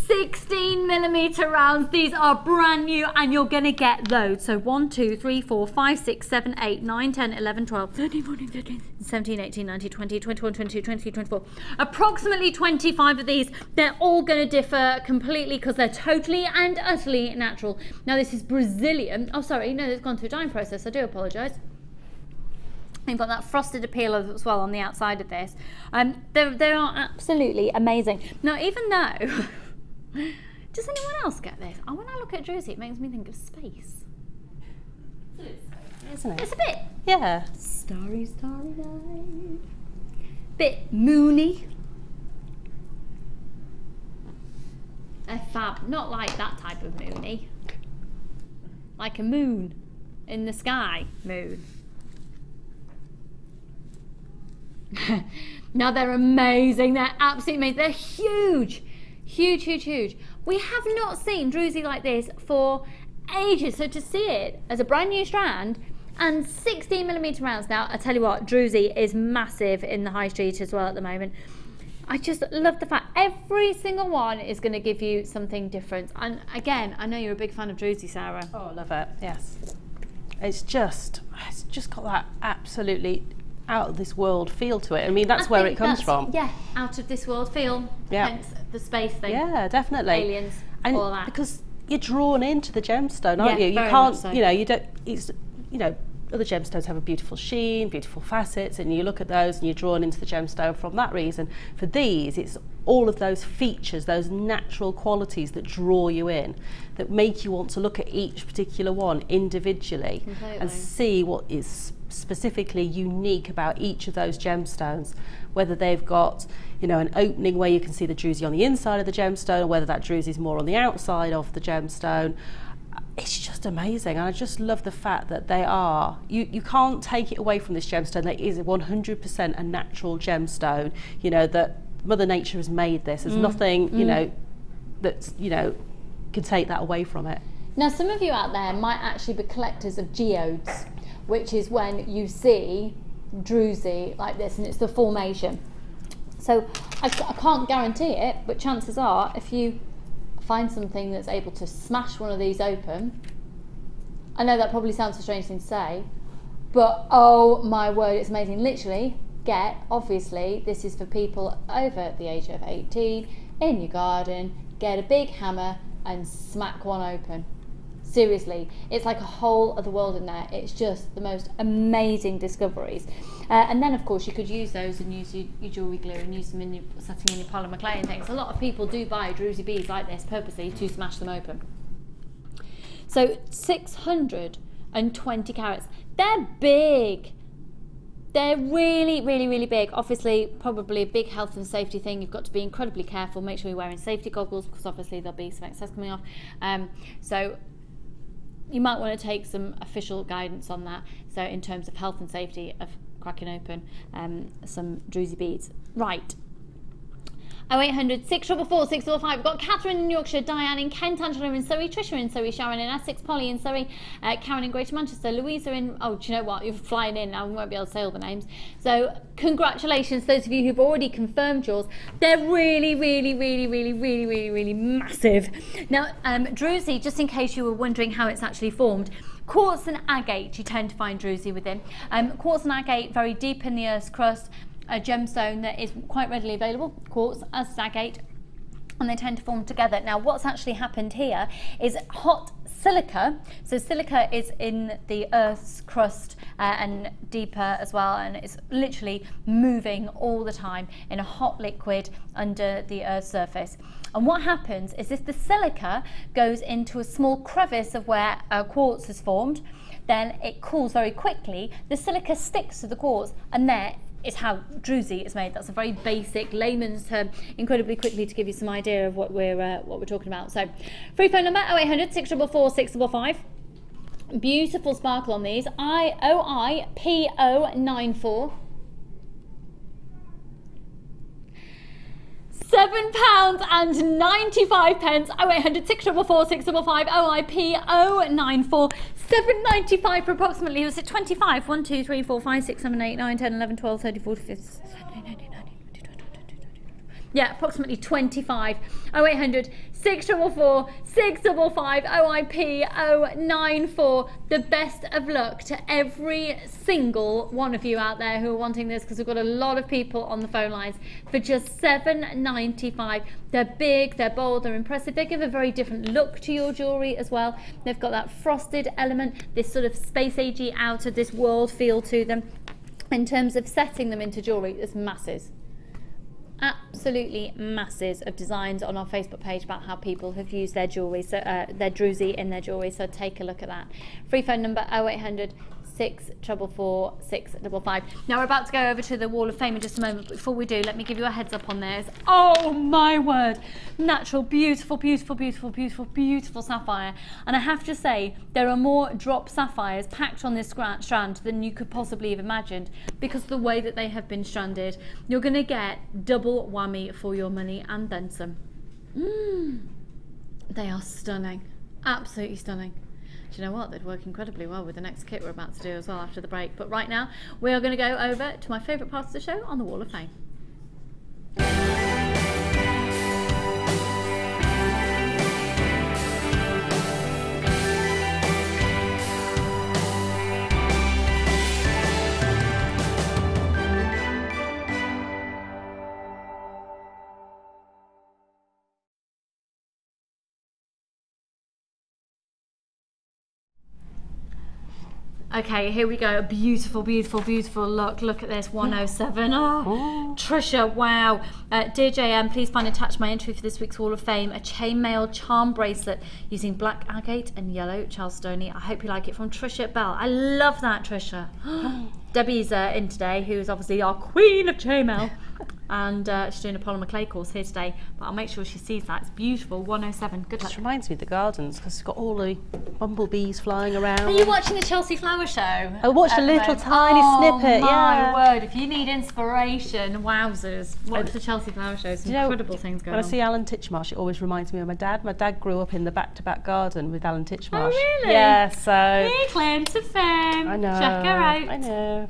16mm rounds. These are brand new and you're gonna get loads. So 1, 2, 3, 4, 5, 6, 7, 8, 9, 10, 11, 12, 13, 14, 15, 17, 18, 19, 20, 21, 22, 23, 24. Approximately 25 of these. They're all gonna differ completely because they're totally and utterly natural. Now this is Brazilian. Oh, sorry, no, it's gone through a dyeing process. I do apologize. You've got that frosted appeal as well on the outside of this. They are absolutely amazing. Now, even though, does anyone else get this? Oh, when I look at Druzy, it makes me think of space. Isn't it? It's a bit, yeah, starry, starry night. Bit moony. Fab, not like that type of moony. Like a moon in the sky moon. Now they're amazing, they're absolutely amazing, they're huge, huge, huge, huge. We have not seen Druzy like this for ages, so to see it as a brand new strand and 16mm rounds. Now I tell you what, Druzy is massive in the high street as well at the moment. I just love the fact every single one is going to give you something different. And again, I know you're a big fan of Druzy, Sarah. Oh, I love it, yes. It's just got that absolutely out of this world feel to it. I mean, that's where it comes from. Yeah, out of this world feel. Yeah. Hence the space thing. Yeah, definitely. Aliens, and all that. Because you're drawn into the gemstone, aren't Yeah, you? You very can't, much so. you know, you don't, it's, you know, other gemstones have a beautiful sheen, beautiful facets, and you look at those and you're drawn into the gemstone from that reason. For these, it's all of those features, those natural qualities that draw you in, that make you want to look at each particular one individually and see what is specifically unique about each of those gemstones, whether they've got, you know, an opening where you can see the druzy on the inside of the gemstone, or whether that druzy is more on the outside of the gemstone. It's just amazing, and I just love the fact that they are, you can't take it away from this gemstone. That is 100% a natural gemstone, you know, that Mother Nature has made this. There's nothing, you know, that's, you know, can take that away from it. Now, some of you out there might actually be collectors of geodes, which is when you see Druzy like this and it's the formation. So I can't guarantee it, but chances are if you find something that's able to smash one of these open, I know that probably sounds a strange thing to say, but oh my word, it's amazing. Literally, obviously this is for people over the age of 18, in your garden, get a big hammer and smack one open. Seriously, it's like a whole other world in there. It's just the most amazing discoveries. And then of course you could use those and use your jewellery glue and use them in your setting in your polymer clay and things. A lot of people do buy Druzy beads like this purposely to smash them open. So 620 carats. They're big. They're really, really, really big. Obviously, probably a big health and safety thing. You've got to be incredibly careful. Make sure you're wearing safety goggles because obviously there'll be some excess coming off. So you might want to take some official guidance on that. So in terms of health and safety of cracking open some Druzy beads. Right. 0800 644 645. We've got Catherine in Yorkshire, Diane in Kent, Angela in Surrey, Trisha in Surrey, Sharon in Essex, Polly in Surrey, Karen in Greater Manchester, Louisa in, oh, do you know what, you're flying in, I won't be able to say all the names. So congratulations those of you who've already confirmed yours. They're really, really, really, really, really, really, really massive. Now, Druzy, just in case you were wondering how it's actually formed, quartz and agate you tend to find Druzy within. Quartz and agate very deep in the Earth's crust, a gemstone that is quite readily available, quartz as agate, and they tend to form together. Now what's actually happened here is hot silica, so silica is in the Earth's crust and deeper as well, and it's literally moving all the time in a hot liquid under the Earth's surface. And what happens is if the silica goes into a small crevice of where quartz is formed, then it cools very quickly, the silica sticks to the quartz, and there is how Druzy is made. That's a very basic layman's term, incredibly quickly to give you some idea of what we're talking about. So, free phone number 0800 644 655. Beautiful sparkle on these. IOIPO94. £7.95. 0800 644 655. OIPO94. £7.95 for approximately, was it 25? 1, 2, 3, 4, 5, 6, 7, 8, 9, 10, 11, 12, 13, 14, 15, 16, 17, 18, 19, 20, 21, 22, 23. Yeah, approximately 25. 0800 644 655. OIPO94. The best of luck to every single one of you out there who are wanting this, because we've got a lot of people on the phone lines for just £7.95. They're big, they're bold, they're impressive. They give a very different look to your jewellery as well. They've got that frosted element, this sort of space-agey out of this world feel to them. In terms of setting them into jewellery, there's masses. Absolutely masses of designs on our Facebook page about how people have used their jewellery, so their Druzy in their jewellery, so take a look at that. Free phone number 0800 644 655. Now we're about to go over to the Wall of Fame in just a moment, but before we do, let me give you a heads up on this. Oh my word, natural, beautiful, beautiful, beautiful, beautiful, beautiful sapphire. And I have to say, there are more drop sapphires packed on this strand than you could possibly have imagined, because of the way that they have been stranded. You're going to get double whammy for your money and then some. They are stunning, absolutely stunning. Do you know what? They'd work incredibly well with the next kit we're about to do as well after the break. But right now, we are going to go over to my favourite parts of the show on the Wall of Fame. Okay, here we go. A beautiful, beautiful, beautiful look. Look at this, 107. Oh, Trisha, wow. Dear JM, please find attached my entry for this week's Wall of Fame, a chainmail charm bracelet using black agate and yellow Charlestoney. I hope you like it, from Trisha Bell. I love that, Trisha. Debbie's in today, who's obviously our queen of chainmail. And she's doing a polymer clay course here today, but I'll make sure she sees that. It's beautiful, 107. Good luck. This reminds me of the gardens, because it's got all the bumblebees flying around. Are you watching the Chelsea Flower Show? I watched a little tiny snippet. My word, if you need inspiration, wowzers, watch the Chelsea Flower Show. Some incredible things going on. When I see Alan Titchmarsh, it always reminds me of my dad. My dad grew up in the back-to-back garden with Alan Titchmarsh. Oh, really? Yeah, so... He claims to fame. I know. Check her out. I know.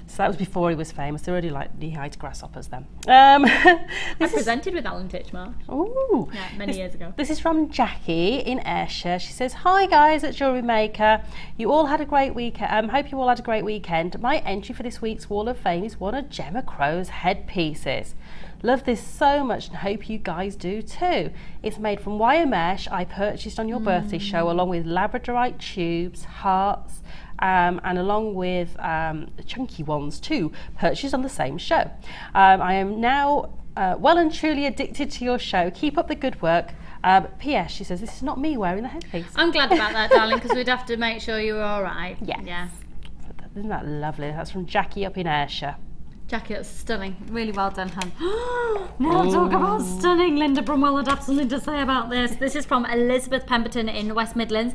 So that was before he was famous. They already like knee-high grasshoppers then. I presented with Alan Titchmarsh. Ooh. Yeah, many years ago. This is from Jackie in Ayrshire. She says, hi guys at Jewellery Maker. You all had a great weekend. Hope you all had a great weekend. My entry for this week's Wall of Fame is one of Gemma Crow's headpieces. Love this so much and hope you guys do too. It's made from wire mesh I purchased on your birthday show, along with labradorite tubes, hearts, and along with chunky ones too, purchased on the same show. I am now well and truly addicted to your show. Keep up the good work. P.S. She says, this is not me wearing the headpiece. I'm glad about that, darling, because we'd have to make sure you were all right. Yes. Yeah. Isn't that lovely? That's from Jackie up in Ayrshire. Jackie, that's stunning. Really well done, hun. Now talk about stunning. Linda Brumwell would have something to say about this. This is from Elizabeth Pemberton in West Midlands.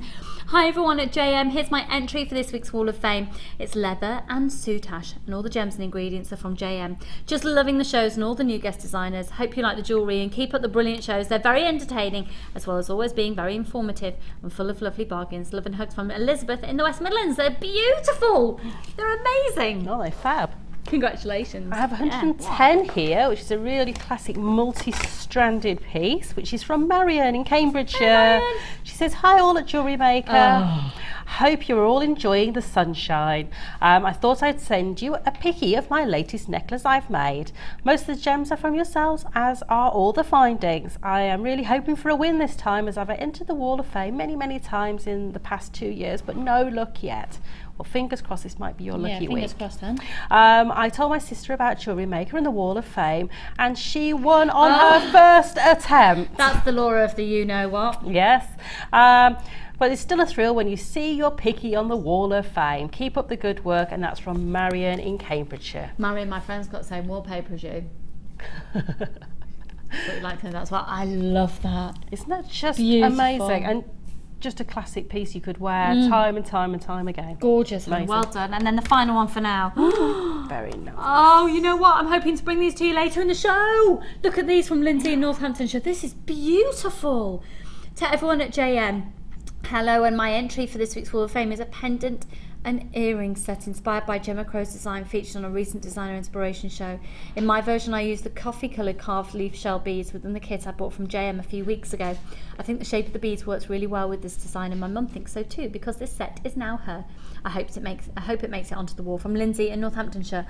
Hi everyone at JM. Here's my entry for this week's Wall of Fame. It's leather and soutache, and all the gems and ingredients are from JM. Just loving the shows and all the new guest designers. Hope you like the jewellery and keep up the brilliant shows. They're very entertaining, as well as always being very informative and full of lovely bargains. Love and hugs from Elizabeth in the West Midlands. They're beautiful. They're amazing. Oh, they're fab. Congratulations. I have 110 here, which is a really classic multi-stranded piece, which is from Marion in Cambridgeshire. Hey, Marion. She says, hi all at Jewellery Maker. Hope you're all enjoying the sunshine. I thought I'd send you a picky of my latest necklace I've made. Most of the gems are from yourselves, as are all the findings. I am really hoping for a win this time, as I've entered the Wall of Fame many times in the past 2 years, but no luck yet. Well, fingers crossed this might be your lucky week. Fingers crossed then. I told my sister about Jewellery Maker and the Wall of Fame, and she won on her first attempt. That's the law of the you-know-what. Yes. But it's still a thrill when you see your picky on the Wall of Fame. Keep up the good work, and that's from Marion in Cambridgeshire. Marion, my friend's got the same wallpaper as you. But you like to know that's why I love that. Isn't that just beautiful. Amazing? And just a classic piece you could wear time and time again. Gorgeous. Amazing. Well done. And then the final one for now. Very nice. Oh, you know what? I'm hoping to bring these to you later in the show. Look at these from Lindsay in Northamptonshire. This is beautiful. To everyone at JM, hello, and my entry for this week's Wall of Fame is a pendant and earring set inspired by Gemma Crow's design, featured on a recent designer inspiration show. In my version, I used the coffee coloured carved leaf shell beads within the kit I bought from JM a few weeks ago. I think the shape of the beads works really well with this design, and my mum thinks so too, because this set is now her. I hope it makes it onto the wall. From Lindsay in Northamptonshire.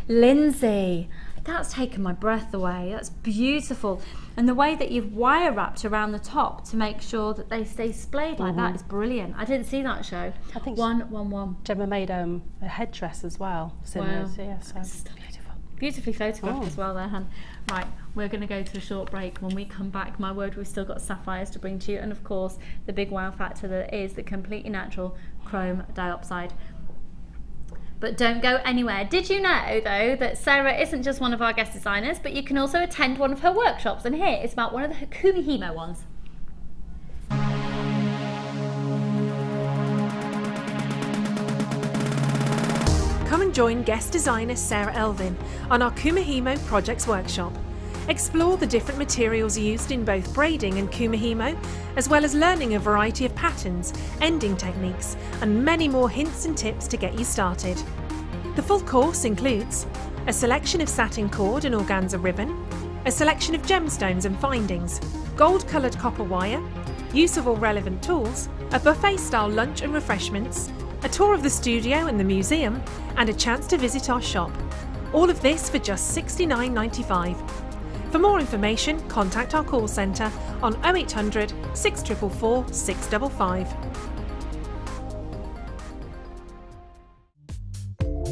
Lindsay, that's taken my breath away. That's beautiful. And the way that you've wire wrapped around the top to make sure that they stay splayed like that is brilliant. I didn't see that show. I think 111. Gemma made a headdress as well. Similar. Wow. Yeah, so beautiful. Beautifully photographed as well there, hun. Right, we're going to go to a short break. When we come back, my word, we've still got sapphires to bring to you, and of course the big wow factor that is the completely natural Chrome Diopside. But don't go anywhere. Did you know, though, that Sara isn't just one of our guest designers, but you can also attend one of her workshops, and here is about one of the Kumihimo ones. Come and join guest designer Sara Elvin on our Kumihimo Projects Workshop. Explore the different materials used in both braiding and Kumihimo, as well as learning a variety of patterns, ending techniques, and many more hints and tips to get you started. The full course includes a selection of satin cord and organza ribbon, a selection of gemstones and findings, gold-coloured copper wire, use of all relevant tools, a buffet-style lunch and refreshments, a tour of the studio and the museum, and a chance to visit our shop. All of this for just $69.95. For more information, contact our call centre on 0800 644 655.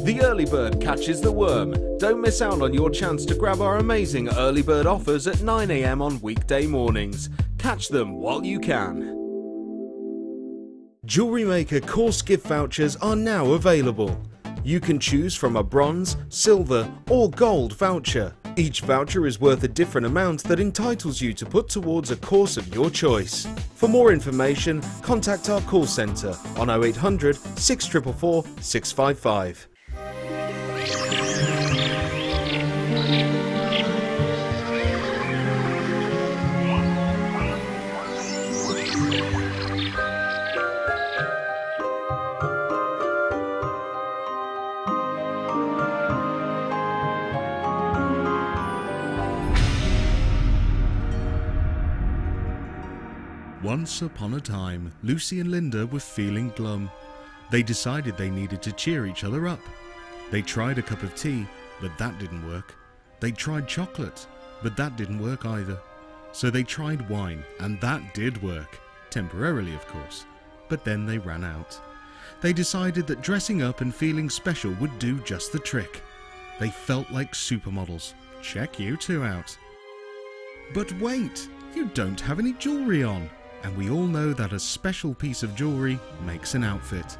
The early bird catches the worm. Don't miss out on your chance to grab our amazing early bird offers at 9 AM on weekday mornings. Catch them while you can. Jewellery Maker course gift vouchers are now available. You can choose from a bronze, silver or gold voucher. Each voucher is worth a different amount that entitles you to put towards a course of your choice. For more information, contact our call centre on 0800 644 655. Once upon a time, Lucy and Linda were feeling glum. They decided they needed to cheer each other up. They tried a cup of tea, but that didn't work. They tried chocolate, but that didn't work either. So they tried wine, and that did work. Temporarily, of course. But then they ran out. They decided that dressing up and feeling special would do just the trick. They felt like supermodels. Check you two out. But wait, you don't have any jewellery on. And we all know that a special piece of jewellery makes an outfit.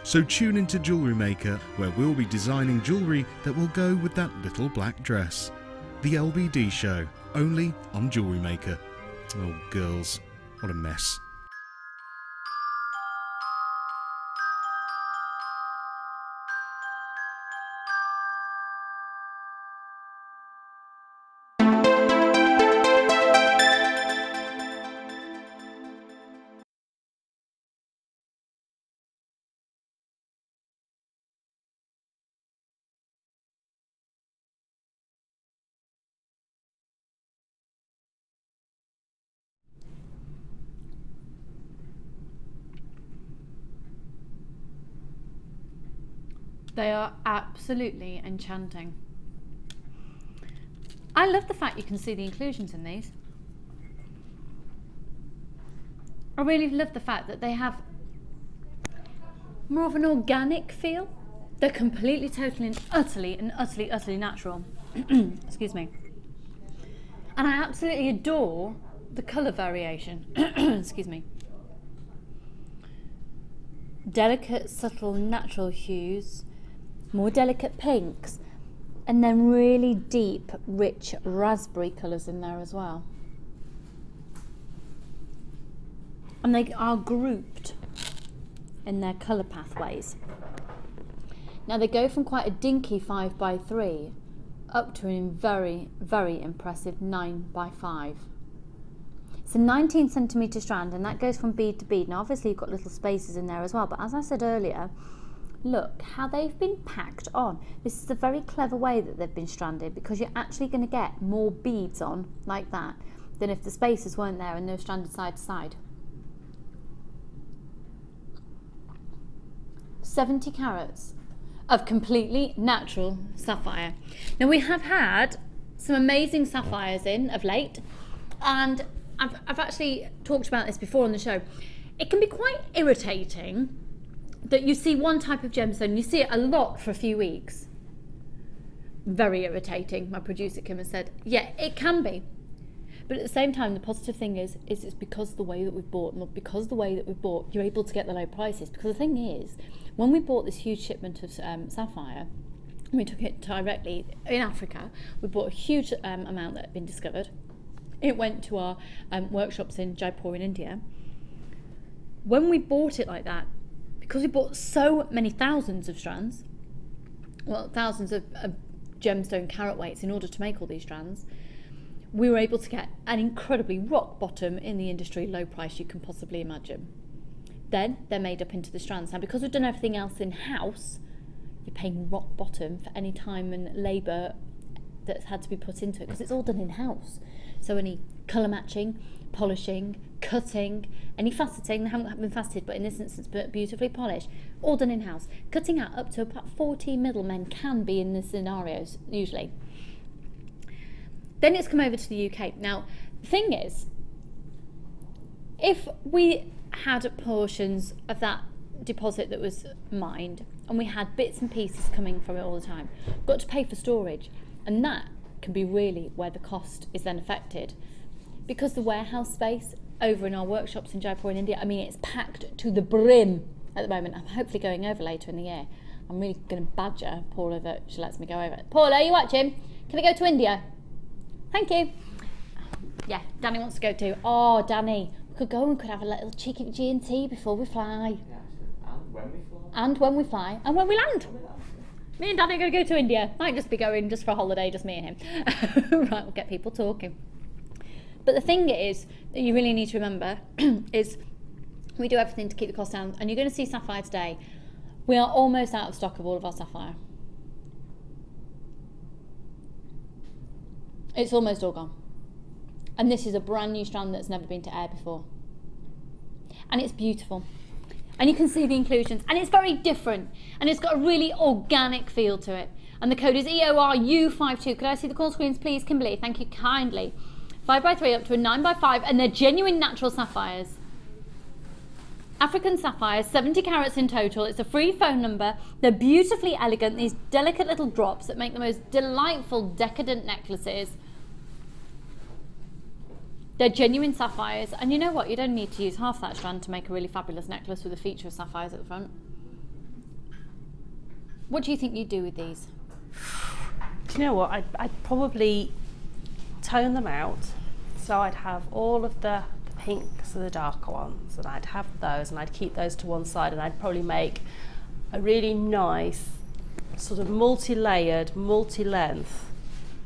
So tune into Jewellery Maker, where we'll be designing jewellery that will go with that little black dress. The LBD show, only on Jewellery Maker. Oh girls, what a mess. They are absolutely enchanting. I love the fact you can see the inclusions in these. I really love the fact that they have more of an organic feel. They're completely, totally and utterly natural. Excuse me. And I absolutely adore the colour variation. Excuse me. Delicate, subtle, natural hues, more delicate pinks, and then really deep, rich raspberry colours in there as well. And they are grouped in their colour pathways. Now they go from quite a dinky 5x3 up to a very, very impressive 9x5. It's a 19cm strand, and that goes from bead to bead. Now obviously you've got little spaces in there as well, but as I said earlier, look how they've been packed on. This is a very clever way that they've been stranded, because you're actually going to get more beads on like that than if the spaces weren't there and they're stranded side to side. 70 carats of completely natural sapphire. Now we have had some amazing sapphires in of late, and I've actually talked about this before on the show. It can be quite irritating that you see one type of gemstone, you see it a lot for a few weeks. Very irritating, my producer Kim has said. Yeah, it can be. But at the same time, the positive thing is it's because of the way that we've bought, and because of the way that we've bought, you're able to get the low prices. Because the thing is, when we bought this huge shipment of Sapphire, we took it directly in Africa. We bought a huge amount that had been discovered. It went to our workshops in Jaipur in India. When we bought it like that, because we bought so many thousands of strands, well, thousands of gemstone carat weights in order to make all these strands, we were able to get an incredibly rock bottom in the industry low price you can possibly imagine. Then they're made up into the strands. Now, because we've done everything else in-house, you're paying rock bottom for any time and labour that's had to be put into it, because it's all done in-house. So any colour matching, polishing, cutting, any faceting, they haven't been faceted, but in this instance, but beautifully polished, all done in-house. Cutting out up to about 40 middlemen can be in the scenarios, usually. Then it's come over to the UK. Now, the thing is, if we had portions of that deposit that was mined, and we had bits and pieces coming from it all the time, we've got to pay for storage, and that can be really where the cost is then affected. Because the warehouse space over in our workshops in Jaipur in India, I mean, it's packed to the brim at the moment. I'm hopefully going over later in the year. I'm really going to badger Paula that she lets me go over. Paula, are you watching? Can I go to India? Thank you. Yeah, Danny wants to go too. Oh, Danny, we could go and we could have a little cheeky G&T before we fly. Yeah, and when we fly. And when we fly. And when we land. Me and Danny are going to go to India. Might just be going just for a holiday, just me and him. Right, we'll get people talking. But the thing is, that you really need to remember, is we do everything to keep the cost down. And you're going to see Sapphire today. We are almost out of stock of all of our Sapphire. It's almost all gone. And this is a brand new strand that's never been to air before. And it's beautiful. And you can see the inclusions. And it's very different. And it's got a really organic feel to it. And the code is EORU52. Could I see the call screens, please, Kimberly? Thank you kindly. 5x3 up to a 9x5. And they're genuine natural sapphires. African sapphires, 70 carats in total. It's a free phone number. They're beautifully elegant. These delicate little drops that make the most delightful, decadent necklaces. They're genuine sapphires, and you know what? You don't need to use half that strand to make a really fabulous necklace with a feature of sapphires at the front. What do you think you'd do with these? Do you know what? I'd probably tone them out, so I'd have all of the pinks and the darker ones, and I'd have those, and I'd keep those to one side, and I'd probably make a really nice sort of multi-layered, multi-length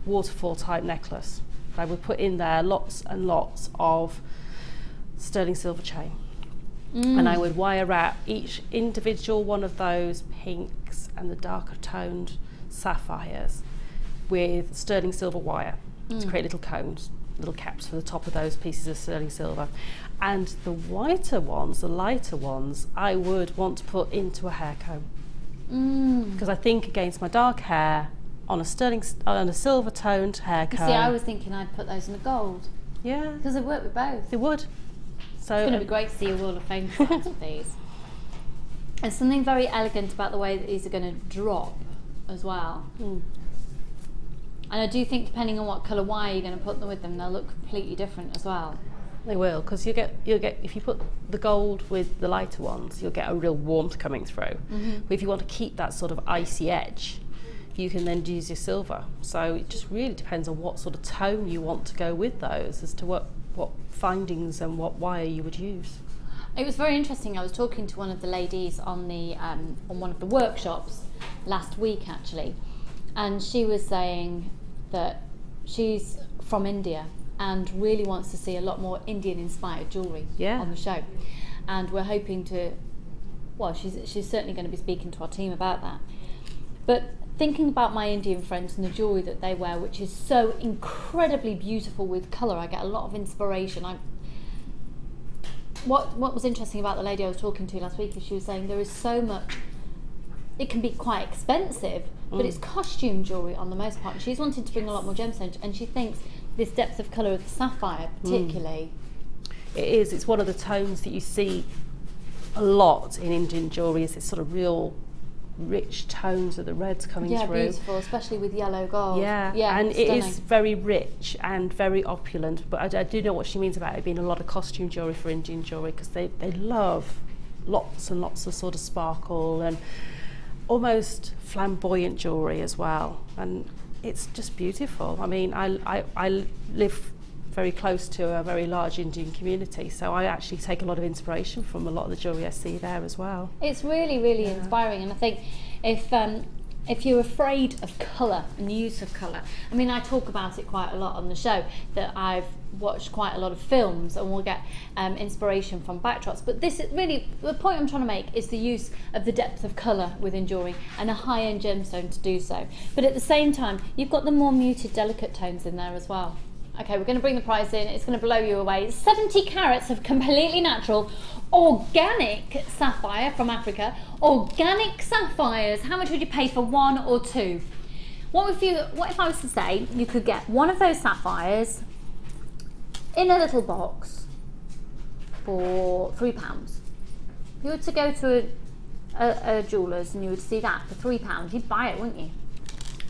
waterfall type necklace. I would put in there lots and lots of sterling silver chain. And I would wire wrap each individual one of those pinks and the darker toned sapphires with sterling silver wire to create little cones, little caps for the top of those pieces of sterling silver. And the whiter ones, the lighter ones, I would want to put into a hair comb. Because I think against my dark hair, on a silver toned hair comb. See, I was thinking I'd put those in the gold. Yeah. Because they work with both. They would. So it's going to be great to see a Wall of Fame size of these. There's something very elegant about the way that these are going to drop as well. And I do think depending on what colour wire you're going to put them with them, they'll look completely different as well. They will, because you'll get if you put the gold with the lighter ones, you'll get a real warmth coming through. But if you want to keep that sort of icy edge, you can then use your silver. So it just really depends on what sort of tone you want to go with those, as to what findings and what wire you would use. It was very interesting. I was talking to one of the ladies on the on one of the workshops last week actually, and she was saying that she's from India and really wants to see a lot more Indian inspired jewellery on the show, and we're hoping to, well, she's certainly going to be speaking to our team about that. But thinking about my Indian friends and the jewellery that they wear, which is so incredibly beautiful with colour, I get a lot of inspiration. What was interesting about the lady I was talking to last week is she was saying there is so much, it can be quite expensive, but it's costume jewellery on the most part. She's wanting to bring a lot more gemstones, and she thinks this depth of colour of the sapphire particularly. It is, it's one of the tones that you see a lot in Indian jewellery, is this sort of real rich tones of the reds coming Yeah, through. beautiful, especially with yellow gold. Yeah, and it is very rich and very opulent, but I do know what she means about it being a lot of costume jewellery for Indian jewellery, because they love lots and lots of sort of sparkle and almost flamboyant jewellery as well, and it's just beautiful. I mean, I live very close to a very large Indian community, so I actually take a lot of inspiration from a lot of the jewellery I see there as well. It's really, really inspiring, and I think if you're afraid of colour and the use of colour, I mean, I talk about it quite a lot on the show, that I've watched quite a lot of films and we'll get inspiration from backdrops, but this is really, the point I'm trying to make is the use of the depth of colour within jewellery and a high-end gemstone to do so. But at the same time, you've got the more muted, delicate tones in there as well. Okay, we're going to bring the price in, it's going to blow you away. 70 carats of completely natural, organic sapphire from Africa. Organic sapphires. How much would you pay for one or two? What if I was to say you could get one of those sapphires in a little box for £3? If you were to go to a jeweller's and you would see that for £3, you'd buy it, wouldn't you?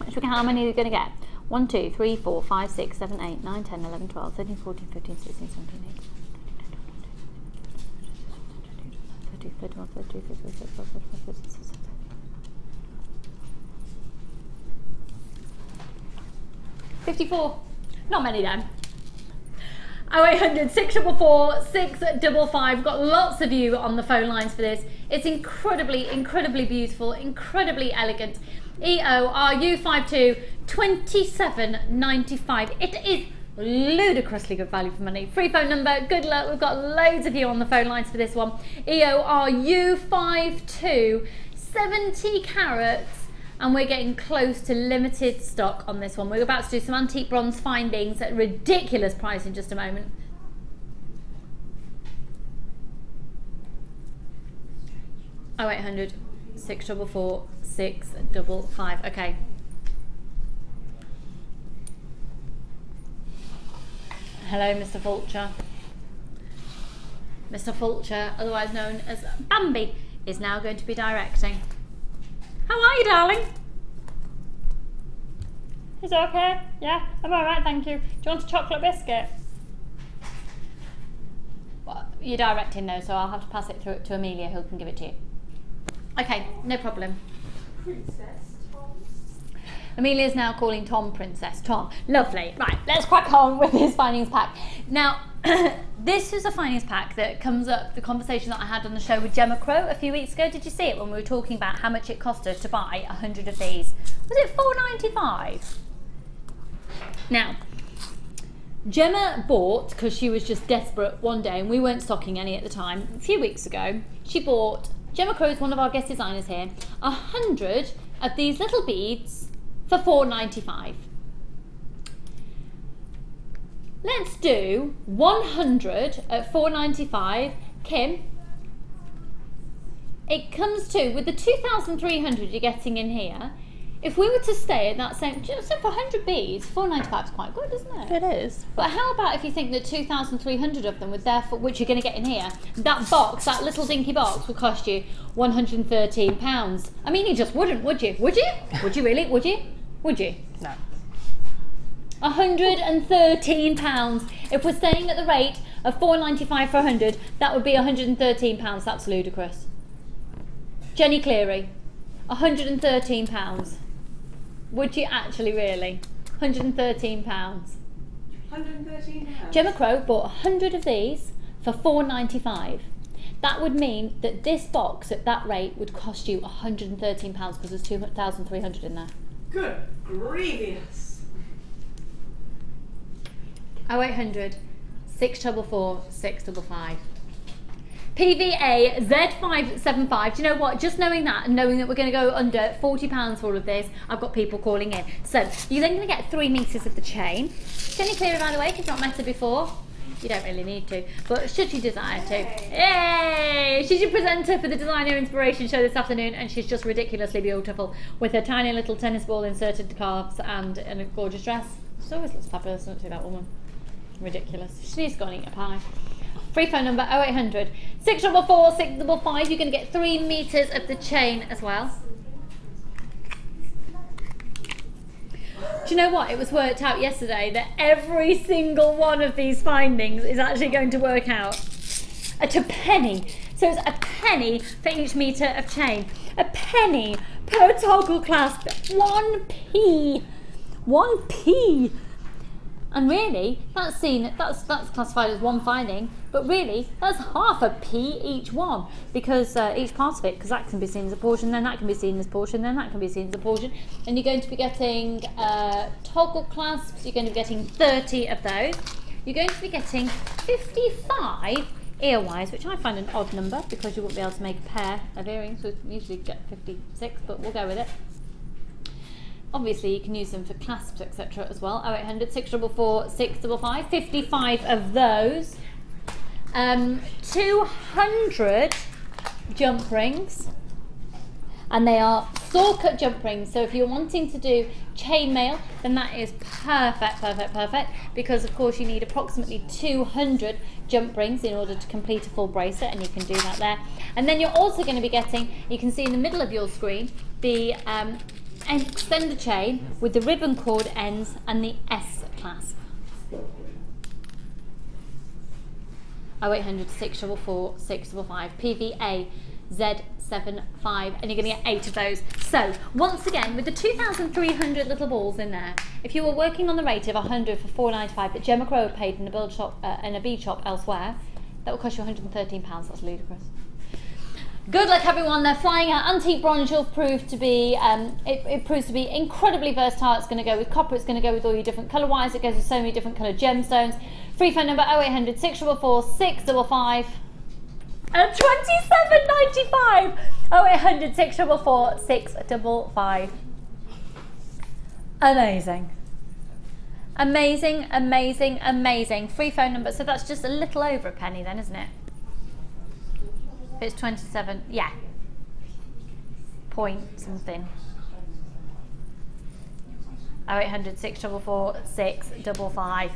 Let's look at how many you're going to get. 1, 2, 3, 4, 5, 6, 7, 8, 9, 10, 11, 12, 13, 14, 15, 16, 17, 18, 31, 32, 33, 34, 35, 36, 37. 54. Not many then. 0800 644 655. Got lots of you on the phone lines for this. It's incredibly, incredibly beautiful, incredibly elegant. EORU52 27.95. It is ludicrously good value for money. Free phone number, good luck. We've got loads of you on the phone lines for this one. EORU52 70 carats, and we're getting close to limited stock on this one. We're about to do some antique bronze findings at a ridiculous price in just a moment. Oh, 0800 644 655. Okay. Hello, Mr. Fulcher. Mr. Fulcher, otherwise known as Bambi, is now going to be directing. How are you, darling? Is it okay? Yeah, I'm alright, thank you. Do you want a chocolate biscuit? Well, you're directing though, so I'll have to pass it through to Amelia, who can give it to you. Okay, no problem. Princess Tom. Amelia's now calling Tom Princess Tom. Lovely. Right, let's crack on with this findings pack. Now, this is a findings pack that comes up, the conversation that I had on the show with Gemma Crow a few weeks ago. Did you see it when we were talking about how much it cost her to buy 100 of these? Was it $4.95? Now, Gemma bought, because she was just desperate one day, and we weren't stocking any at the time, a few weeks ago, she bought, Gemma Crow is one of our guest designers here, 100 of these little beads for $4.95. Let's do 100 at $4.95. Kim, it comes to, with the 2,300 you're getting in here, if we were to stay at that same, so for 100 beads, $4.95 is quite good, isn't it? It is. But how about if you think that 2,300 of them would therefore, which you're going to get in here, that box, that little dinky box, would cost you £113. I mean, you just wouldn't, would you? Would you? Would you really? Would you? Would you? No. £113. If we're staying at the rate of $4.95 for 100, that would be £113. That's ludicrous. Jenny Cleary, £113. Would you actually really? £113. £113. Gemma Crow bought 100 of these for $4.95. That would mean that this box at that rate would cost you £113 because there's 2,300 in there. Good grievous. 0800 644 655. PVA Z575. Do you know what? Just knowing that and knowing that we're going to go under £40 for all of this, I've got people calling in. So you're then going to get 3 meters of the chain. Jenny Cleary, by the way, if you've not met her before, you don't really need to, but should you desire to. Yay! She's your presenter for the Designer Inspiration Show this afternoon, and she's just ridiculously beautiful with her tiny little tennis ball inserted calves and a gorgeous dress. She always looks fabulous, doesn't she, that woman? Ridiculous. She needs to go and eat a pie. Free phone number 0800 644 655. You're going to get 3 meters of the chain as well. Do you know what? It was worked out yesterday that every single one of these findings is actually going to work out at a penny. So it's a penny for each metre of chain. A penny per toggle clasp. 1p. 1p. And really, that's classified as one finding, but really, that's half a p each one, because each part of it, because that can be seen as a portion, then that can be seen as a portion, then that can be seen as a portion, and you're going to be getting toggle clasps, you're going to be getting 30 of those, you're going to be getting 55 earwires, which I find an odd number, because you won't be able to make a pair of earrings, so you usually get 56, but we'll go with it. Obviously, you can use them for clasps, etc. as well. 0800 644 655, 55 of those. 200 jump rings, and they are saw cut jump rings. So if you're wanting to do chainmail, then that is perfect, because of course you need approximately 200 jump rings in order to complete a full bracelet, and you can do that there. And then you're also going to be getting, you can see in the middle of your screen, the extender chain with the ribbon cord ends and the S clasp. 0800 644 655 PVA Z75, and you're going to get 8 of those. So once again, with the 2,300 little balls in there, if you were working on the rate of 100 for £4.95 that Gemma Crowe paid in a build shop in a bead shop elsewhere, that will cost you £113. That's ludicrous. Good luck, everyone. They're flying out. Antique bronze will prove to be, it proves to be incredibly versatile. It's going to go with copper, it's going to go with all your different colour wires, it goes with so many different coloured gemstones. Free phone number 0800 644 655 and £27.95. 0800 644 655. Amazing. Amazing. Free phone number. So that's just a little over a penny then, isn't it? It's 27, yeah, point something. 0800 644 655.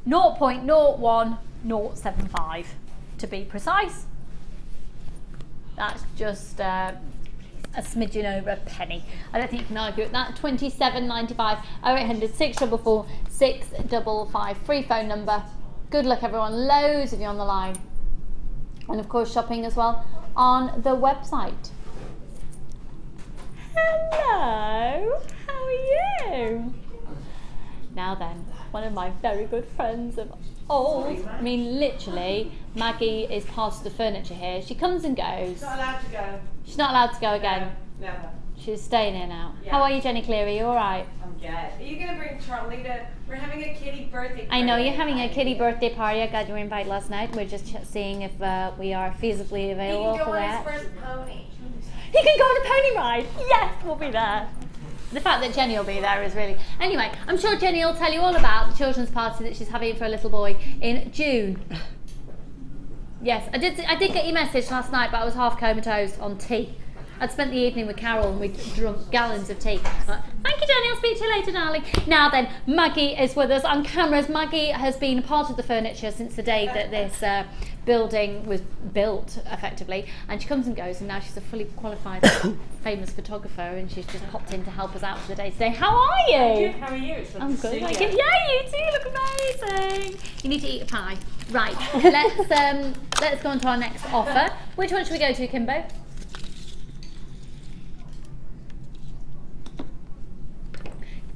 0.01075 to be precise. That's just a smidgen over a penny. I don't think you can argue with that. 27.95. 0800 644 655. Free phone number. Good luck, everyone. Loads of you on the line. And of course, shopping as well on the website. Hello, how are you? Now then, one of my very good friends of old, I mean literally, Maggie is part of the furniture here. She comes and goes. She's not allowed to go. She's not allowed to go again. No, never. She's staying here now. Yeah. How are you, Jenny Cleary? You alright? I'm good. Are you going to bring Charlie to... We're having a kitty birthday party. I know, you're having a kitty birthday party. I got your invite last night. We're just seeing if we are feasibly available for that. He can go on his first pony. He can go on a pony ride! Yes, we'll be there. The fact that Jenny will be there is really... Anyway, I'm sure Jenny will tell you all about the children's party that she's having for a little boy in June. Yes, I did get your message last night, but I was half comatose on tea. I'd spent the evening with Carol and we'd drunk gallons of tea. Thank you, Jenny. I'll speak to you later, darling. Now then, Maggie is with us on cameras. Maggie has been part of the furniture since the day that this building was built, effectively. And she comes and goes, and now she's a fully qualified, famous photographer, and she's just popped in to help us out for the day today. How are you? How are you? It's I'm good. see Thank you. you. Yeah, you too. You look amazing. You need to eat a pie. Right. Let's go on to our next offer. Which one should we go to, Kimbo?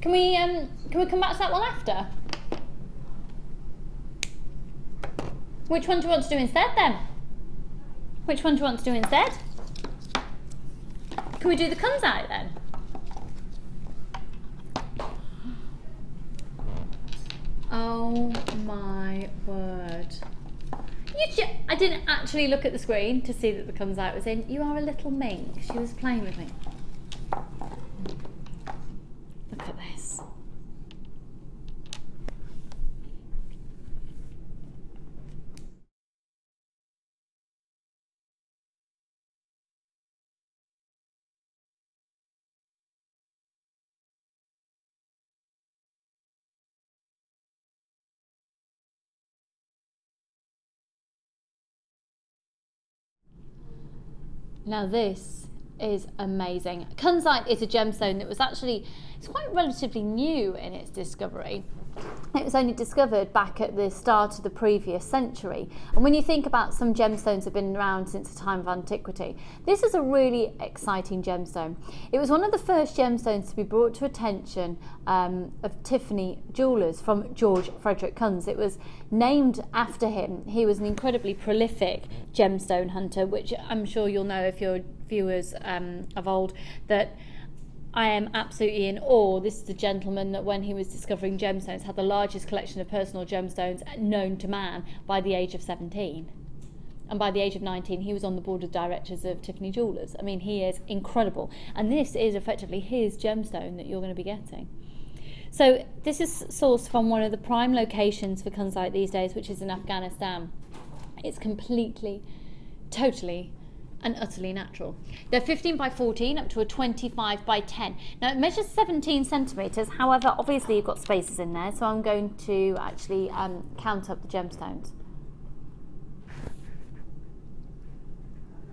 Can we come back to that one after? Which one do you want to do instead then? Which one do you want to do instead? Can we do the comes out then? Oh my word. I didn't actually look at the screen to see that the comes out was in. You are a little mink. She was playing with me. Look at this. Now this is amazing. Kunzite is a gemstone that was actually, it's quite relatively new in its discovery. It was only discovered back at the start of the previous century. And when you think about some gemstones that have been around since the time of antiquity, this is a really exciting gemstone. It was one of the first gemstones to be brought to attention of Tiffany jewellers from George Frederick Kunz. It was named after him. He was an incredibly prolific gemstone hunter, which I'm sure you'll know if you're viewers of old, that I am absolutely in awe. This is the gentleman that when he was discovering gemstones had the largest collection of personal gemstones known to man by the age of 17. And by the age of 19 he was on the board of directors of Tiffany Jewellers. I mean, he is incredible. And this is effectively his gemstone that you're going to be getting. So this is sourced from one of the prime locations for Kunzite these days, which is in Afghanistan. It's completely, totally and utterly natural. They're 15 by 14 up to a 25 by 10. Now it measures 17 centimetres, however obviously you've got spaces in there, so I'm going to actually count up the gemstones.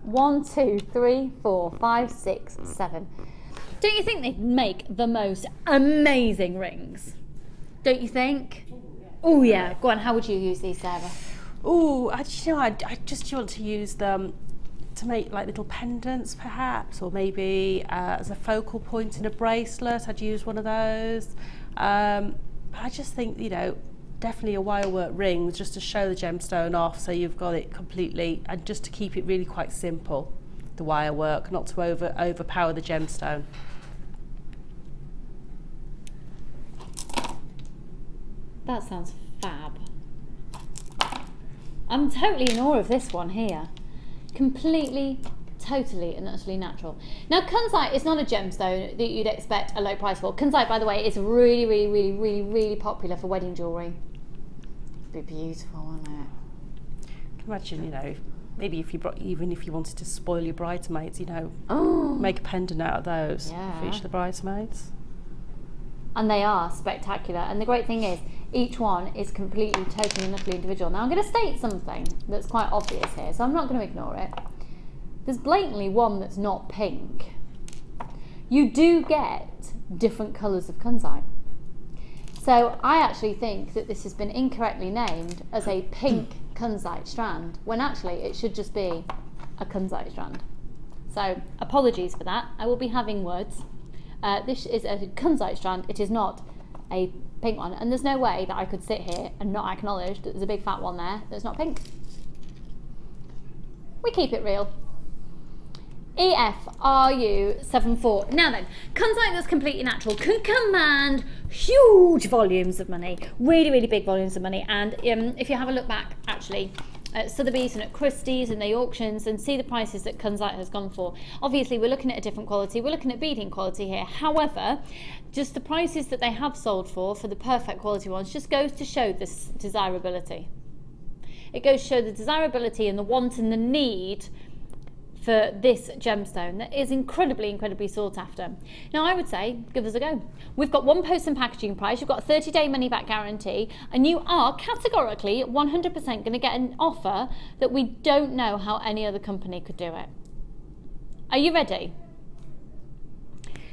1, 2, 3, 4, 5, 6, 7. Don't you think they make the most amazing rings? Don't you think? Oh yeah. Go on, how would you use these, Sarah? Oh, I just want to use them to make like little pendants perhaps, or maybe as a focal point in a bracelet. I'd use one of those. I just think, you know, definitely a wire work ring just to show the gemstone off, so you've got it completely, and just to keep it really quite simple, the wire work, not to overpower the gemstone. That sounds fab. I'm totally in awe of this one here. Completely, totally and utterly natural. Now Kunzite is not a gemstone that you'd expect a low price for. Kunzite, by the way, is really popular for wedding jewellery. It'd be beautiful, wouldn't it? I can imagine, you know, maybe if you even if you wanted to spoil your bridesmaids, you know, make a pendant out of those for each of the bridesmaids. And they are spectacular. And the great thing is, each one is completely, totally and utterly individual. Now I'm going to state something that's quite obvious here, so I'm not going to ignore it. There's blatantly one that's not pink. You do get different colours of Kunzite. So I actually think that this has been incorrectly named as a pink Kunzite strand, when actually it should just be a Kunzite strand. So apologies for that. I will be having words. This is a Kunzite strand. It is not a pink one, and there's no way that I could sit here and not acknowledge that there's a big fat one there that's not pink. We keep it real. EFRU74. Now then, Kunzite that's completely natural can command huge volumes of money, really big volumes of money. And if you have a look back actually at Sotheby's and at Christie's and the auctions and see the prices that Kunzite has gone for, obviously we're looking at a different quality, we're looking at beading quality here. However, just the prices that they have sold for the perfect quality ones just goes to show this desirability. It goes to show the desirability and the want and the need for this gemstone that is incredibly sought after. Now I would say give us a go. We've got one post and packaging price, you've got a 30-day money back guarantee, and you are categorically 100% going to get an offer that we don't know how any other company could do it. Are you ready?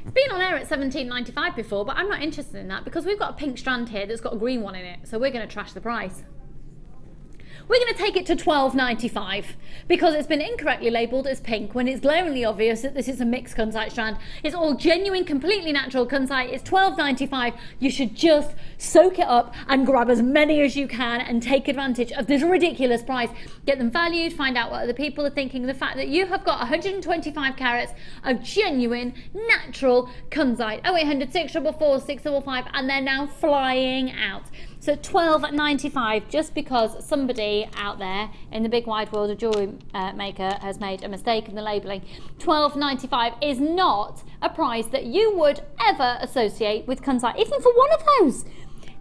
It's been on air at $17.95 before, but I'm not interested in that because we've got a pink strand here that's got a green one in it, so we're going to trash the price. We're going to take it to $12.95 because it's been incorrectly labelled as pink when it's glaringly obvious that this is a mixed Kunzite strand. It's all genuine, completely natural Kunzite. It's $12.95. You should just soak it up and grab as many as you can and take advantage of this ridiculous price. Get them valued, find out what other people are thinking. The fact that you have got 125 carats of genuine, natural Kunzite. 0800 644 655, and they're now flying out. So $12.95, just because somebody out there in the big wide world of Jewellery Maker has made a mistake in the labelling. $12.95 is not a price that you would ever associate with Kunzite, even for one of those.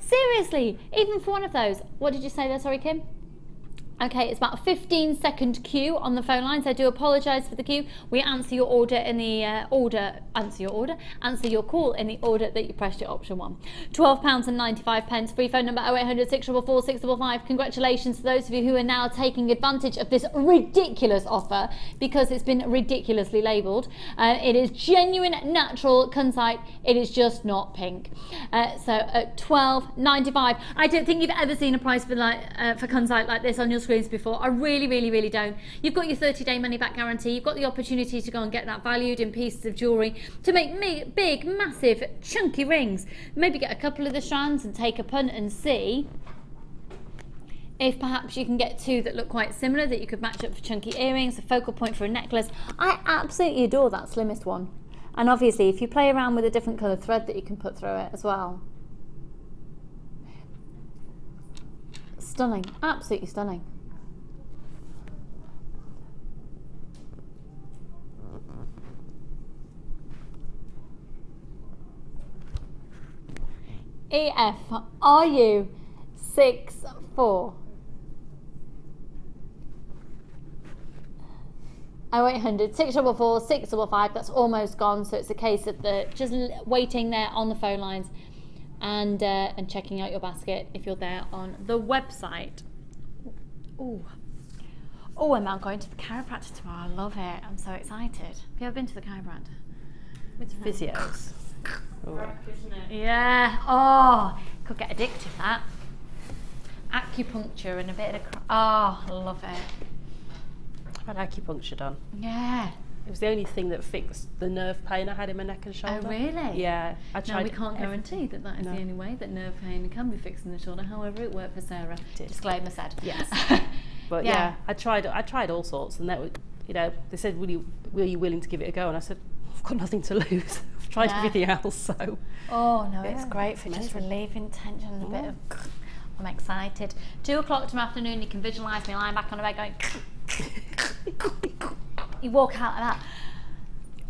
Seriously, even for one of those. What did you say there, sorry Kim? Okay, it's about a 15-second queue on the phone lines. I do apologise for the queue. We answer your order in the answer your call in the order that you pressed your option 1. £12.95. Free phone number 0800 644 655. Congratulations to those of you who are now taking advantage of this ridiculous offer, because it's been ridiculously labelled. It is genuine natural kunzite. It is just not pink. So at £12.95. I don't think you've ever seen a price for kunzite like this on your screens before. I really don't. You've got your 30-day money back guarantee. You've got the opportunity to go and get that valued in pieces of jewellery to make big, massive, chunky rings. Maybe get a couple of the strands and take a punt and see if perhaps you can get 2 that look quite similar that you could match up for chunky earrings, a focal point for a necklace. I absolutely adore that slimmest one. And obviously if you play around with a different colour thread that you can put through it as well. Stunning, absolutely stunning. EF, are you 6'4"? 0800 644 655. That's almost gone, so it's a case of just waiting there on the phone lines and checking out your basket if you're there on the website. Oh, I'm now going to the chiropractor tomorrow. I love it. I'm so excited. Have you ever been to the chiropractor? With physios. Yeah. Oh, could get addicted that. Acupuncture and a bit of I love it. I've had acupuncture done. Yeah. It was the only thing that fixed the nerve pain I had in my neck and shoulder. Oh really? Yeah. I tried. Now we can't guarantee that is the only way that nerve pain can be fixed in the shoulder. However, it worked for Sarah. Disclaimer said. Yes. But yeah, I tried all sorts, and that was, they said, were you willing to give it a go? And I said, I've got nothing to lose. I've tried everything else, so. Oh no, it's great for just relieving tension and a bit of. I'm excited. 2 o'clock tomorrow afternoon, you can visualise me lying back on the bed going. You walk out like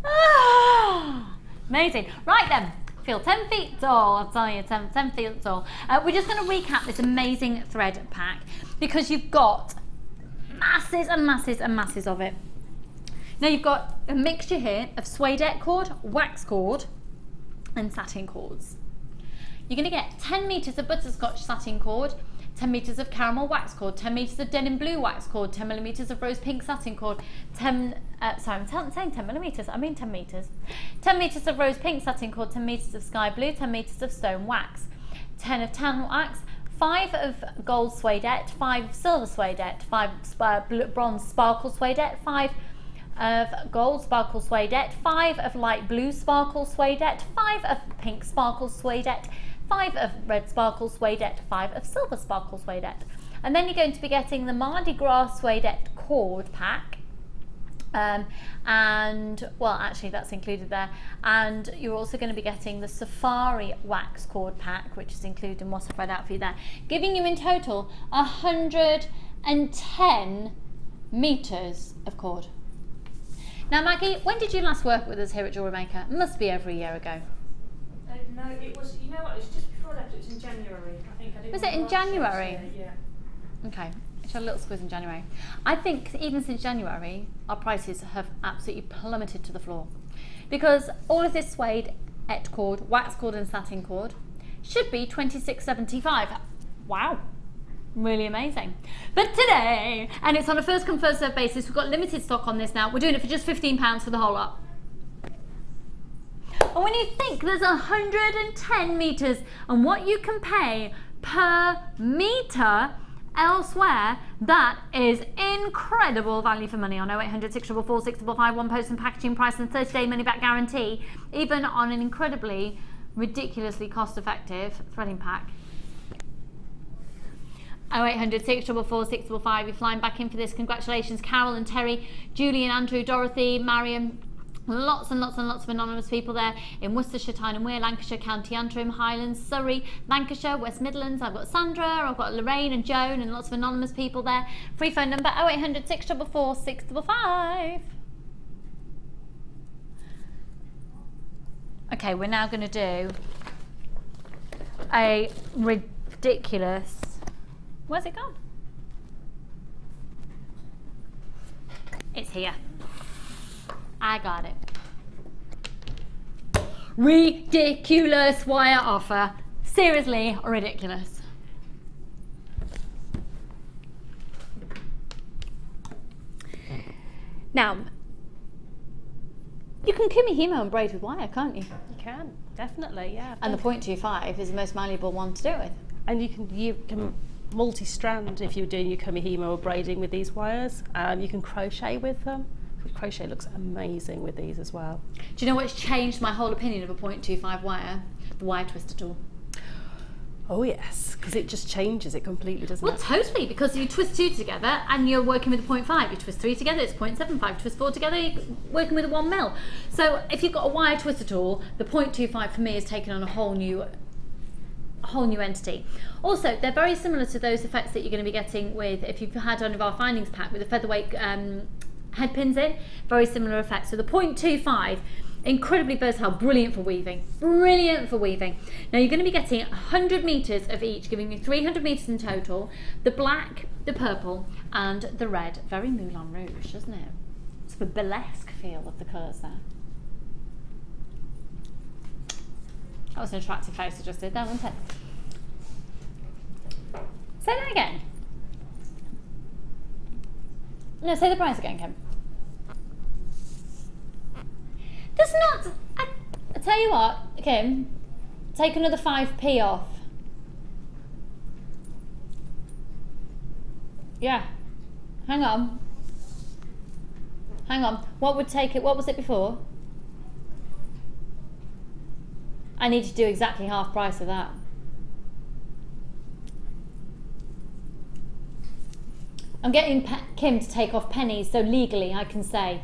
that. Amazing. Right then, feel 10 feet tall. I'll tell you, 10 feet tall. We're just going to recap this amazing thread pack because you've got masses and masses and masses of it. Now you've got a mixture here of suede cord, wax cord, and satin cords. You're going to get 10 meters of butterscotch satin cord, 10 meters of caramel wax cord, 10 meters of denim blue wax cord, 10 millimeters of rose pink satin cord, 10 millimeters, I mean 10 meters. 10 meters of rose pink satin cord, 10 meters of sky blue, 10 meters of stone wax, 10 of tan wax, 5 of gold suedette, 5 of silver suedette, 5 bronze sparkle suedette, 5 of gold sparkle suedette, 5 of light blue sparkle suedette, 5 of pink sparkle suedette, 5 of red sparkle suedette, 5 of silver sparkle suedette. And then you're going to be getting the Mardi Gras suedette cord pack. And, well, actually that's included there. And you're also going to be getting the Safari wax cord pack, which is included in what I've read out for you there, giving you in total 110 meters of cord. Now, Maggie, when did you last work with us here at Jewellery Maker? It must be over a year ago. No, it was, you know what, it was just before I left, it was in January. I think I did. Was it in January? Yeah. Okay, I had a little squiz in January. I think even since January, our prices have absolutely plummeted to the floor. Because all of this suede, et cord, wax cord and satin cord should be $26.75. Wow. Really amazing. But today, and it's on a first come first served basis, we've got limited stock on this now. We're doing it for just £15 for the whole lot. And when you think there's 110 meters and what you can pay per meter elsewhere, that is incredible value for money on 0800 644 655, one post and packaging price and 30-day money back guarantee, even on an incredibly, ridiculously cost-effective threading pack. 0800 644 655. You're flying back in for this. Congratulations, Carol and Terry, Julie and Andrew, Dorothy, Mariam. Lots and lots and lots of anonymous people there in Worcestershire, Tyne and Wear, Lancashire, County Antrim, Highlands, Surrey, Lancashire, West Midlands. I've got Sandra, I've got Lorraine and Joan and lots of anonymous people there. Free phone number 0800 644 655. Okay, we're now going to do a ridiculous... Where's it gone? It's here. I got it. Ridiculous wire offer. Seriously ridiculous. Now, you can Kumihimo and braid with wire, can't you? You can, definitely, yeah. And the 0.25 is the most malleable one to do it with. And you can multi-strand if you're doing your Kumihimo or braiding with these wires. You can crochet with them. Crochet looks amazing with these as well. Do you know what's changed my whole opinion of a 0.25 wire? The wire twister tool. Oh yes, because it just changes it completely, doesn't Well, it? totally, because you twist 2 together and you're working with a 0.5. You twist 3 together, it's 0.75. Twist 4 together, you're working with a 1 mil. So if you've got a wire twister tool, the 0.25 for me is taken on a whole new entity. Also, they're very similar to those effects that you're going to be getting with, if you've had one of our findings pack with the featherweight head pins in, very similar effects. So the 0.25, incredibly versatile, brilliant for weaving. Brilliant for weaving. Now you're going to be getting 100 meters of each, giving you 300 meters in total. The black, the purple, and the red. Very Moulin Rouge, doesn't it? It's the burlesque feel of the colours there. That was an attractive face I just did there, wasn't it? Say that again. No, say the price again, Kim. There's not... I tell you what, Kim, take another 5p off. Yeah. Hang on. Hang on. What would take it? What was it before? I need to do exactly half price of that. I'm getting Kim to take off pennies, so legally I can say.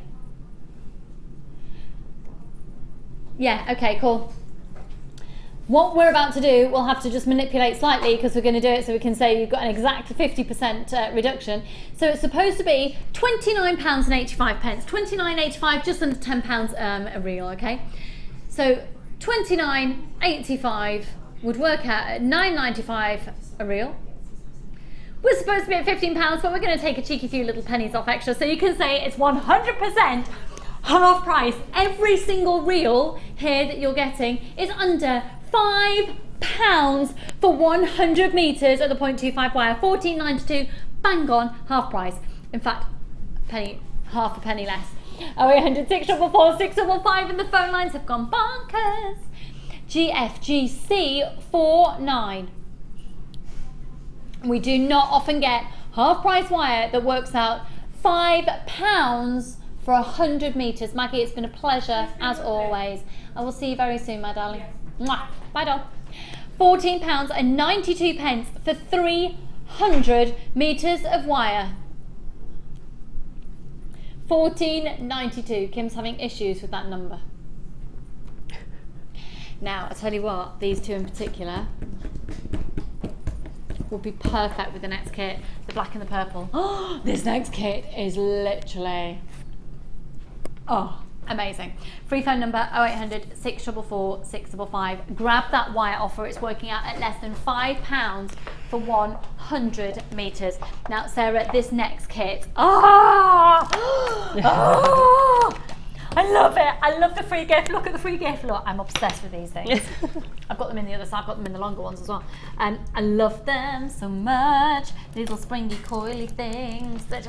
Yeah, okay, cool. What we're about to do, we'll have to just manipulate slightly because we're going to do it so we can say you've got an exact 50% reduction. So it's supposed to be £29.85. £29.85, just under £10 a reel, okay? So £29.85 would work out at £9.95 a reel. We're supposed to be at £15, but we're going to take a cheeky few little pennies off extra, so you can say it's 100% half price. Every single reel here that you're getting is under £5 for 100 meters at the 0.25 wire. £14.92, bang on, half price. In fact, half a penny less. 0800 644 655, and the phone lines have gone bonkers. GFGC 49. We do not often get half price wire that works out £5 for 100 meters. Maggie, it's been a pleasure as always. I will see you very soon, my darling. Mwah. Bye, doll. £14.92 for 300 meters of wire. £14.92. Kim's having issues with that number. Now, I tell you what, these two in particular would be perfect with the next kit, the black and the purple. Oh, this next kit is literally, oh, amazing. Free phone number 0800 644 655. Grab that wire offer. It's working out at less than £5 for 100 meters. Now, Sarah, this next kit, I love it. I love the free gift. Look at the free gift. Look, I'm obsessed with these things. I've got them in the other side. I've got them in the longer ones as well. And I love them so much. Little springy, coily things that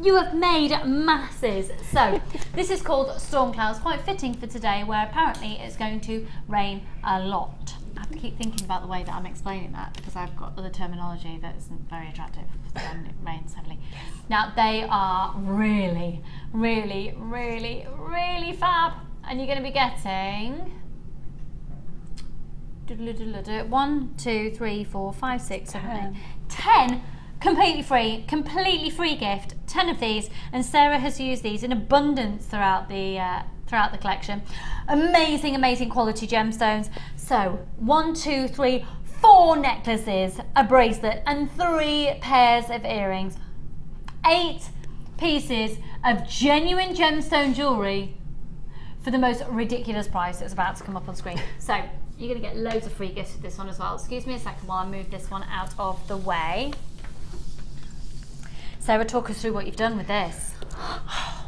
you have made masses. So this is called Storm Clouds. Quite fitting for today, where apparently it's going to rain a lot. I have to keep thinking about the way that I'm explaining that because I've got other terminology that isn't very attractive when it rains heavily. Now they are really, really, really, really fab, and you're going to be getting 1, 2, 3, 4, 5, 6, 7, 8, 10 completely free gift. 10 of these, and Sarah has used these in abundance throughout the collection. Amazing, amazing quality gemstones. So 1, 2, 3, 4 necklaces, a bracelet, and 3 pairs of earrings. 8 pieces of genuine gemstone jewellery for the most ridiculous price that's about to come up on screen. So you're going to get loads of free gifts with this one as well. Excuse me a second while I move this one out of the way. Sarah, talk us through what you've done with this.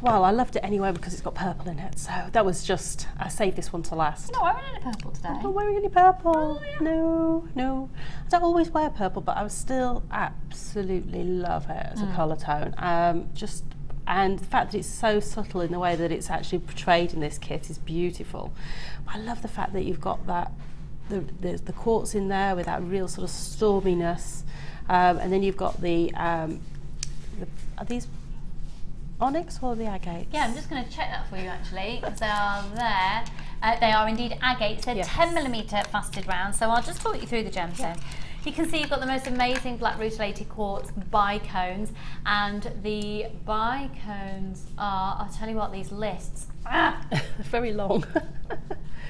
well, I loved it anyway because it's got purple in it. So that was just, I saved this one to last. You're not wearing any purple today. I'm not wearing any purple. Oh, yeah. No. I don't always wear purple, but I still absolutely love it as a colour tone. And the fact that it's so subtle in the way that it's actually portrayed in this kit is beautiful. I love the fact that you've got that, there's the quartz in there with that real sort of storminess. And then you've got are these onyx or the agates? Yeah, I'm just going to check that for you actually, because they are there. They are indeed agates. They're 10mm faceted rounds, so I'll just talk you through the gemstone. Yeah. You can see you've got the most amazing black rutilated quartz bicones, and the bicones are, I'll tell you what, these lists, they're very long.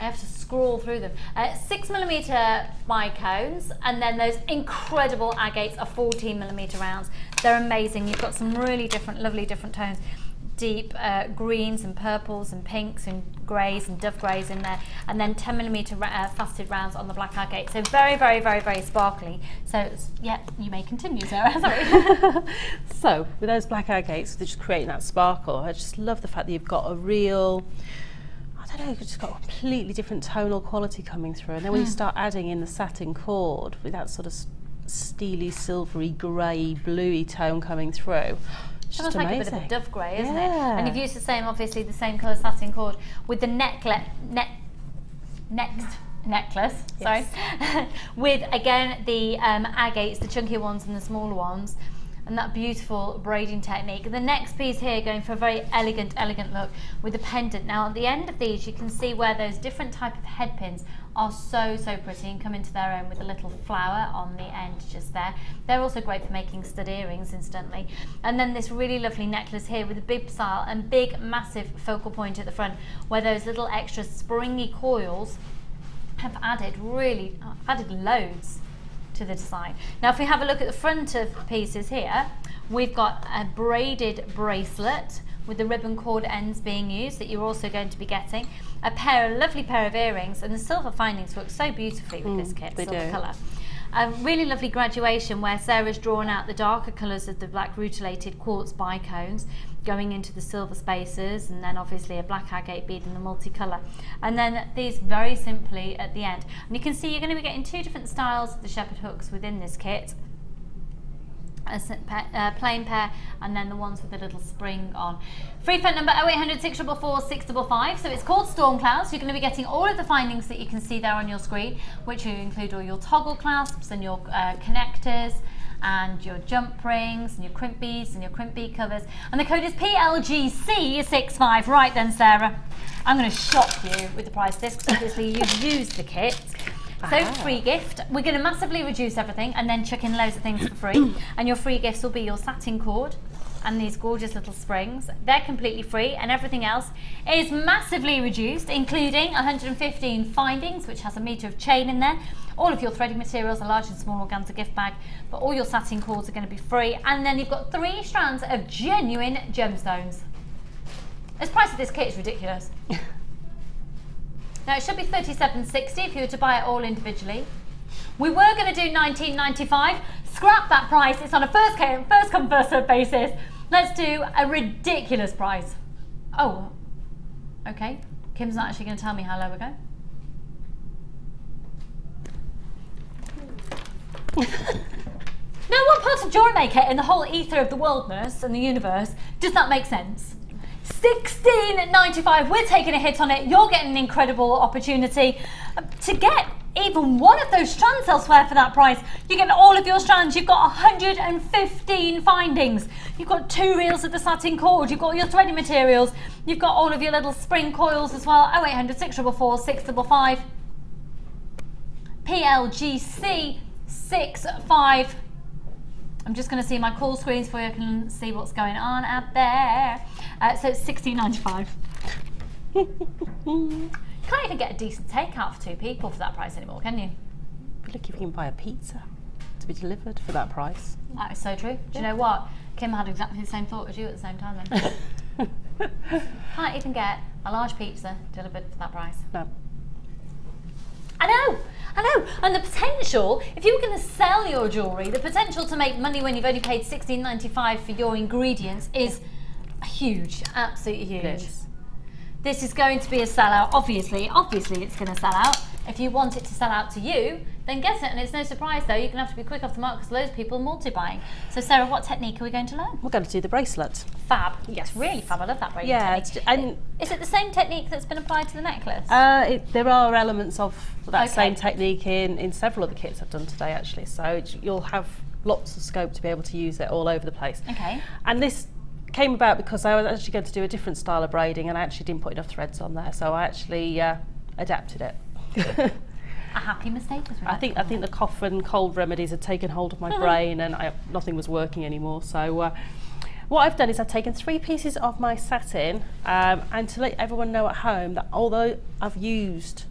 I have to scroll through them. 6mm bicones, and then those incredible agates are 14mm rounds. They're amazing. You've got some really different, lovely different tones. Deep greens and purples and pinks and greys and dove greys in there, and then 10mm faceted rounds on the black agate. So very, very, very, very sparkly. So yeah, you may continue, Sarah. Sorry. So with those black agates, they're just creating that sparkle. I just love the fact that you've got a real, I don't know, you've just got a completely different tonal quality coming through. And then when you start adding in the satin cord with that sort of steely, silvery, grey, bluey tone coming through, it's just amazing. Like a bit of a dove grey, isn't it? And you've used the same, obviously, the same colour satin cord with the necklace. Sorry, with again the agates, the chunkier ones and the smaller ones, and that beautiful braiding technique. The next piece here going for a very elegant look with the pendant. Now at the end of these, you can see where those different type of head pins are so pretty and come into their own with a little flower on the end just there. They're also great for making stud earrings, incidentally. And then this really lovely necklace here with a big style and big massive focal point at the front, where those little extra springy coils have added loads to the design. Now if we have a look at the front of the pieces here, we've got a braided bracelet with the ribbon cord ends being used that you're also going to be getting. A lovely pair of earrings, and the silver findings work so beautifully with this kit, silver colour. A really lovely graduation where Sarah's drawn out the darker colours of the black rutilated quartz bicones going into the silver spaces, and then obviously a black agate bead in the multicolour. And then these very simply at the end. And you can see you're going to be getting two different styles of the shepherd hooks within this kit. A plain pair, and then the ones with the little spring on. Free phone number 0800 644 655. So it's called Storm Clouds. You're going to be getting all of the findings that you can see there on your screen, which will include all your toggle clasps and your connectors and your jump rings and your crimp beads and your crimp bead covers. And the code is PLGC65. Right then, Sarah, I'm going to shock you with the price of this because obviously you've used the kit. So free gift, we're going to massively reduce everything and then chuck in loads of things for free. And your free gifts will be your satin cord and these gorgeous little springs. They're completely free, and everything else is massively reduced, including 115 findings, which has a metre of chain in there. All of your threading materials, a large and small organza gift bag, but all your satin cords are going to be free. And then you've got 3 strands of genuine gemstones. The price of this kit is ridiculous. Now it should be $37.60 if you were to buy it all individually. We were going to do $19.95. Scrap that price. It's on a first come first served basis. Let's do a ridiculous price. Oh, okay. Kim's not actually going to tell me how low we're going. Now, what part of Jewellery Maker in the whole ether of the worldness and the universe does that make sense? $16.95. We're taking a hit on it. You're getting an incredible opportunity to get even one of those strands elsewhere for that price. You're getting all of your strands. You've got 115 findings. You've got 2 reels of the satin cord. You've got your threading materials. You've got all of your little spring coils as well. 0800 644 655. PLGC 65. I'm just going to see my call screens for you. I can see what's going on out there. So it's $16.95. You can't even get a decent takeout for 2 people for that price anymore, can you? But look, if you can buy a pizza to be delivered for that price. That is so true. Do you know what? Kim had exactly the same thought as you at the same time then. Can't even get a large pizza delivered for that price. No. I know. And the potential, if you were going to sell your jewellery, the potential to make money when you've only paid $16.95 for your ingredients is Huge, absolutely huge. It is. This is going to be a sellout, obviously it's going to sell out. If you want it to sell out to you, then get it, and it's no surprise though, you're going to have to be quick off the mark because loads of people are multi-buying. So Sarah, what technique are we going to learn? We're going to do the bracelet. Fab. Yes. It's really fab, I love that braiding technique. And is it the same technique that's been applied to the necklace? there are elements of that Okay. same technique in several of the kits I've done today actually, so you'll have lots of scope to be able to use it all over the place. Okay. And this came about because I was actually going to do a different style of braiding and I actually didn't put enough threads on there, so I actually adapted it. A happy mistake as well. I think the cough and cold remedies had taken hold of my brain and nothing was working anymore. So what I've done is I've taken 3 pieces of my satin and to let everyone know at home that although I've used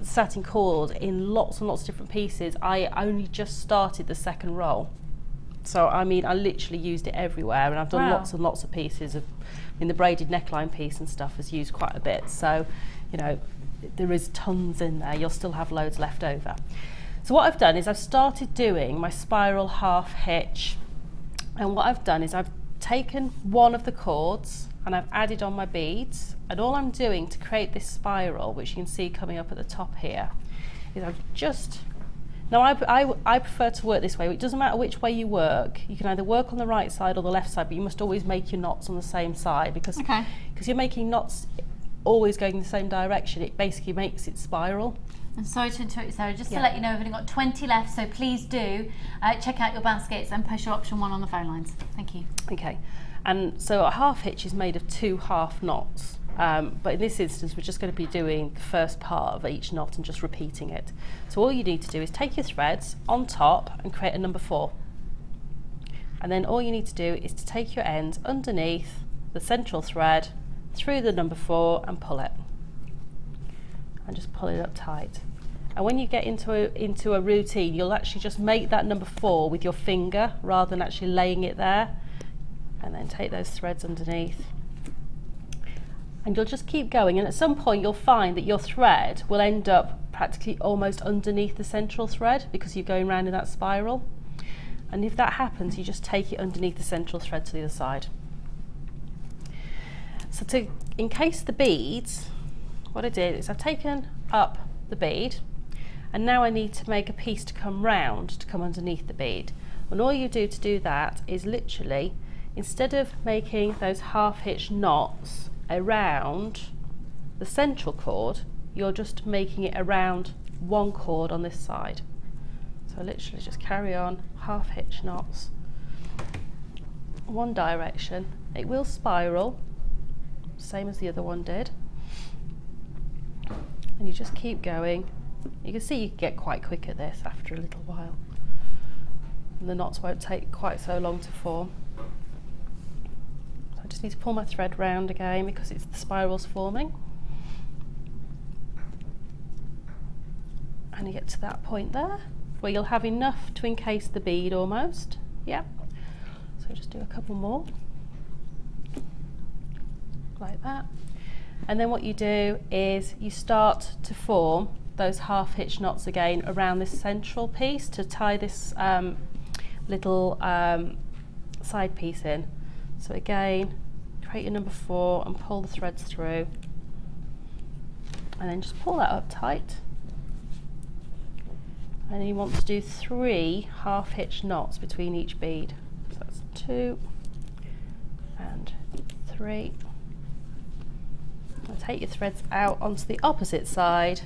satin cord in lots and lots of different pieces, I only just started the second roll. So I mean, I literally used it everywhere, and I've done lots and lots of pieces. In the braided neckline piece and stuff has used quite a bit. So, you know, there is tons in there. You'll still have loads left over. So what I've done is I've started doing my spiral half hitch, and what I've done is I've taken one of the cords and I've added on my beads, and all I'm doing to create this spiral, which you can see coming up at the top here, is I've just... Now I prefer to work this way. It doesn't matter which way you work. You can either work on the right side or the left side, but you must always make your knots on the same side because you're making knots always going in the same direction. It basically makes it spiral. And sorry to interrupt you, Sarah, just to let you know we've only got 20 left, so please do check out your baskets and push your option 1 on the phone lines. Thank you. Okay, and so a half hitch is made of 2 half knots. But in this instance we're just going to be doing the first part of each knot and just repeating it. So all you need to do is take your threads on top and create a number 4, and then all you need to do is to take your ends underneath the central thread through the number 4 and pull it, and just pull it up tight. And when you get into a routine, you'll actually just make that number 4 with your finger rather than actually laying it there, and then take those threads underneath. And you'll just keep going, and at some point you'll find that your thread will end up practically almost underneath the central thread because you're going around in that spiral. And if that happens, you just take it underneath the central thread to the other side. So to encase the beads, what I did is I've taken up the bead, and now I need to make a piece to come round to come underneath the bead. And all you do to do that is literally, instead of making those half hitch knots around the central cord, you're just making it around one cord on this side. So literally just carry on half hitch knots, one direction. It will spiral, same as the other one did, and you just keep going. You can see you can get quite quick at this after a little while, and the knots won't take quite so long to form. I just need to pull my thread round again because it's the spirals forming. And you get to that point there where you'll have enough to encase the bead almost. Yeah. So just do a couple more. Like that. And then what you do is you start to form those half hitch knots again around this central piece to tie this little side piece in. So again, create your number 4 and pull the threads through, and then just pull that up tight. And you want to do 3 half hitch knots between each bead. So that's 2 and 3. And take your threads out onto the opposite side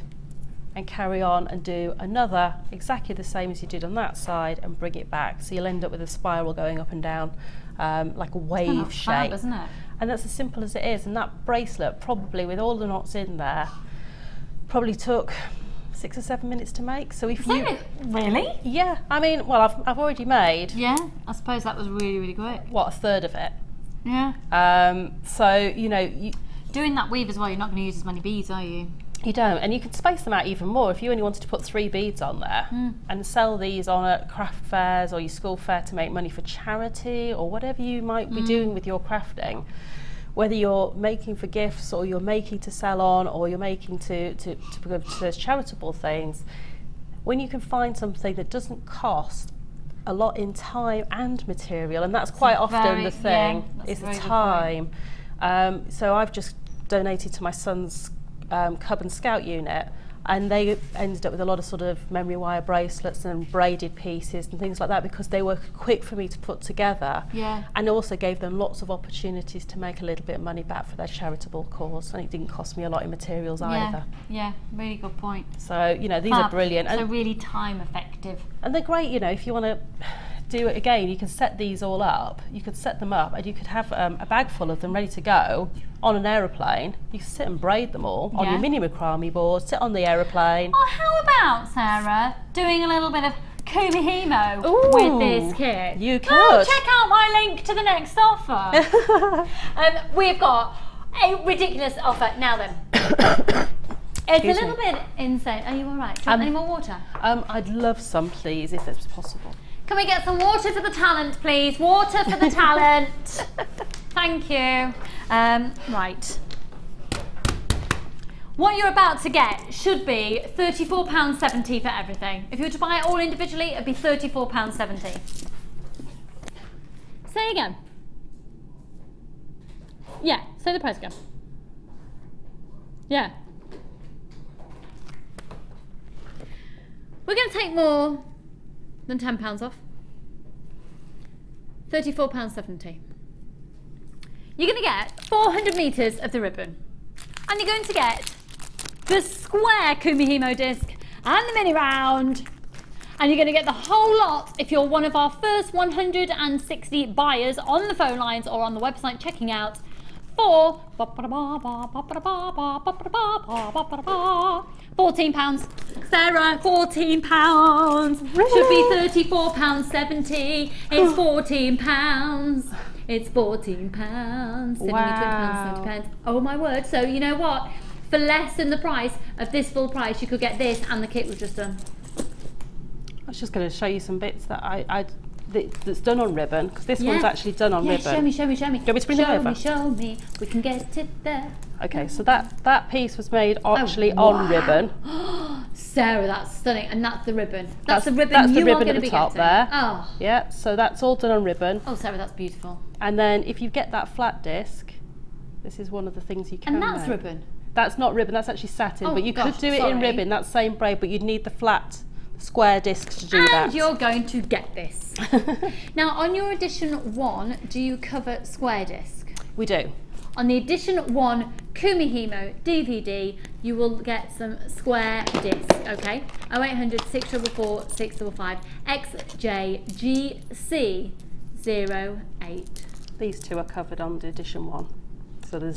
and carry on and do another exactly the same as you did on that side and bring it back. So you'll end up with a spiral going up and down like a wave shape. Fab, isn't it? And that's as simple as it is. And that bracelet, probably with all the knots in there, probably took 6 or 7 minutes to make. So if you really? Yeah, I mean, well, I've already made. Yeah, I suppose that was really, really quick. What, a third of it? Yeah. So you know, doing that weave as well, you're not going to use as many beads, are you? You don't, and you can space them out even more if you only wanted to put 3 beads on there and sell these on at craft fairs or your school fair to make money for charity or whatever you might be doing with your crafting. Whether you're making for gifts or you're making to sell on or you're making to those charitable things, when you can find something that doesn't cost a lot in time and material, and that's quite often the thing, is the time. So I've just donated to my son's Cub and Scout unit, and they ended up with a lot of sort of memory wire bracelets and braided pieces and things like that, because they were quick for me to put together, and also gave them lots of opportunities to make a little bit of money back for their charitable cause, and it didn't cost me a lot in materials either. Yeah, really good point. So, you know, these are brilliant. So really time effective. And they're great, you know, if you want to do it again, you can set these all up, you could set them up, and you could have a bag full of them ready to go on an aeroplane. You can sit and braid them all on your mini macrame board, sit on the aeroplane. Oh, how about, Sarah, doing a little bit of Kumihimo with this kit? You could. Oh, check out my link to the next offer. We've got a ridiculous offer. Now then. It's a little bit insane. Are you all right? Do you want any more water? I'd love some, please, if it's possible. Can we get some water for the talent, please? Water for the talent. Thank you. Right. What you're about to get should be £34.70 for everything. If you were to buy it all individually, it'd be £34.70. Say again. Yeah, say the price again. Yeah. We're going to take more than £10 off. £34.70. You're going to get 400 metres of the ribbon, and you're going to get the square Kumihimo disc and the mini round, and you're going to get the whole lot if you're one of our first 160 buyers on the phone lines or on the website checking out for £14. Sarah, £14. Should be £34.70. It's £14. It's £14. Wow. £70. Oh my word. So you know what? For less than the price of this full price, you could get this and the kit was just done. I was just going to show you some bits that that's done on ribbon, because this one's actually done on ribbon. Show me. Do you want me to bring them over? Show me. We can get it there. Okay, so that piece was made actually on ribbon. Sarah, that's stunning, and that's the ribbon. That's the ribbon. That's the you ribbon are at the be top getting. there. Oh. Yeah, so that's all done on ribbon. Oh, Sarah, that's beautiful. And then if you get that flat disc, this is one of the things you can And that's make. ribbon. That's not ribbon, that's actually satin, Oh, but you could do it in ribbon, that same braid, but you'd need the flat square disc to do that. And you're going to get this. Now, on your edition 1, do you cover square disc? We do. On the edition 1 Kumihimo DVD, you will get some square disc, okay? 0800 644 655 XJGC08. These two are covered on the edition 1. So the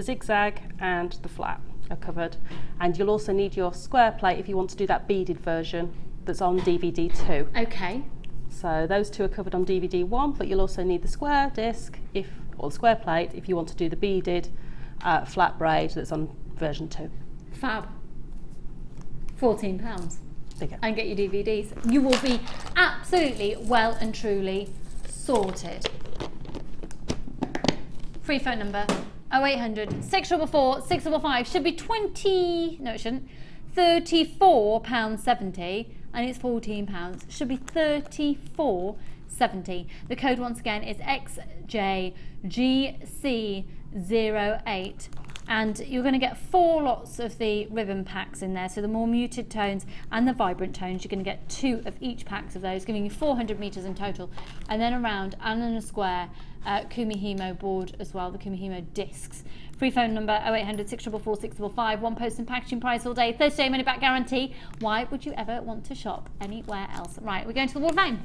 zigzag and the flat are covered. And you'll also need your square plate if you want to do that beaded version that's on DVD 2. Okay. So those two are covered on DVD 1, but you'll also need the square disc or the square plate if you want to do the beaded flat braid that's on version 2. Fab. £14. Okay. And get your DVDs. You will be absolutely well and truly sorted. Free phone number 0800 644 655 should be £34.70, and it's £14. Should be £34.70. The code once again is XJGC08, and you're going to get 4 lots of the ribbon packs in there. So the more muted tones and the vibrant tones, you're going to get 2 of each packs of those, giving you 400 meters in total, and then a round and then a square Kumihimo board as well, the Kumihimo discs. Free phone number 0800 644 655. 1 post and packaging price all day. 30-day money back guarantee. Why would you ever want to shop anywhere else? Right, we're going to the Wall of Fame.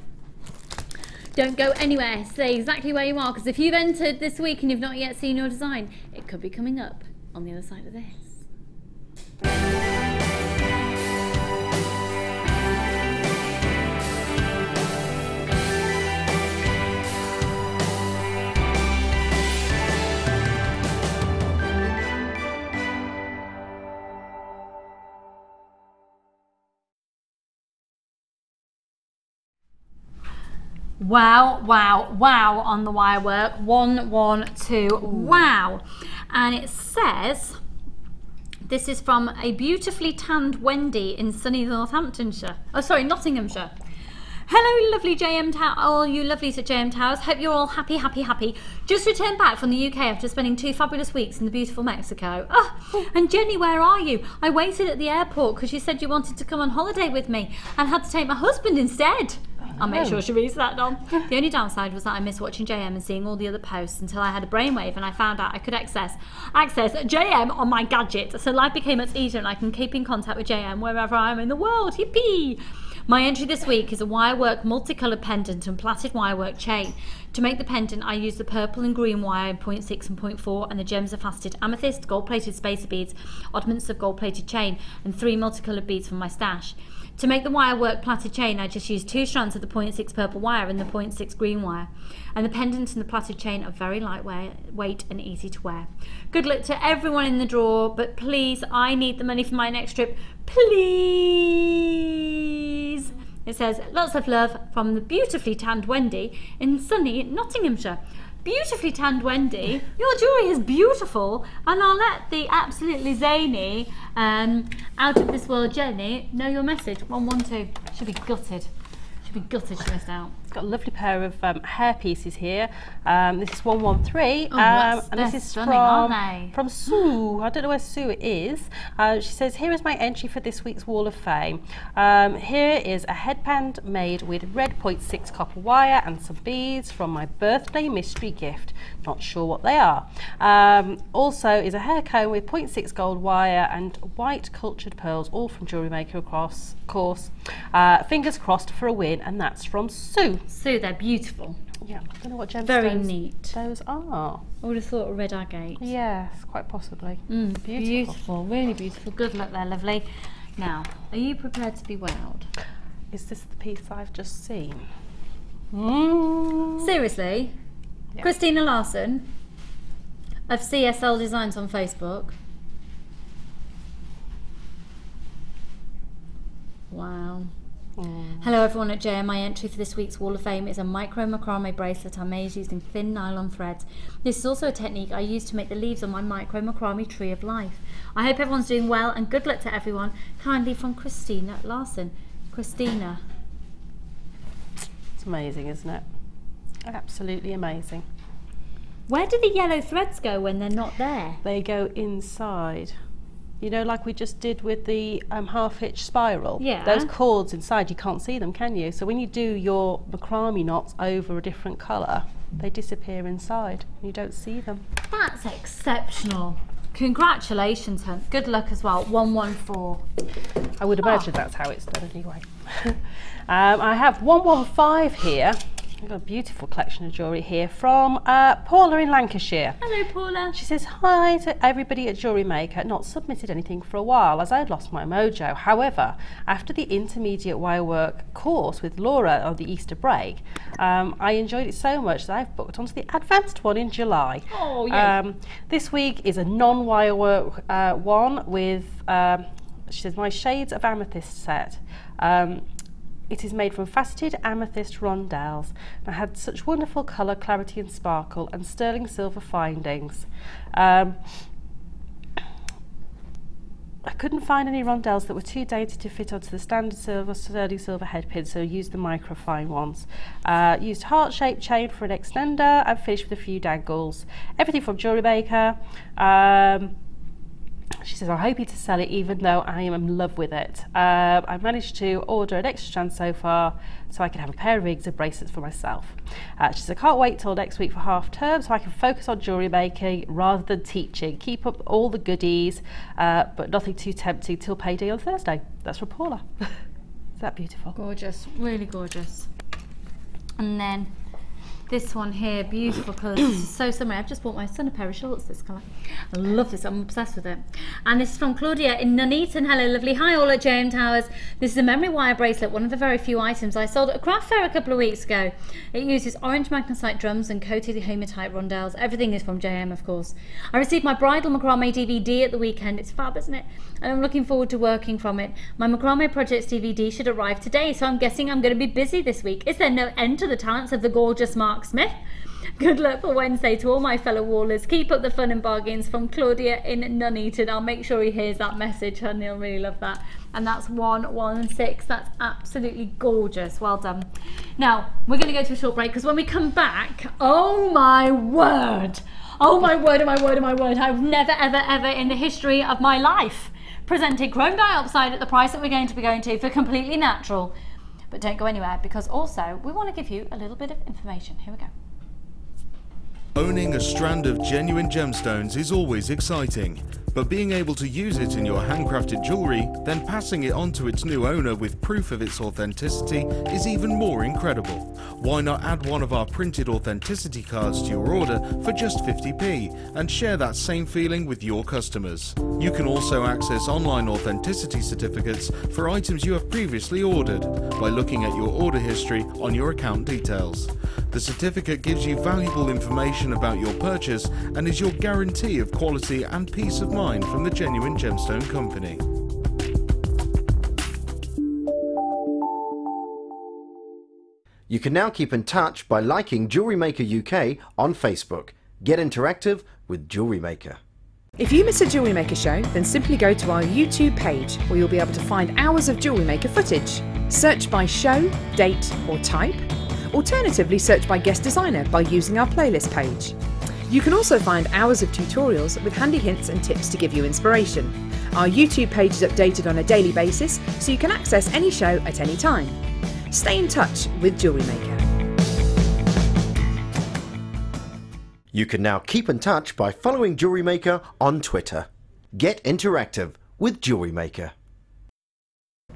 Don't go anywhere. Stay exactly where you are, because if you've entered this week and you've not yet seen your design, it could be coming up on the other side of this. Wow, wow, wow on the wire work. 1, 1, 2, wow. And it says, this is from a beautifully tanned Wendy in sunny Northamptonshire. Oh, sorry, Nottinghamshire. Hello, lovely JM Tower, all you lovelies at JM Towers. Hope you're all happy, happy, happy. Just returned back from the UK after spending 2 fabulous weeks in the beautiful Mexico. Oh, and Jenny, where are you? I waited at the airport because you said you wanted to come on holiday with me and had to take my husband instead. I'll make sure she reads that on. The only downside was that I missed watching JM and seeing all the other posts until I had a brainwave and I found out I could access JM on my gadget. So life became much easier and I can keep in contact with JM wherever I am in the world. Yippee! My entry this week is a wirework multicoloured pendant and plaited wirework chain. To make the pendant, I used the purple and green wire in 0.6 and 0.4 and the gems are faceted amethyst, gold-plated spacer beads, oddments of gold-plated chain and 3 multicoloured beads from my stash. To make the wirework plaited chain, I just used 2 strands of the 0.6 purple wire and the 0.6 green wire. And the pendant and the plaited chain are very lightweight and easy to wear. Good luck to everyone in the draw, but please, I need the money for my next trip. Please! It says, lots of love from the beautifully tanned Wendy in sunny Nottinghamshire. Beautifully tanned Wendy, your jewellery is beautiful, and I'll let the absolutely zany, out of this world Jenny know your message. 112. She'll be gutted. She'll be gutted she missed out. It's got a lovely pair of hair pieces here. This is 113, and this is stunning, from Sue. I don't know where Sue is. She says, here is my entry for this week's Wall of Fame. Here is a headband made with red 0.6 copper wire and some beads from my birthday mystery gift. Not sure what they are. Also is a hair comb with 0.6 gold wire and white cultured pearls, all from Jewellery Maker course. Fingers crossed for a win, and that's from Sue. Sue, they're beautiful. Yeah, I don't know what gemstones very neat those are. I would have thought a red agate. Yes, quite possibly. Beautiful, really beautiful. Good luck there, lovely. Now, are you prepared to be wowed? Is this the piece I've just seen? Seriously? Yeah. Christina Larson of CSL Designs on Facebook. Wow. Hello everyone at JM. My entry for this week's Wall of Fame is a micro macrame bracelet I made using thin nylon threads. This is also a technique I use to make the leaves on my micro macrame tree of life. I hope everyone's doing well and good luck to everyone. Kindly from Christina Larson. Christina. It's amazing, isn't it? Absolutely amazing. Where do the yellow threads go when they're not there? They go inside. You know, like we just did with the half-hitch spiral. Yeah. Those cords inside, you can't see them, can you? So when you do your macrame knots over a different colour, they disappear inside. You don't see them. That's exceptional. Congratulations, hun. Good luck as well. 114. I would imagine that's how it's done anyway. I have 115 here. I've got a beautiful collection of jewellery here from Paula in Lancashire. Hello, Paula. She says, hi to everybody at Jewellery Maker. Not submitted anything for a while as I had lost my mojo. However, after the intermediate wirework course with Laura on the Easter break, I enjoyed it so much that I've booked onto the advanced one in July. Oh, yeah. This week is a non-wirework one with, she says, my Shades of Amethyst set. It is made from faceted amethyst rondelles and had such wonderful colour, clarity and sparkle and sterling silver findings. I couldn't find any rondelles that were too dainty to fit onto the standard sterling silver head pin, so I used the microfine ones. Used heart-shaped chain for an extender and finished with a few dangles. Everything from Jewellery Maker. She says, I'm hoping to sell it even though I am in love with it. I managed to order an extra strand so far so I can have a pair of rings and bracelets for myself. She says, I can't wait till next week for half term so I can focus on jewellery making rather than teaching. Keep up all the goodies, but nothing too tempting till payday on Thursday. That's from Paula. Is that beautiful? Gorgeous, really gorgeous. And then this one here, beautiful colours. This is so summery. I've just bought my son a pair of shorts this colour. I love this, I'm obsessed with it. And this is from Claudia in Nuneaton. Hello, lovely. Hi, all at JM Towers. This is a memory wire bracelet, one of the very few items I sold at a craft fair a couple of weeks ago. It uses orange magnesite drums and coated hematite rondelles. Everything is from JM, of course. I received my bridal macrame DVD at the weekend. It's fab, isn't it? And I'm looking forward to working from it. My macrame projects DVD should arrive today, so I'm guessing I'm going to be busy this week. Is there no end to the talents of the gorgeous Mark Smith? Good luck for Wednesday to all my fellow wallers. Keep up the fun and bargains, from Claudia in Nuneaton. I'll make sure he hears that message, honey. He'll really love that. And that's 116. That's absolutely gorgeous. Well done. Now, we're going to go to a short break, because when we come back, oh my word. Oh my word, oh my word, oh my word. I've never, ever, ever in the history of my life presented Chrome Diopside at the price that we're going to be going to for completely natural. But don't go anywhere, because also we want to give you a little bit of information. Here we go. Owning a strand of genuine gemstones is always exciting, but being able to use it in your handcrafted jewellery, then passing it on to its new owner with proof of its authenticity is even more incredible. Why not add one of our printed authenticity cards to your order for just 50p and share that same feeling with your customers? You can also access online authenticity certificates for items you have previously ordered by looking at your order history on your account details. The certificate gives you valuable information about your purchase and is your guarantee of quality and peace of mind from the genuine gemstone company. You can now keep in touch by liking Jewellery Maker UK on Facebook. Get interactive with Jewellery Maker. If you miss a Jewellery Maker show, then simply go to our YouTube page, where you'll be able to find hours of Jewellery Maker footage. Search by show, date or type. Alternatively, search by guest designer by using our playlist page. You can also find hours of tutorials with handy hints and tips to give you inspiration. Our YouTube page is updated on a daily basis, so you can access any show at any time. Stay in touch with Jewellery Maker. You can now keep in touch by following Jewellery Maker on Twitter. Get interactive with Jewellery Maker.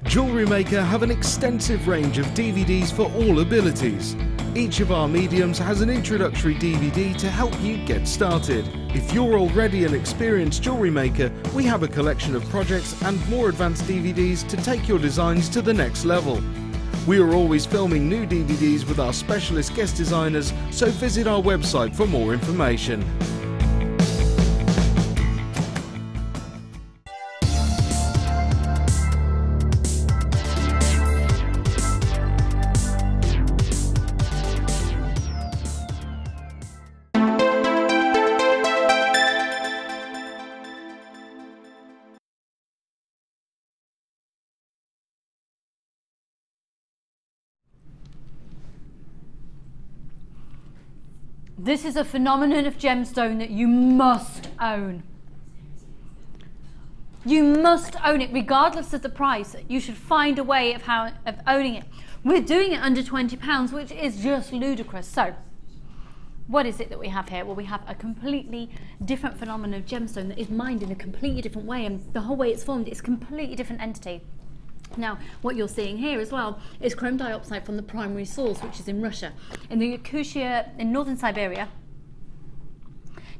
Jewellery Maker have an extensive range of DVDs for all abilities. Each of our mediums has an introductory DVD to help you get started. If you're already an experienced jewellery maker, we have a collection of projects and more advanced DVDs to take your designs to the next level. We are always filming new DVDs with our specialist guest designers, so visit our website for more information. This is a phenomenon of gemstone that you must own. You must own it, regardless of the price. You should find a way of owning it. We're doing it under £20, which is just ludicrous. So, what is it that we have here? Well, we have a completely different phenomenon of gemstone that is mined in a completely different way, and the whole way it's formed is a completely different entity. Now, what you're seeing here as well is chrome diopside from the primary source, which is in Russia, in the Yakutia, in northern Siberia,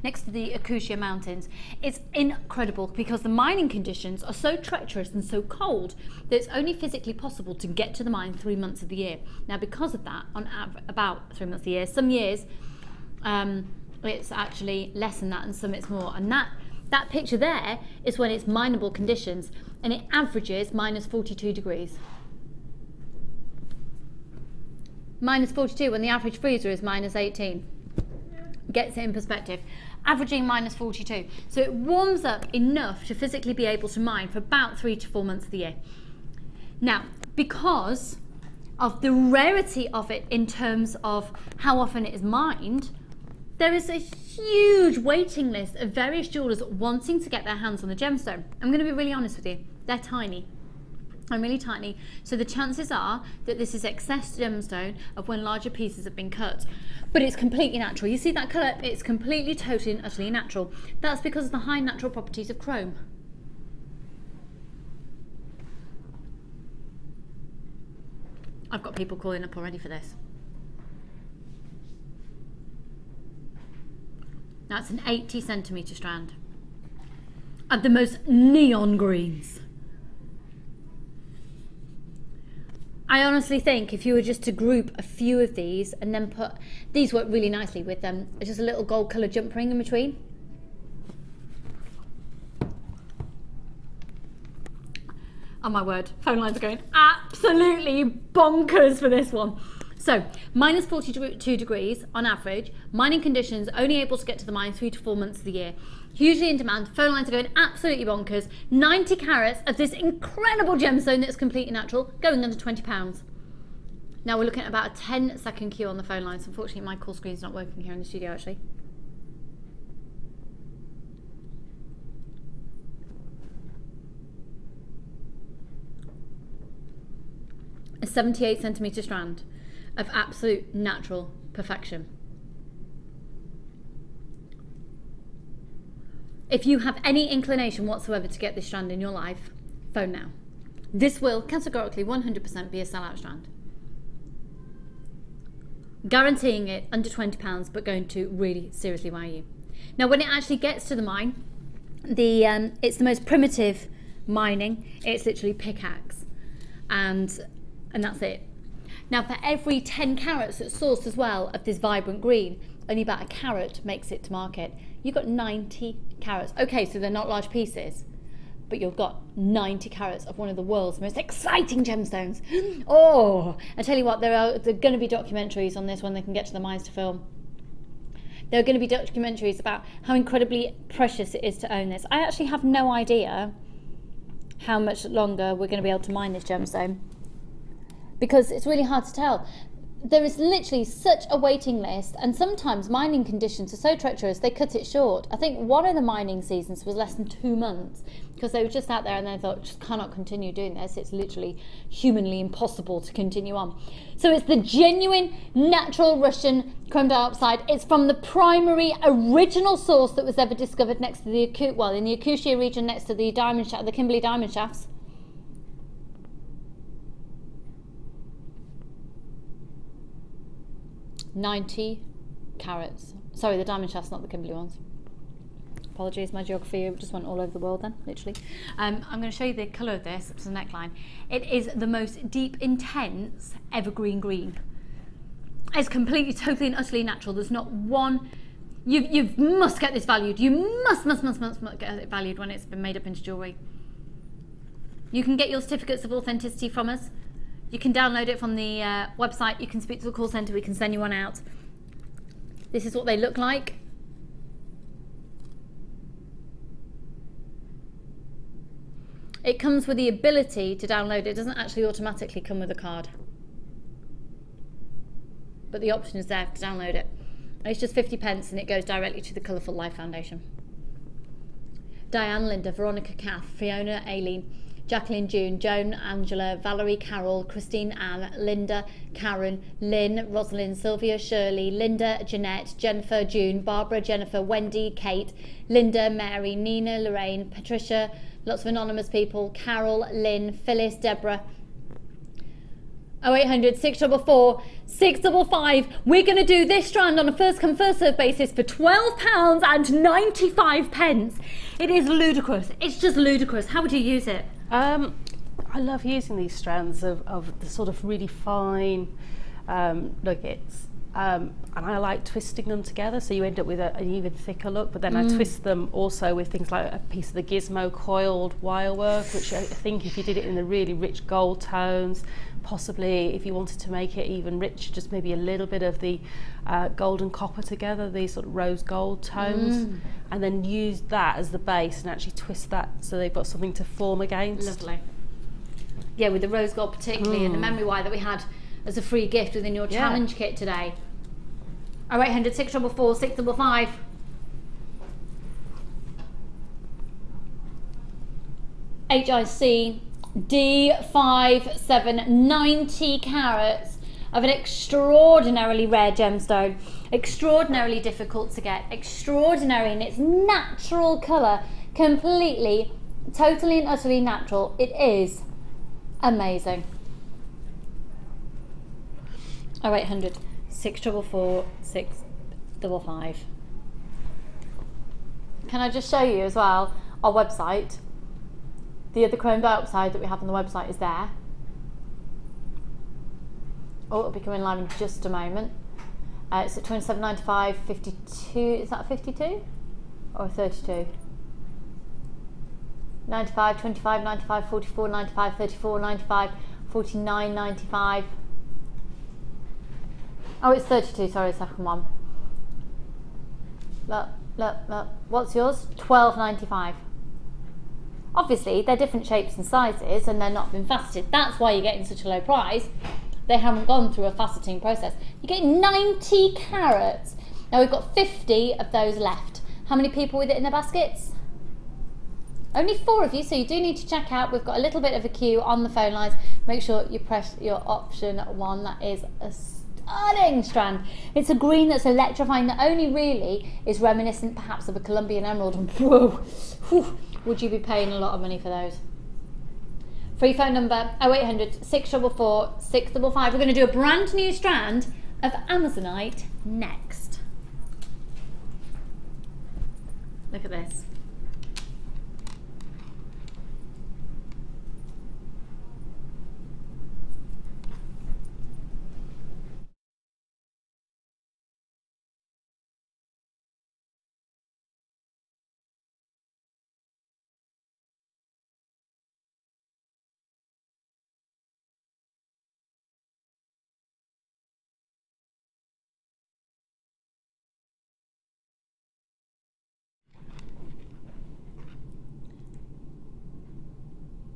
next to the Yakutia mountains. It's incredible because the mining conditions are so treacherous and so cold that it's only physically possible to get to the mine 3 months of the year. Now, because of that, on about 3 months of the year, some years it's actually less than that, and some it's more. And that picture there is when it's mineable conditions, and it averages minus 42 degrees. Minus 42 when the average freezer is minus 18. Gets it in perspective. Averaging minus 42. So it warms up enough to physically be able to mine for about 3 to 4 months of the year. Now, because of the rarity of it in terms of how often it is mined, there is a huge waiting list of various jewellers wanting to get their hands on the gemstone. I'm going to be really honest with you, they're tiny. I'm really tiny, so the chances are that this is excess gemstone of when larger pieces have been cut. But it's completely natural. You see that colour? It's completely, totally and utterly natural. That's because of the high natural properties of chrome. I've got people calling up already for this. That's an 80 centimetre strand. And the most neon greens. I honestly think if you were just to group a few of these and then put, these work really nicely with just a little gold coloured jump ring in between. Oh my word, phone lines are going absolutely bonkers for this one. So, minus 42 degrees on average, mining conditions, only able to get to the mine 3 to 4 months of the year. Hugely in demand, phone lines are going absolutely bonkers. 90 carats of this incredible gemstone that's completely natural, going under £20. Now we're looking at about a 10-second queue on the phone lines. Unfortunately, my call screen's not working here in the studio actually. A 78cm strand of absolute natural perfection. If you have any inclination whatsoever to get this strand in your life, phone now. This will categorically 100% be a sellout strand. Guaranteeing it under £20, but going to really seriously wow you. Now when it actually gets to the mine, it's the most primitive mining. It's literally pickaxe and that's it. Now for every 10 carats that's sourced as well of this vibrant green, only about a carat makes it to market. You've got 90 carats. Okay, so they're not large pieces, but you've got 90 carats of one of the world's most exciting gemstones. Oh, I tell you what, there are going to be documentaries on this when they can get to the mines to film. There are going to be documentaries about how incredibly precious it is to own this. I actually have no idea how much longer we're going to be able to mine this gemstone, because it's really hard to tell. There is literally such a waiting list, and sometimes mining conditions are so treacherous they cut it short. I think one of the mining seasons was less than 2 months because they were just out there and they thought, just cannot continue doing this. It's literally humanly impossible to continue on. So it's the genuine natural Russian chrome diopside. It's from the primary original source that was ever discovered next to the in the Akushia region, next to the diamond shaft, the Kimberley diamond shafts. $90 carats. Sorry, the diamond shafts, not the Kimberley ones. Apologies, my geography just went all over the world then, literally. I'm going to show you the colour of this. It's the neckline. It is the most deep, intense evergreen green. It's completely, totally and utterly natural. There's not one... You must get this valued. You must get it valued when it's been made up into jewellery. You can get your certificates of authenticity from us. You can download it from the website. You can speak to the call centre. We can send you one out. This is what they look like. It comes with the ability to download. It doesn't actually automatically come with a card, but the option is there to download it. It's just 50p and it goes directly to the Colourful Life Foundation. Diane, Linda, Veronica, Kath, Fiona, Aileen, Jacqueline, June, Joan, Angela, Valerie, Carol, Christine, Anne, Linda, Karen, Lynn, Rosalind, Sylvia, Shirley, Linda, Jeanette, Jennifer, June, Barbara, Jennifer, Wendy, Kate, Linda, Mary, Nina, Lorraine, Patricia, lots of anonymous people, Carol, Lynn, Phyllis, Deborah. 0800 644 655. We're going to do this strand on a first come first serve basis for £12 and 95 pence. It is ludicrous. It's just ludicrous. How would you use it? I love using these strands of the sort of really fine nuggets, and I like twisting them together so you end up with an even thicker look, but then I twist them also with things like a piece of the gizmo coiled wire work, which I think if you did it in the really rich gold tones, possibly if you wanted to make it even richer, just maybe a little bit of the gold and copper together, these sort of rose gold tones, and then use that as the base and actually twist that so they've got something to form against. Lovely. Yeah, with the rose gold particularly, and the memory wire that we had as a free gift within your challenge kit today. 0800 644 655. HIC D57, 90 carats of an extraordinarily rare gemstone, extraordinarily difficult to get, extraordinary in its natural colour, completely, totally and utterly natural. It is amazing. 0800 644 655. Can I just show you as well our website? The other chrome diopside that we have on the website is there. Oh, it'll be coming live in just a moment. It's at £27.95, 52. Is that a 52 or a 32? 95, 25, 95, 44, 95, 34, 95, 49, 95. Oh, it's 32, sorry, second one. Look. What's yours? $12.95. Obviously, they're different shapes and sizes and they're not been faceted. That's why you're getting such a low price. They haven't gone through a faceting process. You're getting 90 carats. Now, we've got 50 of those left. How many people with it in their baskets? Only 4 of you, so you do need to check out. We've got a little bit of a queue on the phone lines. Make sure you press your option 1. That is a stunning strand. It's a green that's electrifying, that only really is reminiscent perhaps of a Colombian emerald. And whoa, whew, would you be paying a lot of money for those? Free phone number 0800 644 655. We're going to do a brand new strand of Amazonite next. Look at this.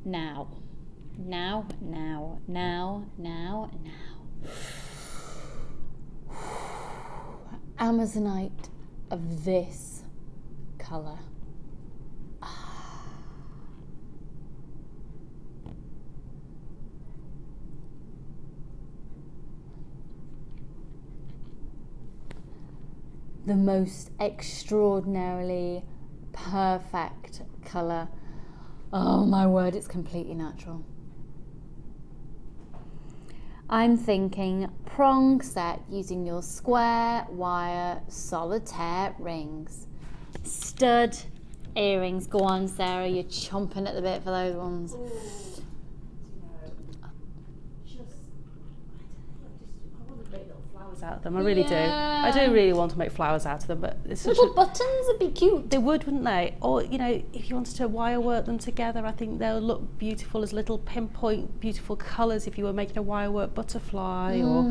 Now. Amazonite of this colour. The most extraordinarily perfect colour. Oh my word, it's completely natural. I'm thinking prong set using your square wire solitaire rings. Stud earrings. Go on, Sarah, you're chomping at the bit for those ones. Ooh. Out of them, I really do. I do really want to make flowers out of them, but it's little buttons would be cute. They would, wouldn't they? Or, you know, if you wanted to wire work them together, I think they'll look beautiful as little pinpoint beautiful colours if you were making a wire work butterfly or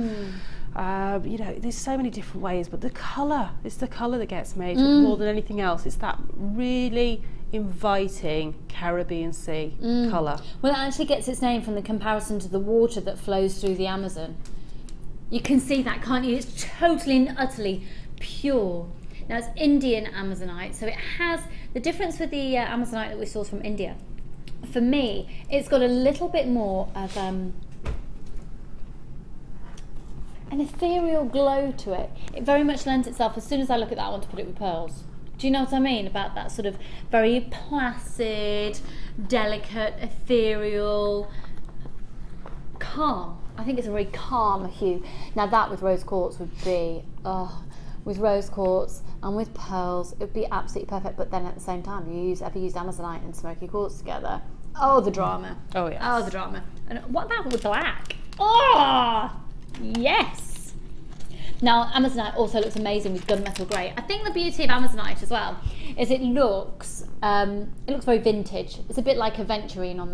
you know, there's so many different ways, but the colour, it's the colour that gets me more than anything else. It's that really inviting Caribbean Sea colour. Well, it actually gets its name from the comparison to the water that flows through the Amazon. You can see that, can't you? It's totally and utterly pure. Now, it's Indian Amazonite, so it has the difference with the Amazonite that we source from India. For me, it's got a little bit more of an ethereal glow to it. It very much lends itself, as soon as I look at that, I want to put it with pearls. Do you know what I mean? About that sort of very placid, delicate, ethereal, calm. I think it's a very calm hue. Now that with rose quartz would be, with rose quartz and with pearls, it would be absolutely perfect. But then at the same time, you ever used Amazonite and smoky quartz together? Oh, the drama. Oh, yes. Oh, the drama. And what about with black? Oh, yes. Now, Amazonite also looks amazing with gunmetal grey. I think the beauty of Amazonite as well is it looks very vintage. It's a bit like aventurine on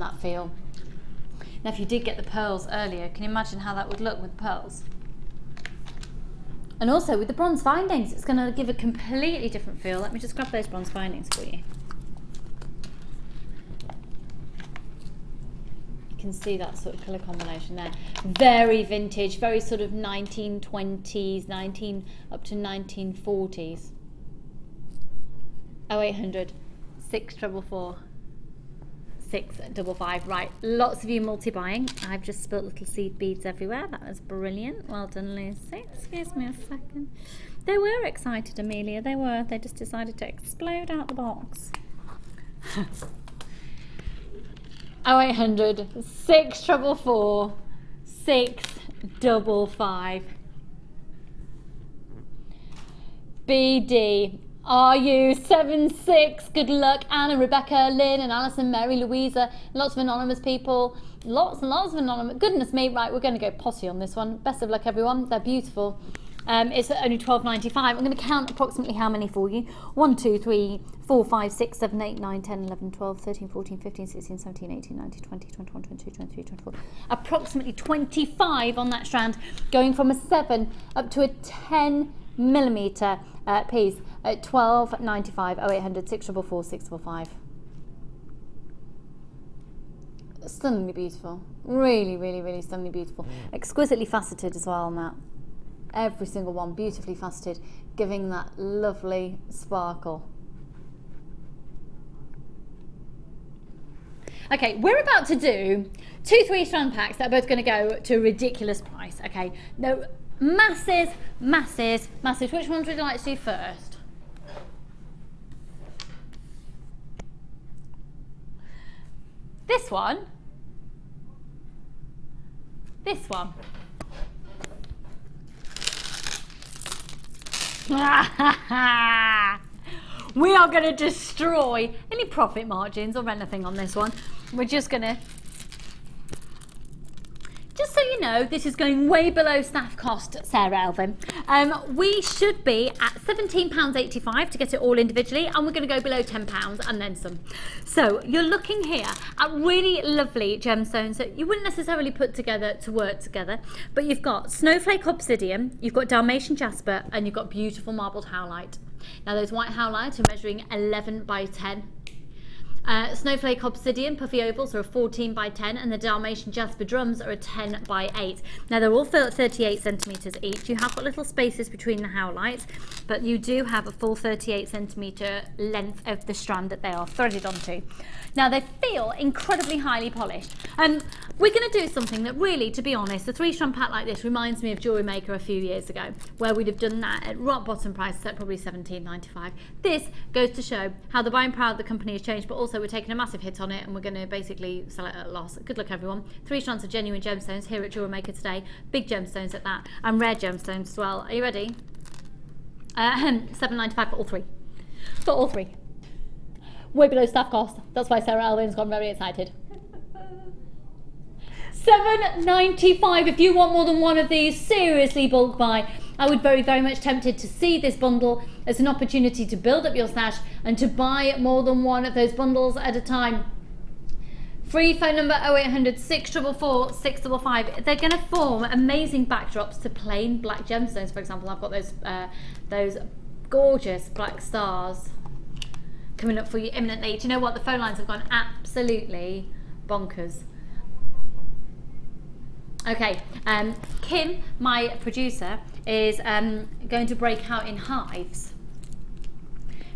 that feel. Now, if you did get the pearls earlier, can you imagine how that would look with pearls? And also with the bronze findings, it's going to give a completely different feel. Let me just grab those bronze findings for you. You can see that sort of colour combination there. Very vintage, very sort of 1920s, up to 1940s. 0800 644 655. Right, lots of you multi-buying. I've just spilt little seed beads everywhere. That was brilliant. Well done, Lucy. Excuse me a second. They were excited, Amelia. They were. They just decided to explode out the box. 0800 644 655. BD. Are you 76? Good luck, Anna, Rebecca, Lynn, and Alison, Mary, Louisa. Lots of anonymous people. Lots and lots of anonymous. Goodness me, right, we're going to go posse on this one. Best of luck, everyone. They're beautiful. It's only $12.95. I'm going to count approximately how many for you. 1, 2, 3, 4, 5, 6, 7, 8, 9, 10, 11, 12, 13, 14, 15, 16, 17, 18, 19, 20, 21, 22, 23, 24. Approximately 25 on that strand, going from a 7 up to a 10mm piece at $12.95. 0800 644 655. Stunningly beautiful. Really, really, really stunningly beautiful. Exquisitely faceted as well on that. Every single one beautifully faceted, giving that lovely sparkle. Okay, we're about to do 2 3-strand packs that are both going to go to a ridiculous price. Okay, no, masses, masses, masses. Which ones would you like to do first? This one. This one. We are going to destroy any profit margins or anything on this one. We're just going to, just so you know, this is going way below staff cost, Sarah Elvin. We should be at £17.85 to get it all individually, and we're going to go below £10 and then some. So you're looking here at really lovely gemstones that you wouldn't necessarily put together to work together, but you've got snowflake obsidian, you've got Dalmatian jasper, and you've got beautiful marbled howlite. Now those white howlites are measuring 11 by 10. Snowflake obsidian puffy ovals are a 14 by 10, and the Dalmatian jasper drums are a 10 by 8. Now they're all 38 centimetres each. You have got little spaces between the howlites, but you do have a full 38 centimetre length of the strand that they are threaded onto. Now they feel incredibly highly polished, and we're going to do something that really, to be honest, a 3-strand pack like this reminds me of Jewellery Maker a few years ago, where we'd have done that at rock bottom prices at probably $17.95. This goes to show how the buying power of the company has changed, but also we're taking a massive hit on it, and we're going to basically sell it at a loss. Good luck, everyone. 3 strands of genuine gemstones here at Jewellery Maker today. Big gemstones at that, and rare gemstones as well. Are you ready? $7.95 for all 3. For all 3. Way below staff cost. That's why Sarah Alvin's gone very excited. $7.95 if you want more than one of these. Seriously, bulk buy. I would very, very much tempted to see this bundle as an opportunity to build up your stash and to buy more than one of those bundles at a time. Free phone number 0800 644 655. They're going to form amazing backdrops to plain black gemstones. For example, I've got those gorgeous black stars coming up for you imminently. Do you know what? The phone lines have gone absolutely bonkers. Okay, Kim, my producer, is going to break out in hives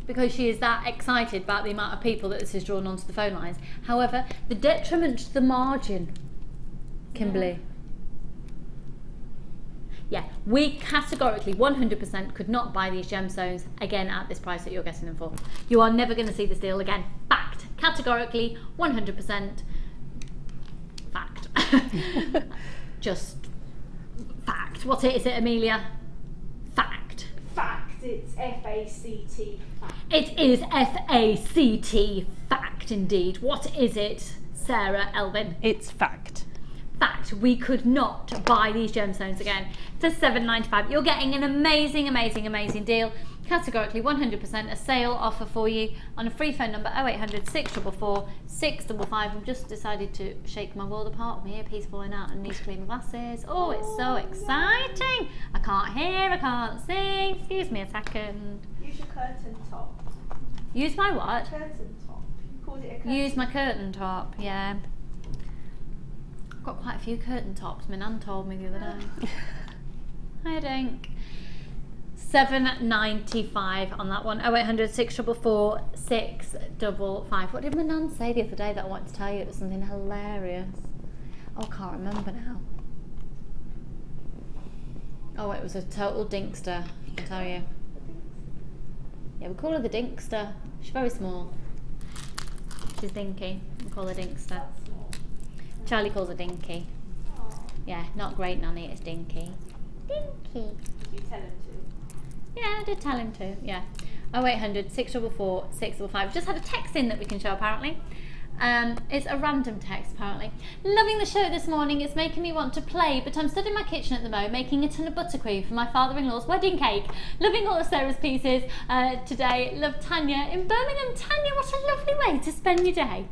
because she is that excited about the amount of people that this has drawn onto the phone lines. However, the detriment to the margin, Kimberly. Yeah, we categorically 100% could not buy these gemstones again at this price that you're getting them for. You are never going to see this deal again. Fact. Categorically 100% fact. Just fact. What is it, Amelia? Fact. Fact. It's F-A-C-T. Fact. It is F-A-C-T. Fact indeed. What is it, Sarah Elvin? It's fact. Fact. We could not buy these gemstones again for $7.95. You're getting an amazing, amazing, amazing deal. Categorically 100% a sale offer for you on a free phone number 0800 644 655. I've just decided to shake my world apart. My earpiece falling out and need to clean my glasses. Oh, it's so exciting. I can't hear, I can't see. Excuse me a second. Use your curtain top. Use my what? Curtain top. You called it a curtain. Use my curtain top, yeah. I've got quite a few curtain tops. My nan told me the other day. Hi, Dink. $7.95 on that one. 0800 644 655. What did my nan say the other day that I wanted to tell you? It was something hilarious. Oh, I can't remember now. Oh, it was a total dinkster, I can tell you. Yeah, we call her the dinkster. She's very small. She's dinky. We call her dinkster. Charlie calls her dinky. Yeah, not great nanny, it's dinky. Dinky. You tell him to. Yeah, I did tell him to, yeah. 0800 644 655. Just had a text in that we can show apparently. It's a random text apparently. Loving the show this morning. It's making me want to play, but I'm stood in my kitchen at the moment making a ton of buttercream for my father-in-law's wedding cake. Loving all of Sarah's pieces today. Love Tanya in Birmingham. Tanya, what a lovely way to spend your day.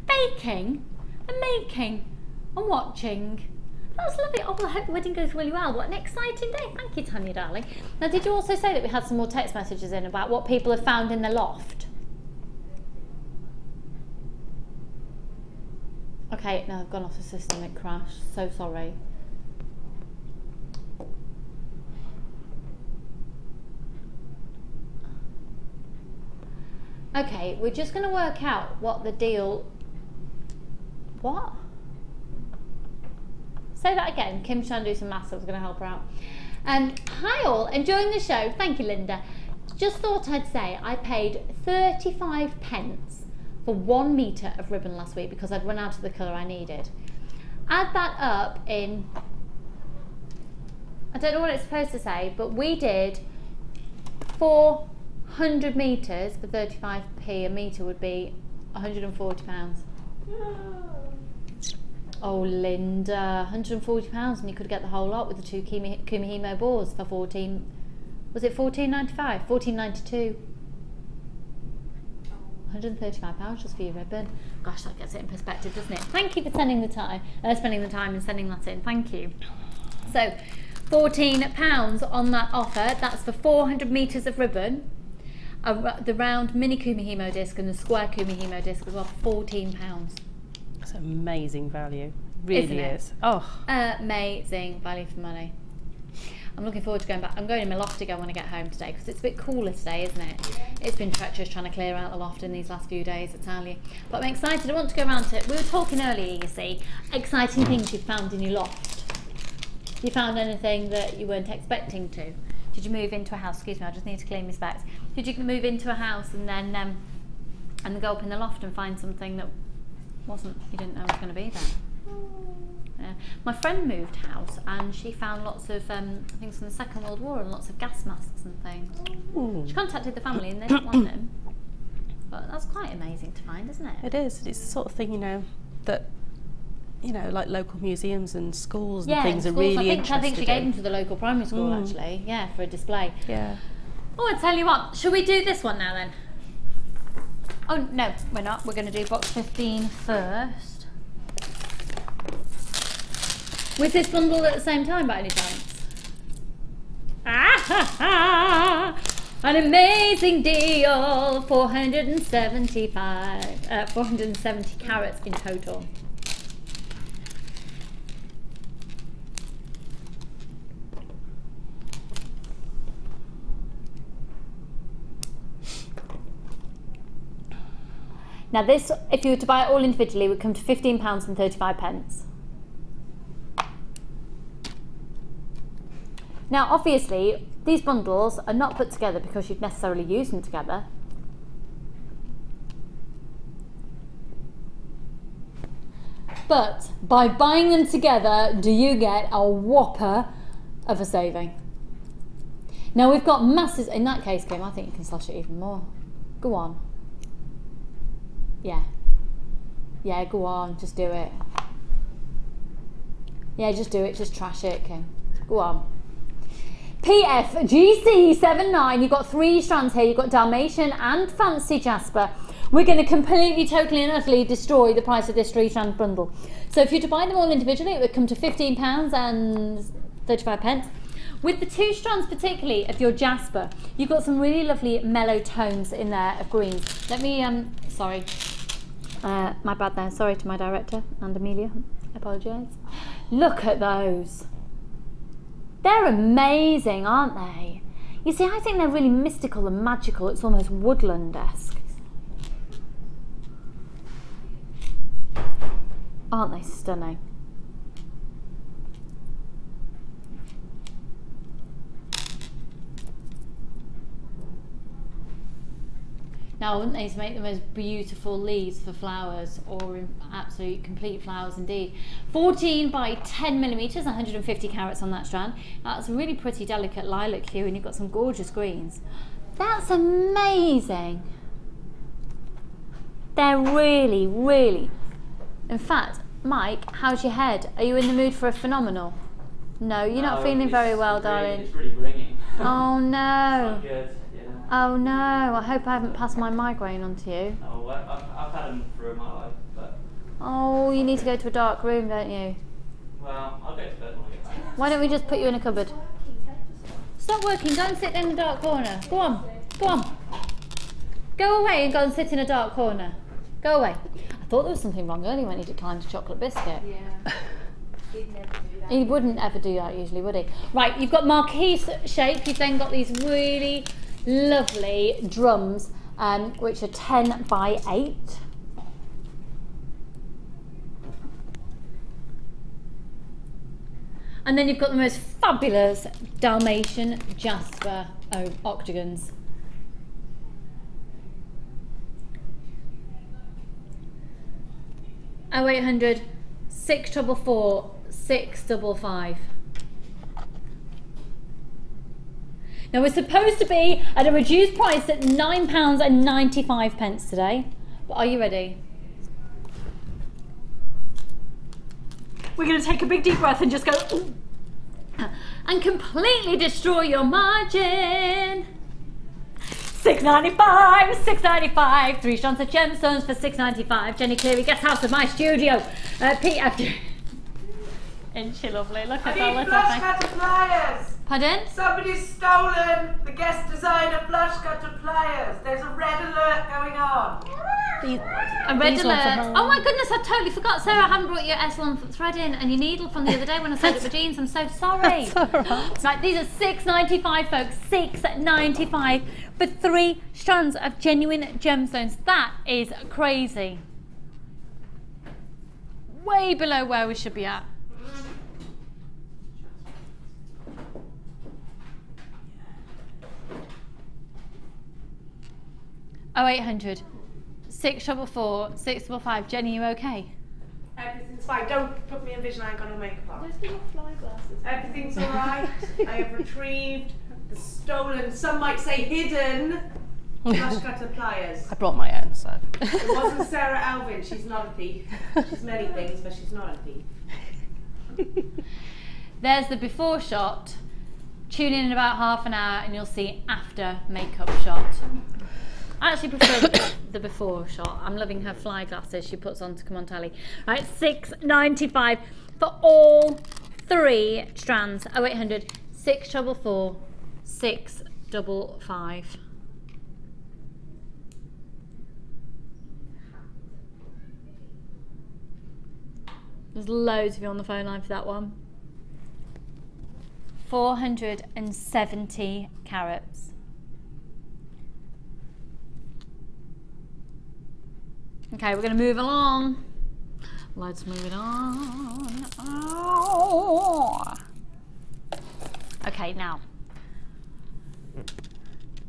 Baking and making and watching. That's lovely. Oh, well, I hope the wedding goes really well. What an exciting day. Thank you, Tanya, darling. Now, did you also say that we had some more text messages in about what people have found in the loft? Okay, no, I've gone off the system. It crashed. So sorry. Okay, we're just going to work out what the deal... What? Say that again. Kim's trying to do some maths. I was going to help her out. Hi all, enjoying the show. Thank you, Linda. Just thought I'd say I paid 35 pence for 1 metre of ribbon last week because I'd run out of the colour I needed. Add that up in... I don't know what it's supposed to say, but we did 400 metres for 35p. A metre would be £140. Oh, Linda, £140 and you could get the whole lot with the 2 Kumihimo boards for 14. Was it 14.95? 14.92. £135 just for your ribbon. Gosh, that gets it in perspective, doesn't it? Thank you for spending the time and sending that in. Thank you. So, £14 on that offer. That's for 400 metres of ribbon. The round mini Kumihimo disc and the square Kumihimo disc as well. £14. It's amazing value, really is. Oh, amazing value for money. I'm looking forward to going back. I'm going in my loft again when I get home today because it's a bit cooler today, isn't it? It's been treacherous trying to clear out the loft in these last few days, I tell you. But I'm excited. I want to go around to it. We were talking earlier, you see, exciting things you've found in your loft. You found anything that you weren't expecting to? Did you move into a house? Excuse me, I just need to clean my specs. Did you move into a house and then go up in the loft and find something that you didn't know was going to be there? Yeah. My friend moved house and she found lots of things from the Second World War and lots of gas masks and things. Ooh. She contacted the family and they didn't want them. But that's quite amazing to find, isn't it? It is. It's the sort of thing, that, like local museums and schools and things are really interested in. I think she gave them to the local primary school actually, for a display. Yeah. Oh, I tell you what, shall we do this one now then? Oh, no, we're not. We're going to do box 15 first. Was this bundle at the same time by any chance? An amazing deal, 470 carats in total. Now this, if you were to buy it all individually, would come to £15 and 35 pence. Now obviously, these bundles are not put together because you'd necessarily use them together. But by buying them together, do you get a whopper of a saving. Now we've got masses, in that case, Kim, I think you can slash it even more. Go on. Yeah. Yeah, go on, just do it. Yeah, just do it, just trash it, Kim. Go on. PFGC79, you've got 3 strands here. You've got Dalmatian and Fancy Jasper. We're going to completely, totally and utterly destroy the price of this 3-strand bundle. So if you were to buy them all individually, it would come to £15 and 35 pence. With the 2 strands particularly of your Jasper, you've got some really lovely mellow tones in there of greens. Let me, sorry, my bad there. Sorry to my director and Amelia, I apologise. Look at those. They're amazing, aren't they? You see, I think they're really mystical and magical. It's almost woodland-esque. Aren't they stunning? Now, wouldn't they make the most beautiful leaves for flowers, or absolute complete flowers indeed. 14 by 10 millimeters, 150 carats on that strand. That's a really pretty delicate lilac hue, and you've got some gorgeous greens. That's amazing. They're really, really... In fact, Mike, how's your head? Are you in the mood for a phenomenal? No, you're not feeling very well, darling. It's really ringing. Oh no. It's not good, yeah. Oh no, I hope I haven't passed my migraine on to you. Oh, I've had them through my life, but... Oh, you need to go to a dark room, don't you? Well, I'll go to bed when I get back. Why don't we just put you in a cupboard? Stop working, go and sit in the dark corner. Go on, go on. Go away and go and sit in a dark corner. Go away. I thought there was something wrong earlier when he declined a chocolate biscuit. Yeah. He'd never do that. He wouldn't ever do that usually, would he? Right, you've got marquise shape. You've then got these really lovely drums, which are 10 by 8. And then you've got the most fabulous Dalmatian Jasper octagons. Oh, 0800 644 655. Now we're supposed to be at a reduced price at £9.95 today, but are you ready? We're going to take a big deep breath and just go ooh, and completely destroy your margin. £6.95, £6.95, 3 strands of gemstones for £6.95. Jenny Cleary, guest house of my studio. Pete, after. Isn't she lovely? Look at that little flush thing. cutter pliers. Pardon? Somebody's stolen the guest designer flush cutter pliers. There's a red alert going on. A red alert. Oh my goodness, I totally forgot. Sarah, I hadn't brought your S1 thread in and your needle from the other day when I sewed up the jeans. I'm so sorry. That's all right. Right, these are £6.95, folks. £6.95 for 3 strands of genuine gemstones. That is crazy. Way below where we should be at. Oh, 0800 644 655. Jenny, you okay? Everything's fine. Don't put me in vision. I ain't got no makeup on. Where's your fly glasses? Everything's alright. I have retrieved the stolen, some might say hidden, flush cutter pliers. I brought my own, so. It wasn't Sarah Alvin. She's not a thief. She's many things, but she's not a thief. There's the before shot. Tune in about half an hour and you'll see after makeup shot. I actually prefer the before shot. I'm loving her fly glasses she puts on to come on telly. Right, £6.95 for all 3 strands. 0800 644 655. There's loads of you on the phone line for that one. 470 carats. Okay, we're going to move along. Let's move it on. Oh. Okay, now.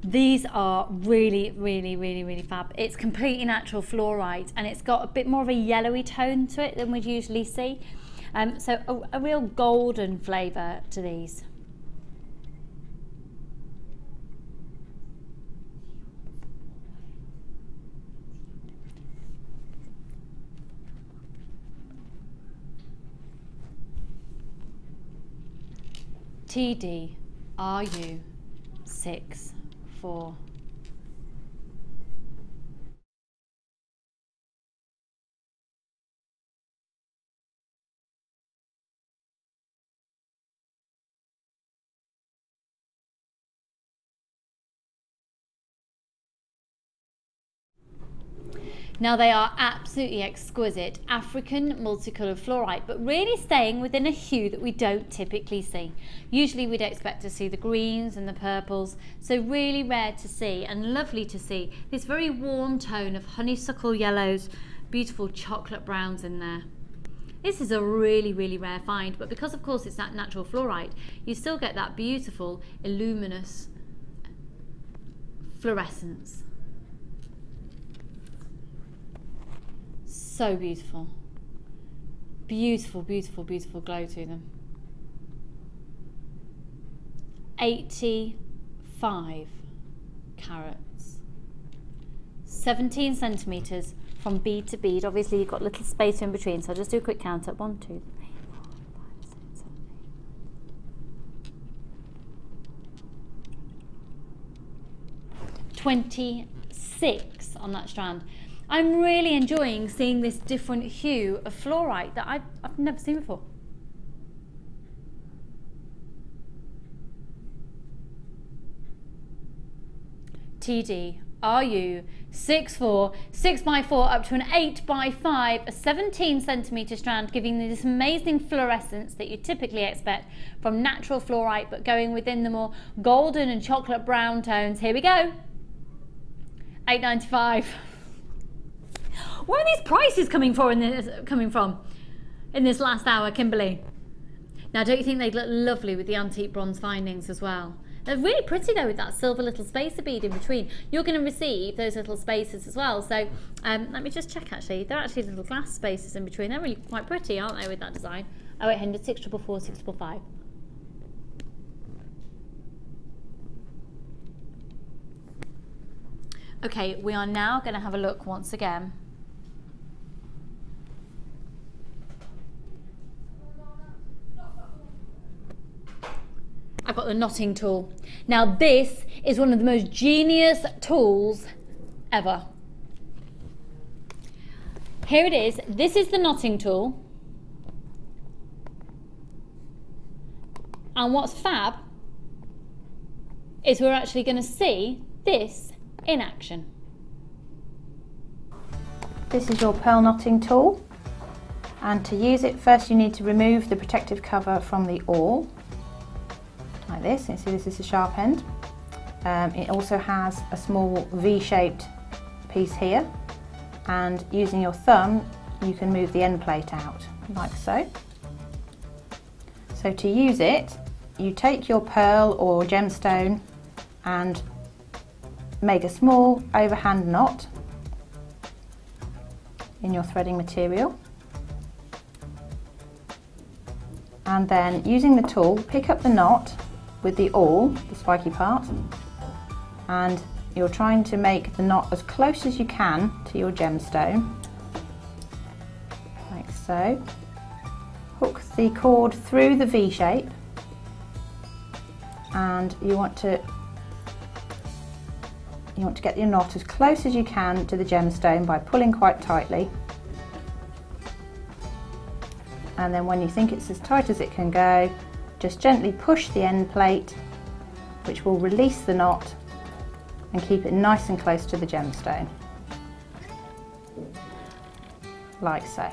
These are really, really, really, really fab. It's completely natural fluorite and it's got a bit more of a yellowy tone to it than we'd usually see. So a real golden flavour to these. TD RU 64. Now they are absolutely exquisite African multicoloured fluorite, but really staying within a hue that we don't typically see. Usually we'd expect to see the greens and the purples, so really rare to see and lovely to see this very warm tone of honeysuckle yellows, beautiful chocolate browns in there. This is a really, really rare find, but because of course it's that natural fluorite, you still get that beautiful illuminous fluorescence. So beautiful. Beautiful, beautiful, beautiful glow to them. 85 carats. 17 centimetres from bead to bead. Obviously you've got a little space in between, so I'll just do a quick count up. 1, 2, 3, 4, 5, 6, 7, 8. 26 on that strand. I'm really enjoying seeing this different hue of fluorite that I've never seen before. TD, RU, 6'4", 6x4 up to an 8x5, a 17 centimetre strand, giving you this amazing fluorescence that you typically expect from natural fluorite, but going within the more golden and chocolate brown tones. Here we go. $8.95. Where are these prices coming from in this last hour, Kimberly? Now, don't you think they'd look lovely with the antique bronze findings as well? They're really pretty though with that silver little spacer bead in between. You're going to receive those little spacers as well. So let me just check actually. They're actually little glass spacers in between. They're really quite pretty, aren't they, with that design? 0800 644 655. Okay, we are now going to have a look once again. I've got the knotting tool. Now this is one of the most genius tools ever. Here it is. This is the knotting tool. And what's fab is we're actually going to see this in action. This is your pearl knotting tool, and to use it first you need to remove the protective cover from the awl. Like this. You see this is the sharp end. It also has a small V-shaped piece here, and using your thumb you can move the end plate out like so. So to use it, you take your pearl or gemstone and make a small overhand knot in your threading material, and then using the tool pick up the knot with the awl, the spiky part, and you're trying to make the knot as close as you can to your gemstone, like so. Hook the cord through the V shape, and you want to get your knot as close as you can to the gemstone by pulling quite tightly, and then when you think it's as tight as it can go, just gently push the end plate, which will release the knot and keep it nice and close to the gemstone, like so.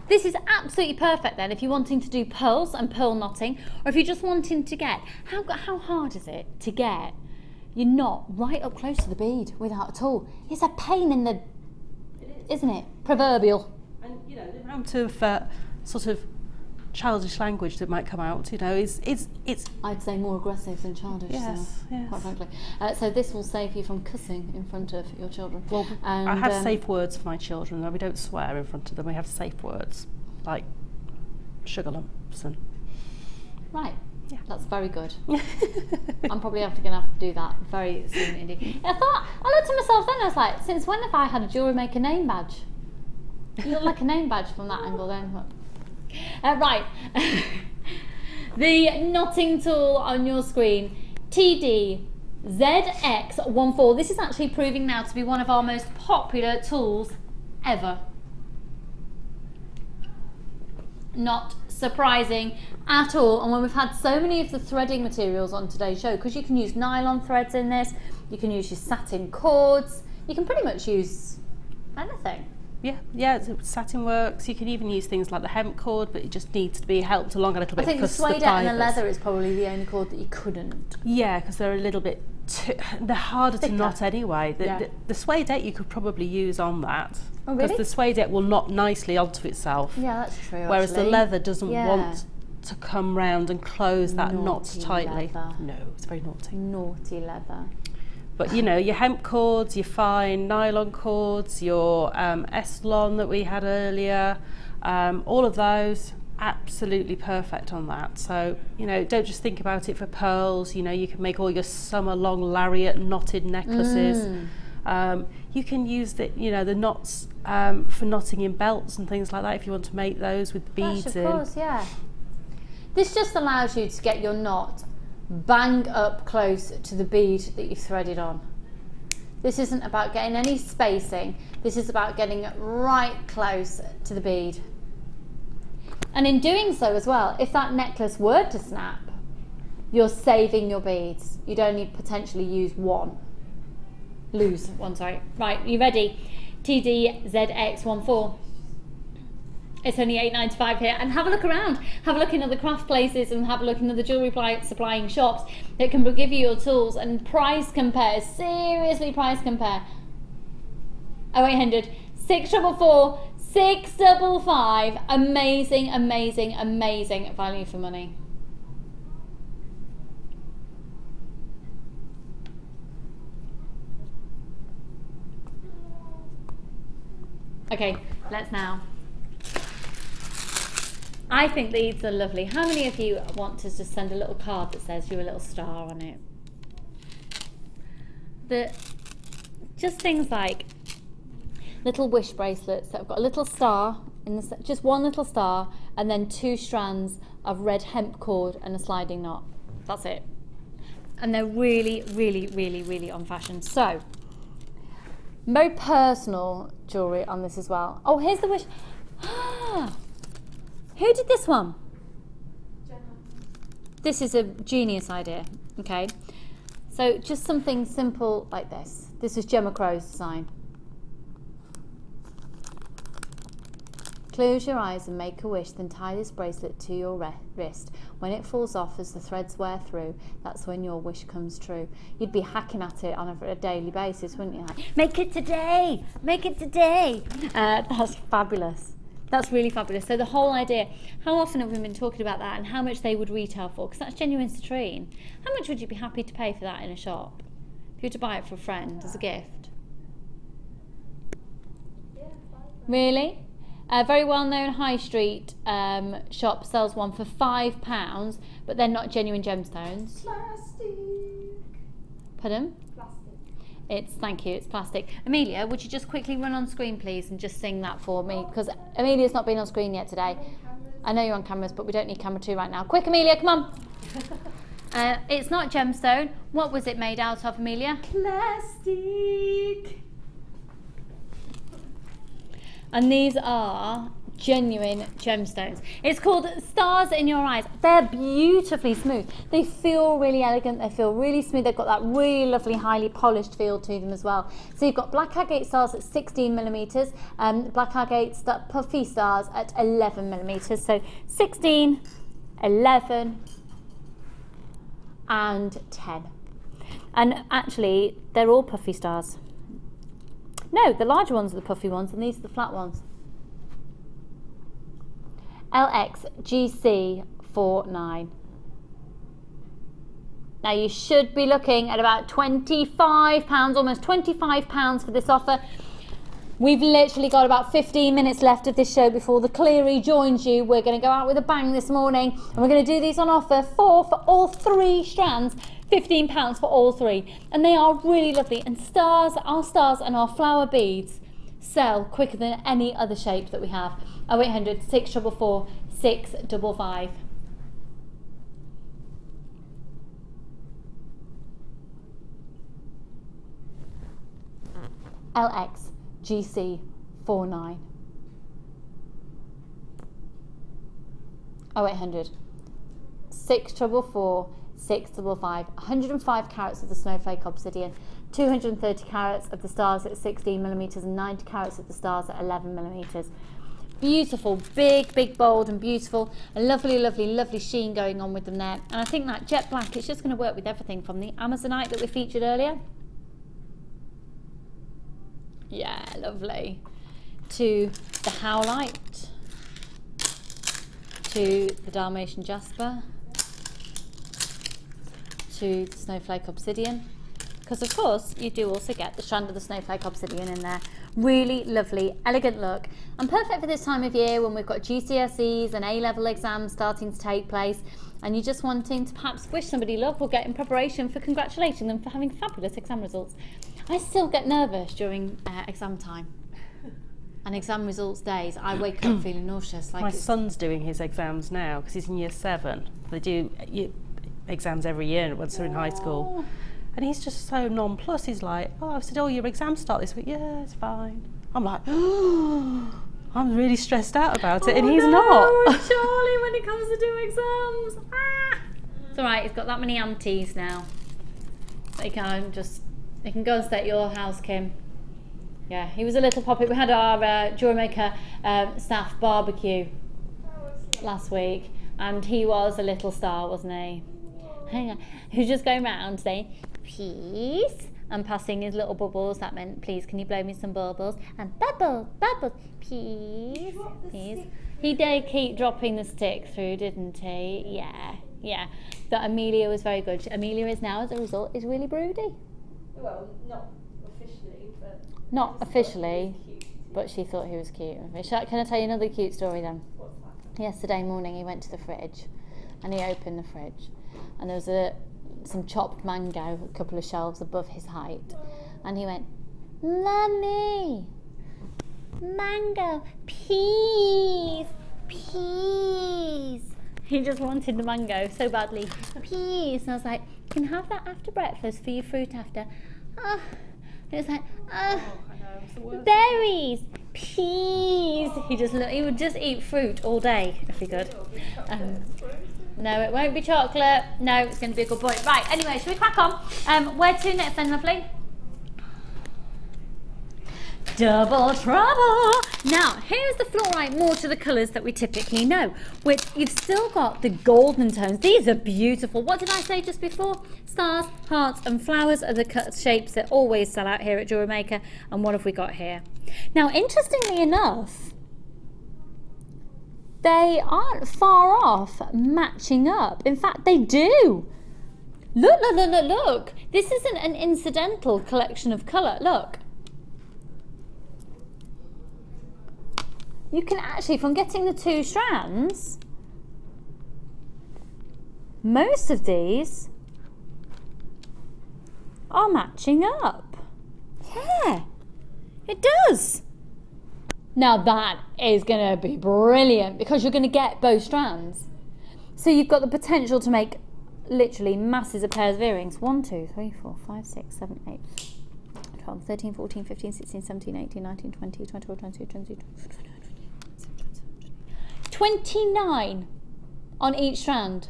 This is absolutely perfect then if you're wanting to do pearls and pearl knotting, or if you're just wanting to get, how hard is it to get your knot right up close to the bead without a tool? It's a pain in the, isn't it? Proverbial. And you know, the amount of sort of childish language that might come out, you know, it's I'd say more aggressive than childish. Yes, so, yes. Quite frankly. So this will save you from cussing in front of your children. Well, and, I have safe words for my children. We don't swear in front of them. We have safe words like sugar lumps and. Right. Yeah. That's very good. I'm probably going to have to do that very soon indeed. I looked at myself then, I was like, since when have I had a Jewellery Maker name badge? You look like a name badge from that angle then. Right. The knotting tool on your screen, TD ZX14. This is actually proving now to be one of our most popular tools ever. Not surprising at all. And when we've had so many of the threading materials on today's show, because you can use nylon threads in this, you can use your satin cords, you can pretty much use anything. Yeah, satin works. You can even use things like the hemp cord, but it just needs to be helped along a little bit. I think the suede and the leather is probably the only cord that you couldn't. Yeah, because they're a little bit they're harder to knot anyway. The suede you could probably use on that. Oh, really? Because the suede will knot nicely onto itself. Yeah, that's true. Whereas actually. the leather doesn't want to come round and close that knot tightly. Leather. No, it's very naughty. Naughty leather. But you know, your hemp cords, your fine nylon cords, your Estlon that we had earlier, all of those, absolutely perfect on that. So, you know, don't just think about it for pearls. You know, you can make all your summer long lariat knotted necklaces. You can use the, you know, the knots for knotting in belts and things like that if you want to make those with beads in. Of course, yeah. This just allows you to get your knot bang up close to the bead that you've threaded on. This isn't about getting any spacing. This is about getting it right close to the bead. And in doing so as well, if that necklace were to snap, you're saving your beads. You'd only potentially lose one, sorry. Right, you ready? TDZX14. It's only $8.95 here, and have a look around. Have a look in other craft places and have a look in other jewellery supplying shops that can give you your tools and price compare, seriously price compare. 0800 644 655. Amazing, amazing, amazing value for money. Okay, let's now. I think these are lovely. How many of you want to just send a little card that says you're a little star on it? Just things like little wish bracelets that have got a little star, just one little star, and then 2 strands of red hemp cord and a sliding knot. That's it. And they're really, really, really, really on fashion. So, more personal jewellery on this as well. Oh, here's the wish. Who did this one? Jenna. This is a genius idea, okay? So just something simple like this. This is Gemma Crow's design. Close your eyes and make a wish, then tie this bracelet to your wrist. When it falls off as the threads wear through, that's when your wish comes true. You'd be hacking at it on a daily basis, wouldn't you? Like, make it today! Make it today! That's fabulous. That's really fabulous. So the whole idea, how often have we been talking about that and how much they would retail for? Because that's genuine citrine. How much would you be happy to pay for that in a shop? If you were to buy it for a friend as a gift? Yeah, really? A very well-known high street shop sells one for £5, but they're not genuine gemstones. Plastic. Pardon? Thank you, it's plastic. Amelia, would you just quickly run on screen, please, and just sing that for me? Because Amelia's not been on screen yet today. I know you're on cameras, but we don't need camera 2 right now. Quick, Amelia, come on. It's not gemstone. What was it made out of, Amelia? Plastic. And these are genuine gemstones. It's called Stars in Your Eyes. They're beautifully smooth. They feel really elegant. They feel really smooth. They've got that really lovely, highly polished feel to them as well. So you've got black agate stars at 16mm, black agate puffy stars at 11mm. So 16, 11, and 10. And actually, they're all puffy stars. No, the larger ones are the puffy ones, and these are the flat ones. LXGC49. Now you should be looking at about £25, almost £25 for this offer. We've literally got about 15 minutes left of this show before the Cleary joins you. We're going to go out with a bang this morning, and we're going to do these on offer for all 3 strands, £15 for all 3. And they are really lovely, and our stars and our flower beads sell quicker than any other shape that we have. 0800 644 655. LXGC49. 0800 644 655. 105 carats of the snowflake obsidian, 230 carats of the stars at 16mm, and 90 carats of the stars at 11mm. Beautiful, big, bold and beautiful. A lovely, lovely, lovely sheen going on with them there. And I think that jet black is just going to work with everything from the Amazonite that we featured earlier. Yeah, lovely. To the Howlite. To the Dalmatian Jasper. To the Snowflake Obsidian. Because of course you do also get the strand of the Snowflake Obsidian in there Really lovely, elegant look, and perfect for this time of year when we've got GCSEs and A-level exams starting to take place, and you're just wanting to perhaps wish somebody luck or get in preparation for congratulating them for having fabulous exam results. I still get nervous during exam time and exam results days. I wake up feeling nauseous. Like my son's doing his exams now because he's in year 7. They do exams every year once they're in high school. And he's just so nonplussed. He's like, oh, I said, oh, your exams start this week. Yeah, it's fine. I'm like, oh, I'm really stressed out about it, and he's not. Charlie, when it comes to doing exams. It's all right. He's got that many aunties now. They can go and stay at your house, Kim. Yeah, he was a little poppy. We had our Jewellery Maker staff barbecue last week, and he was a little star, wasn't he? Hang on. He was just going around saying, please, and passing his little bubbles. That meant, please, can you blow me some bubbles? And bubbles, bubbles, please, please. He did keep dropping the stick through, didn't he? Yeah, yeah. But Amelia was very good. Amelia is now, as a result, is really broody. Well, not officially, but... Not officially, but she thought he was cute. Can I tell you another cute story then? What's that? Yesterday morning he went to the fridge and he opened the fridge and there was some chopped mango a couple of shelves above his height, and he went, Mummy, mango, please, please. He just wanted the mango so badly, please. And I was like, you can have that after breakfast for your fruit after. Oh. It was like, berries, please. He would just eat fruit all day if he could. No, it won't be chocolate. No, it's going to be a good boy. Right, anyway, shall we crack on? Where to next then, lovely? Double trouble! Now, here's the fluorite more to the colours that we typically know, which you've still got the golden tones. These are beautiful. What did I say just before? Stars, hearts and flowers are the shapes that always sell out here at Jewellery Maker. And what have we got here? Now, interestingly enough, they aren't far off matching up. In fact, they do. Look, look, look, look, look. This isn't an incidental collection of colour. Look. You can actually, from getting the 2 strands, most of these are matching up. Yeah, it does. Now that is going to be brilliant because you're going to get both strands. So you've got the potential to make literally masses of pairs of earrings. 1, 2, 3, 4, 5, 6, 7, 8, 12, 13, 14, 15, 16, 17, 18, 19, 20, 21, 22, 23, 24, 29 on each strand.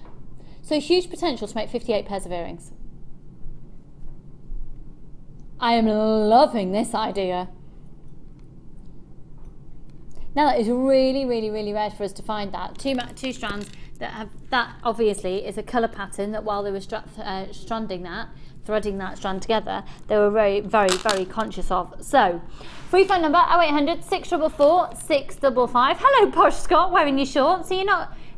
So huge potential to make 58 pairs of earrings. I am loving this idea. Now that is really, really, really rare for us to find that. Two strands that have, that obviously is a colour pattern that while they were threading that strand together, they were very, very, very conscious of. So, free phone number 0800 644 655. Hello, Posh Scott, wearing your shorts. So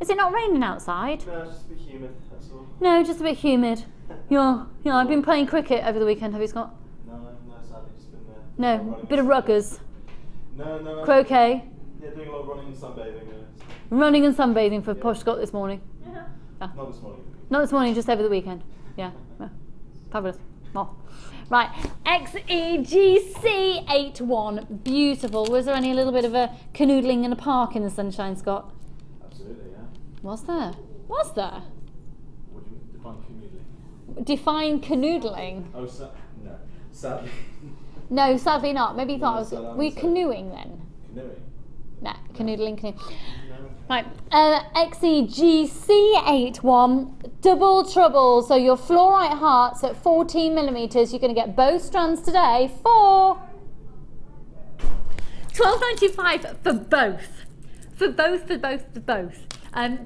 is it not raining outside? No, it's just a bit humid, that's all. No, just a bit humid. Yeah, I've been playing cricket over the weekend, have you, Scott? No, sadly, just been there. No, a bit of ruggers. No. Croquet. Yeah, doing a lot of running and sunbathing. Running and sunbathing for Posh Scott this morning. Yeah. Not this morning. Not this morning, just over the weekend. Yeah. Fabulous. Oh. Right, XEGC81, beautiful. Was there any little bit of a canoodling in a park in the sunshine, Scott? Absolutely, yeah. Was there? Was there? What do you define canoodling? Define canoodling? Oh, no. Sadly. No, sadly not. Maybe you thought No, were you canoeing then? Canoeing? Nah, canoodling, canoe. No. Right, XEGC81, double trouble. So your fluorite hearts at 14 millimeters, you're going to get both strands today for $12.95 for both. For both.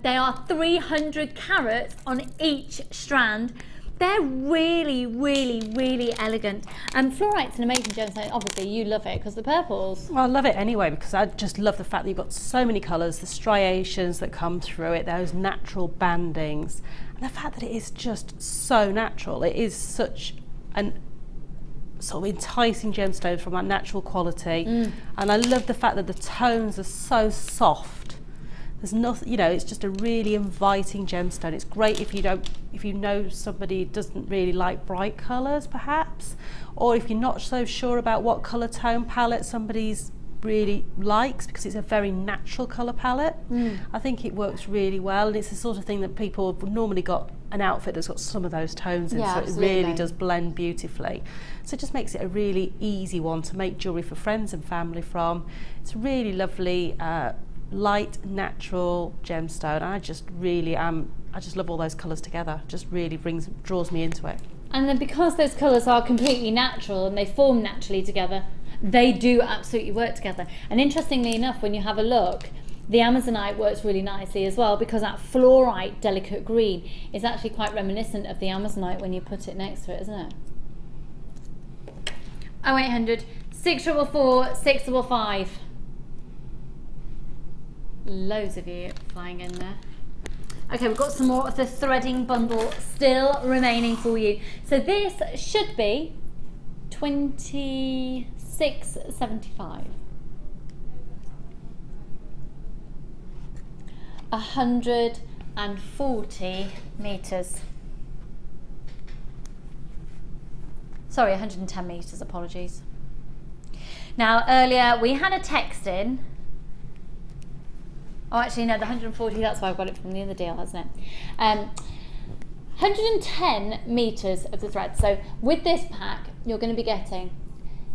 They are 300 carats on each strand. They're really, really, really elegant. Fluorite's an amazing gemstone. Obviously, you love it because the purples. Well, I love it anyway because I just love the fact that you've got so many colours, the striations that come through it, those natural bandings, and the fact that it is just so natural. It is such an sort of enticing gemstones from that natural quality. And I love the fact that the tones are so soft. There's nothing, you know, it's just a really inviting gemstone. It's great if you know somebody doesn't really like bright colours perhaps, or if you're not so sure about what colour tone palette somebody's really likes, because it's a very natural colour palette. I think it works really well, and it's the sort of thing that people have normally got an outfit that's got some of those tones in, so it really does blend beautifully. So it just makes it a really easy one to make jewellery for friends and family from. It's really lovely, light, natural gemstone. I just love all those colours together. Just really draws me into it. And then because those colours are completely natural and they form naturally together, they do absolutely work together. And interestingly enough, when you have a look, the Amazonite works really nicely as well, because that fluorite delicate green is actually quite reminiscent of the Amazonite when you put it next to it, isn't it? 0800 644 655. Loads of you flying in there. Okay, we've got some more of the threading bundle still remaining for you. So this should be $26.75. 140 meters. Sorry, 110 meters, apologies. Now earlier we had a text in. Oh, actually no, the 140, that's why I've got it from the other deal, hasn't it? 110 meters of the thread. So with this pack, you're going to be getting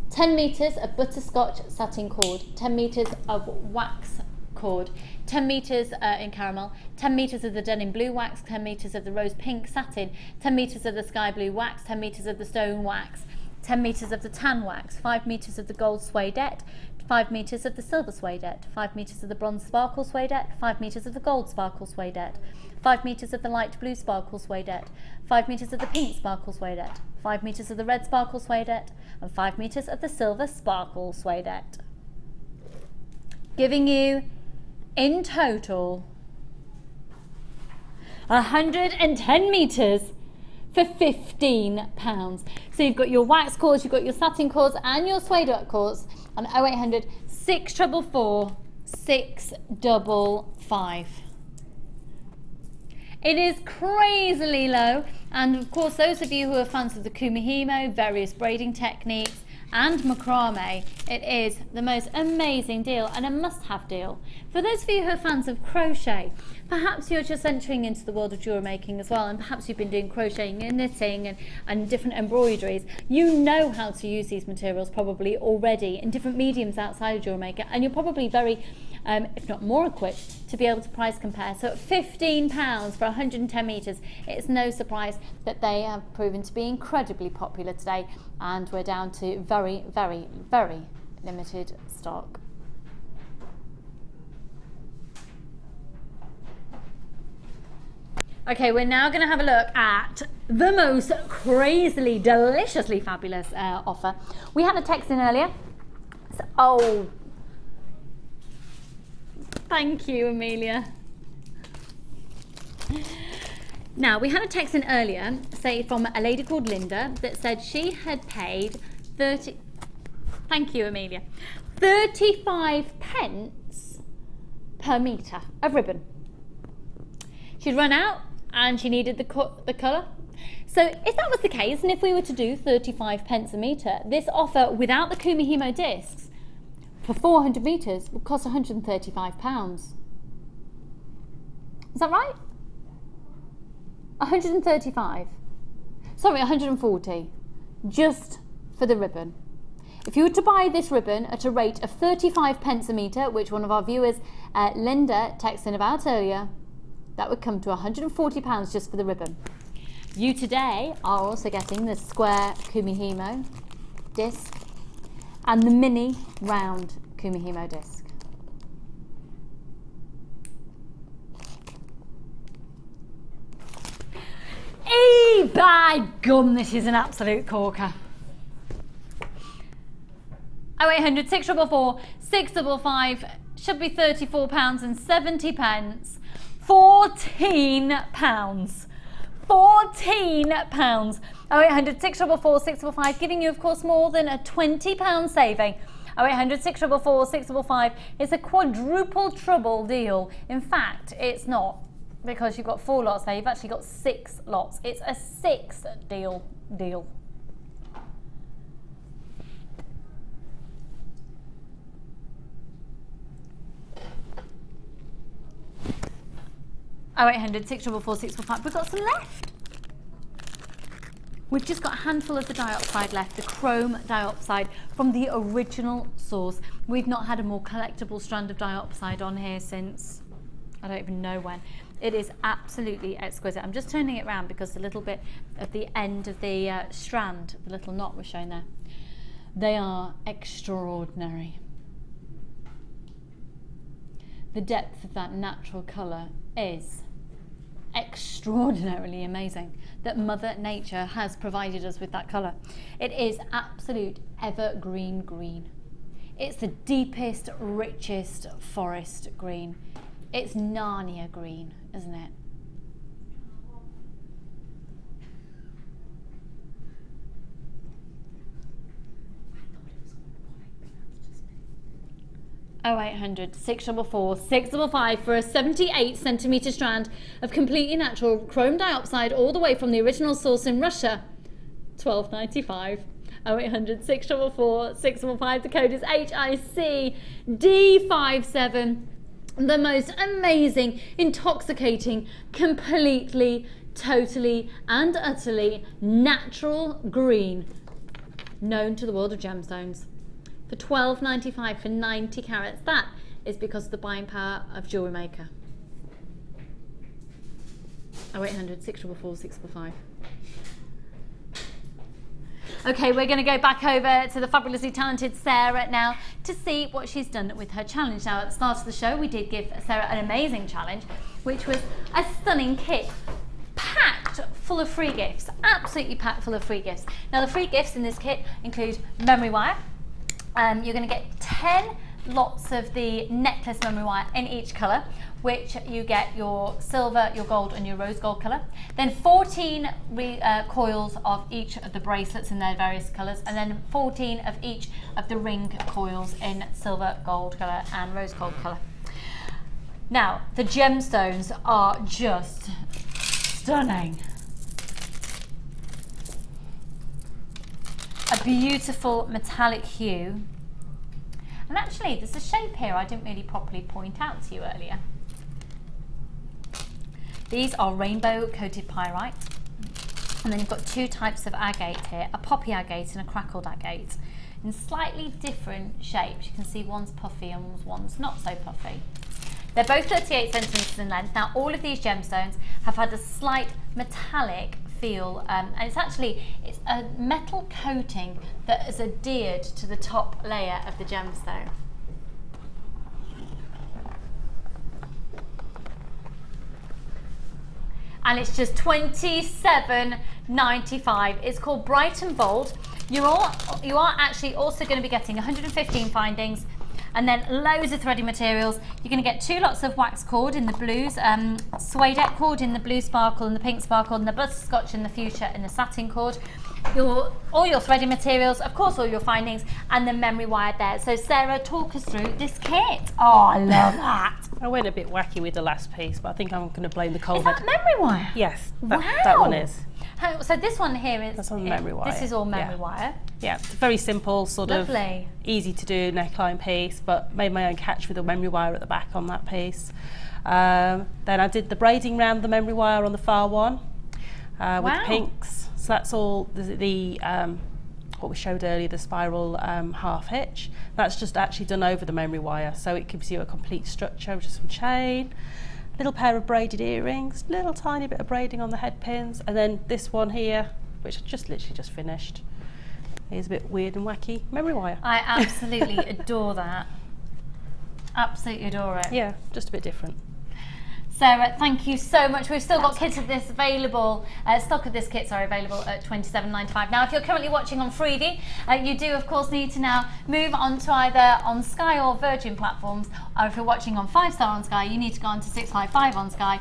10 meters of butterscotch satin cord, 10 meters of wax cord, 10 meters in caramel, 10 meters of the denim blue wax, 10 meters of the rose pink satin, 10 meters of the sky blue wax, 10 meters of the stone wax, 10 meters of the tan wax, 5 meters of the gold suedette, 5 meters of the silver suedette, 5 meters of the bronze sparkle suedette, 5 meters of the gold sparkle suedette, 5 meters of the light blue sparkle suedette, 5 meters of the pink sparkle suedette, 5 meters of the red sparkle suedette, and 5 meters of the silver sparkle suedette. Giving you, in total, 110 meters for £15. So you've got your wax cords, you've got your satin cords and your suede cords on 0800 644 655. It is crazily low, and of course those of you who are fans of the Kumihimo, various braiding techniques and macrame, it is the most amazing deal and a must-have deal. For those of you who are fans of crochet, perhaps you're just entering into the world of jewellery making as well, and perhaps you've been doing crocheting and knitting and different embroideries. You know how to use these materials probably already in different mediums outside of Jewellery Maker, and you're probably very, if not more equipped, to be able to price compare. So at £15 for 110 metres, it's no surprise that they have proven to be incredibly popular today, and we're down to very, very, very limited stock. Okay, we're now going to have a look at the most crazily, deliciously fabulous offer. We had a text in earlier. So, oh, thank you, Amelia. Now, we had a text in earlier, say from a lady called Linda, that said she had paid 30, thank you, Amelia, 35 pence per metre of ribbon. She'd run out and she needed the colour. So if that was the case, and if we were to do 35 pence a metre, this offer without the Kumihimo discs for 400 metres would cost £135. Is that right? 135. Sorry, 140. Just for the ribbon. If you were to buy this ribbon at a rate of 35 pence a metre, which one of our viewers, Linda, texted in about earlier, that would come to £140 just for the ribbon. You today are also getting the square Kumihimo disc and the mini round Kumihimo disc. By gum, this is an absolute corker. 0800 644 655 should be £34.70. £14. £14. 0800 644 655, giving you, of course, more than a £20 saving. 0800 644 655 is a quadruple trouble deal. In fact, it's not, because you've got 4 lots there, you've actually got 6 lots. It's a 6 deal. 0800 644 655. We've got some left. We've just got a handful of the diopside left, the Chrome Diopside from the original source. We've not had a more collectible strand of diopside on here since, I don't even know when. It is absolutely exquisite. I'm just turning it around because the little bit of the end of the strand, the little knot was shown there. They are extraordinary. The depth of that natural colour is extraordinarily amazing, that Mother Nature has provided us with that colour. It is absolute evergreen green. It's the deepest, richest forest green. It's Narnia green, isn't it? Oh, 0800 644 655 for a 78cm strand of completely natural Chrome Diopside, all the way from the original source in Russia. £12.95. 0800 644 655. The code is HICD57. The most amazing, intoxicating, completely, totally and utterly natural green known to the world of gemstones. For £12.95 for 90 carats. That is because of the buying power of Jewellery Maker. 0800 644 655. Okay, we're going to go back over to the fabulously talented Sara now to see what she's done with her challenge. Now, at the start of the show, we did give Sara an amazing challenge, which was a stunning kit packed full of free gifts, absolutely packed full of free gifts. Now, the free gifts in this kit include memory wire. You're going to get 10 lots of the necklace memory wire in each colour, which you get your silver, your gold and your rose gold colour. Then 14 coils of each of the bracelets in their various colours, and then 14 of each of the ring coils in silver, gold colour and rose gold colour. Now, the gemstones are just stunning. A beautiful metallic hue. And actually, there's a shape here I didn't really properly point out to you earlier. These are rainbow coated pyrite. And then you've got 2 types of agate here, a poppy agate and a crackled agate, in slightly different shapes. You can see one's puffy and one's not so puffy. They're both 38 centimetres in length. Now, all of these gemstones have had a slight metallic feel, and it's a metal coating that is adhered to the top layer of the gemstone. And it's just £27.95. It's called Bright and Bold. You are actually also going to be getting 115 findings, and then loads of threading materials. You're going to get 2 lots of wax cord in the blues, suede cord in the blue sparkle and the pink sparkle, and the butterscotch in the fuchsia and the satin cord. All your threading materials, of course all your findings, and the memory wire there. So Sara, talk us through this kit. Oh, I love that. I went a bit wacky with the last piece, but I think I'm going to blame the cold. Is that memory wire? Yes, wow. That one is. So this one here is... That's on memory wire. This is all memory wire. Yeah, it's a very simple, Lovely. of easy to do neckline piece, but made my own catch with the memory wire at the back on that piece. Then I did the braiding round the memory wire on the far one with pinks. So that's all the what we showed earlier, the spiral half hitch. That's just actually done over the memory wire, so it gives you a complete structure with just some chain, little pair of braided earrings, little tiny bit of braiding on the head pins, and then this one here, which I literally just finished, is a bit weird and wacky memory wire. I absolutely adore that. Absolutely adore it. Yeah, just a bit different. Sara, thank you so much. We've still got kits of this available, stock of this kit, sorry, available at £27.95. Now, if you're currently watching on Freeview, you do, of course, need to now move on to either on Sky or Virgin platforms, or if you're watching on 5 Star on Sky, you need to go on to 655 on Sky.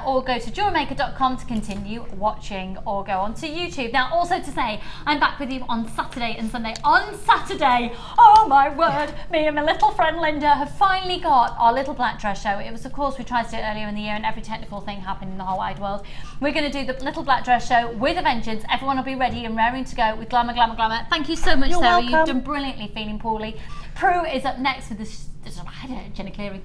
or go to jewellerymaker.com to continue watching, or go on to YouTube. Now, also to say, I'm back with you on Saturday and Sunday. On Saturday, oh my word, me and my little friend Linda have finally got our little black dress show. It was, of course, we tried to do it earlier in the year and every technical thing happened in the whole wide world. We're going to do the little black dress show with a vengeance. Everyone will be ready and raring to go with glamour, glamour, glamour. Thank you so much, You're Sarah. welcome. You've done brilliantly, feeling poorly. Prue is up next with this, Jenna Cleary.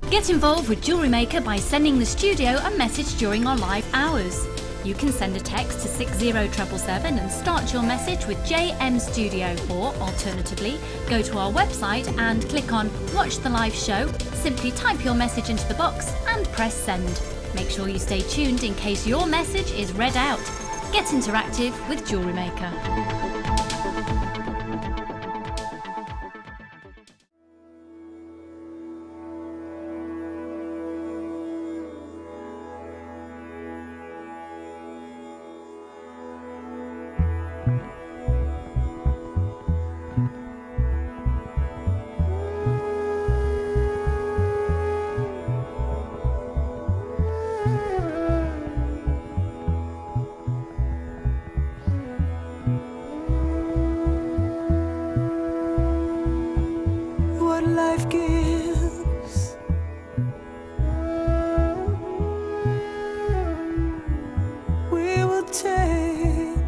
Get involved with Jewellery Maker by sending the studio a message during our live hours. You can send a text to 60777 and start your message with JM Studio, or alternatively, go to our website and click on Watch the Live Show, simply type your message into the box and press send. Make sure you stay tuned in case your message is read out. Get interactive with Jewellery Maker. Life gives, we will take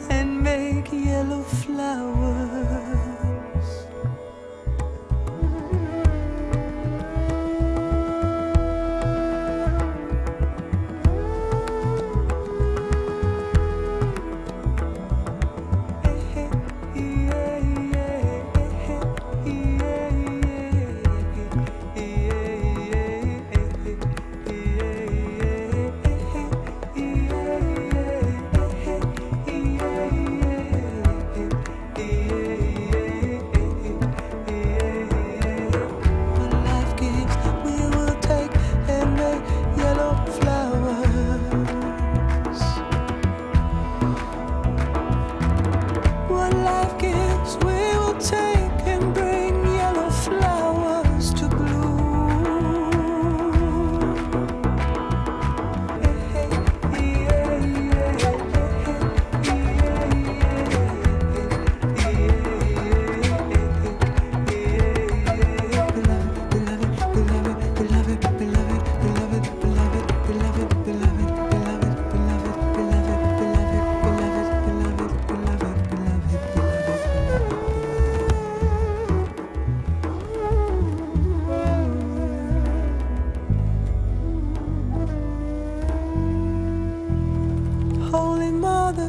and make yellow flowers.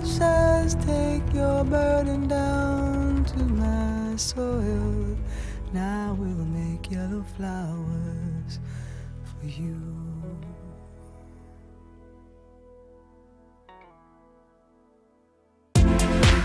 Says, take your burden down to my soil. Now we'll make yellow flowers for you.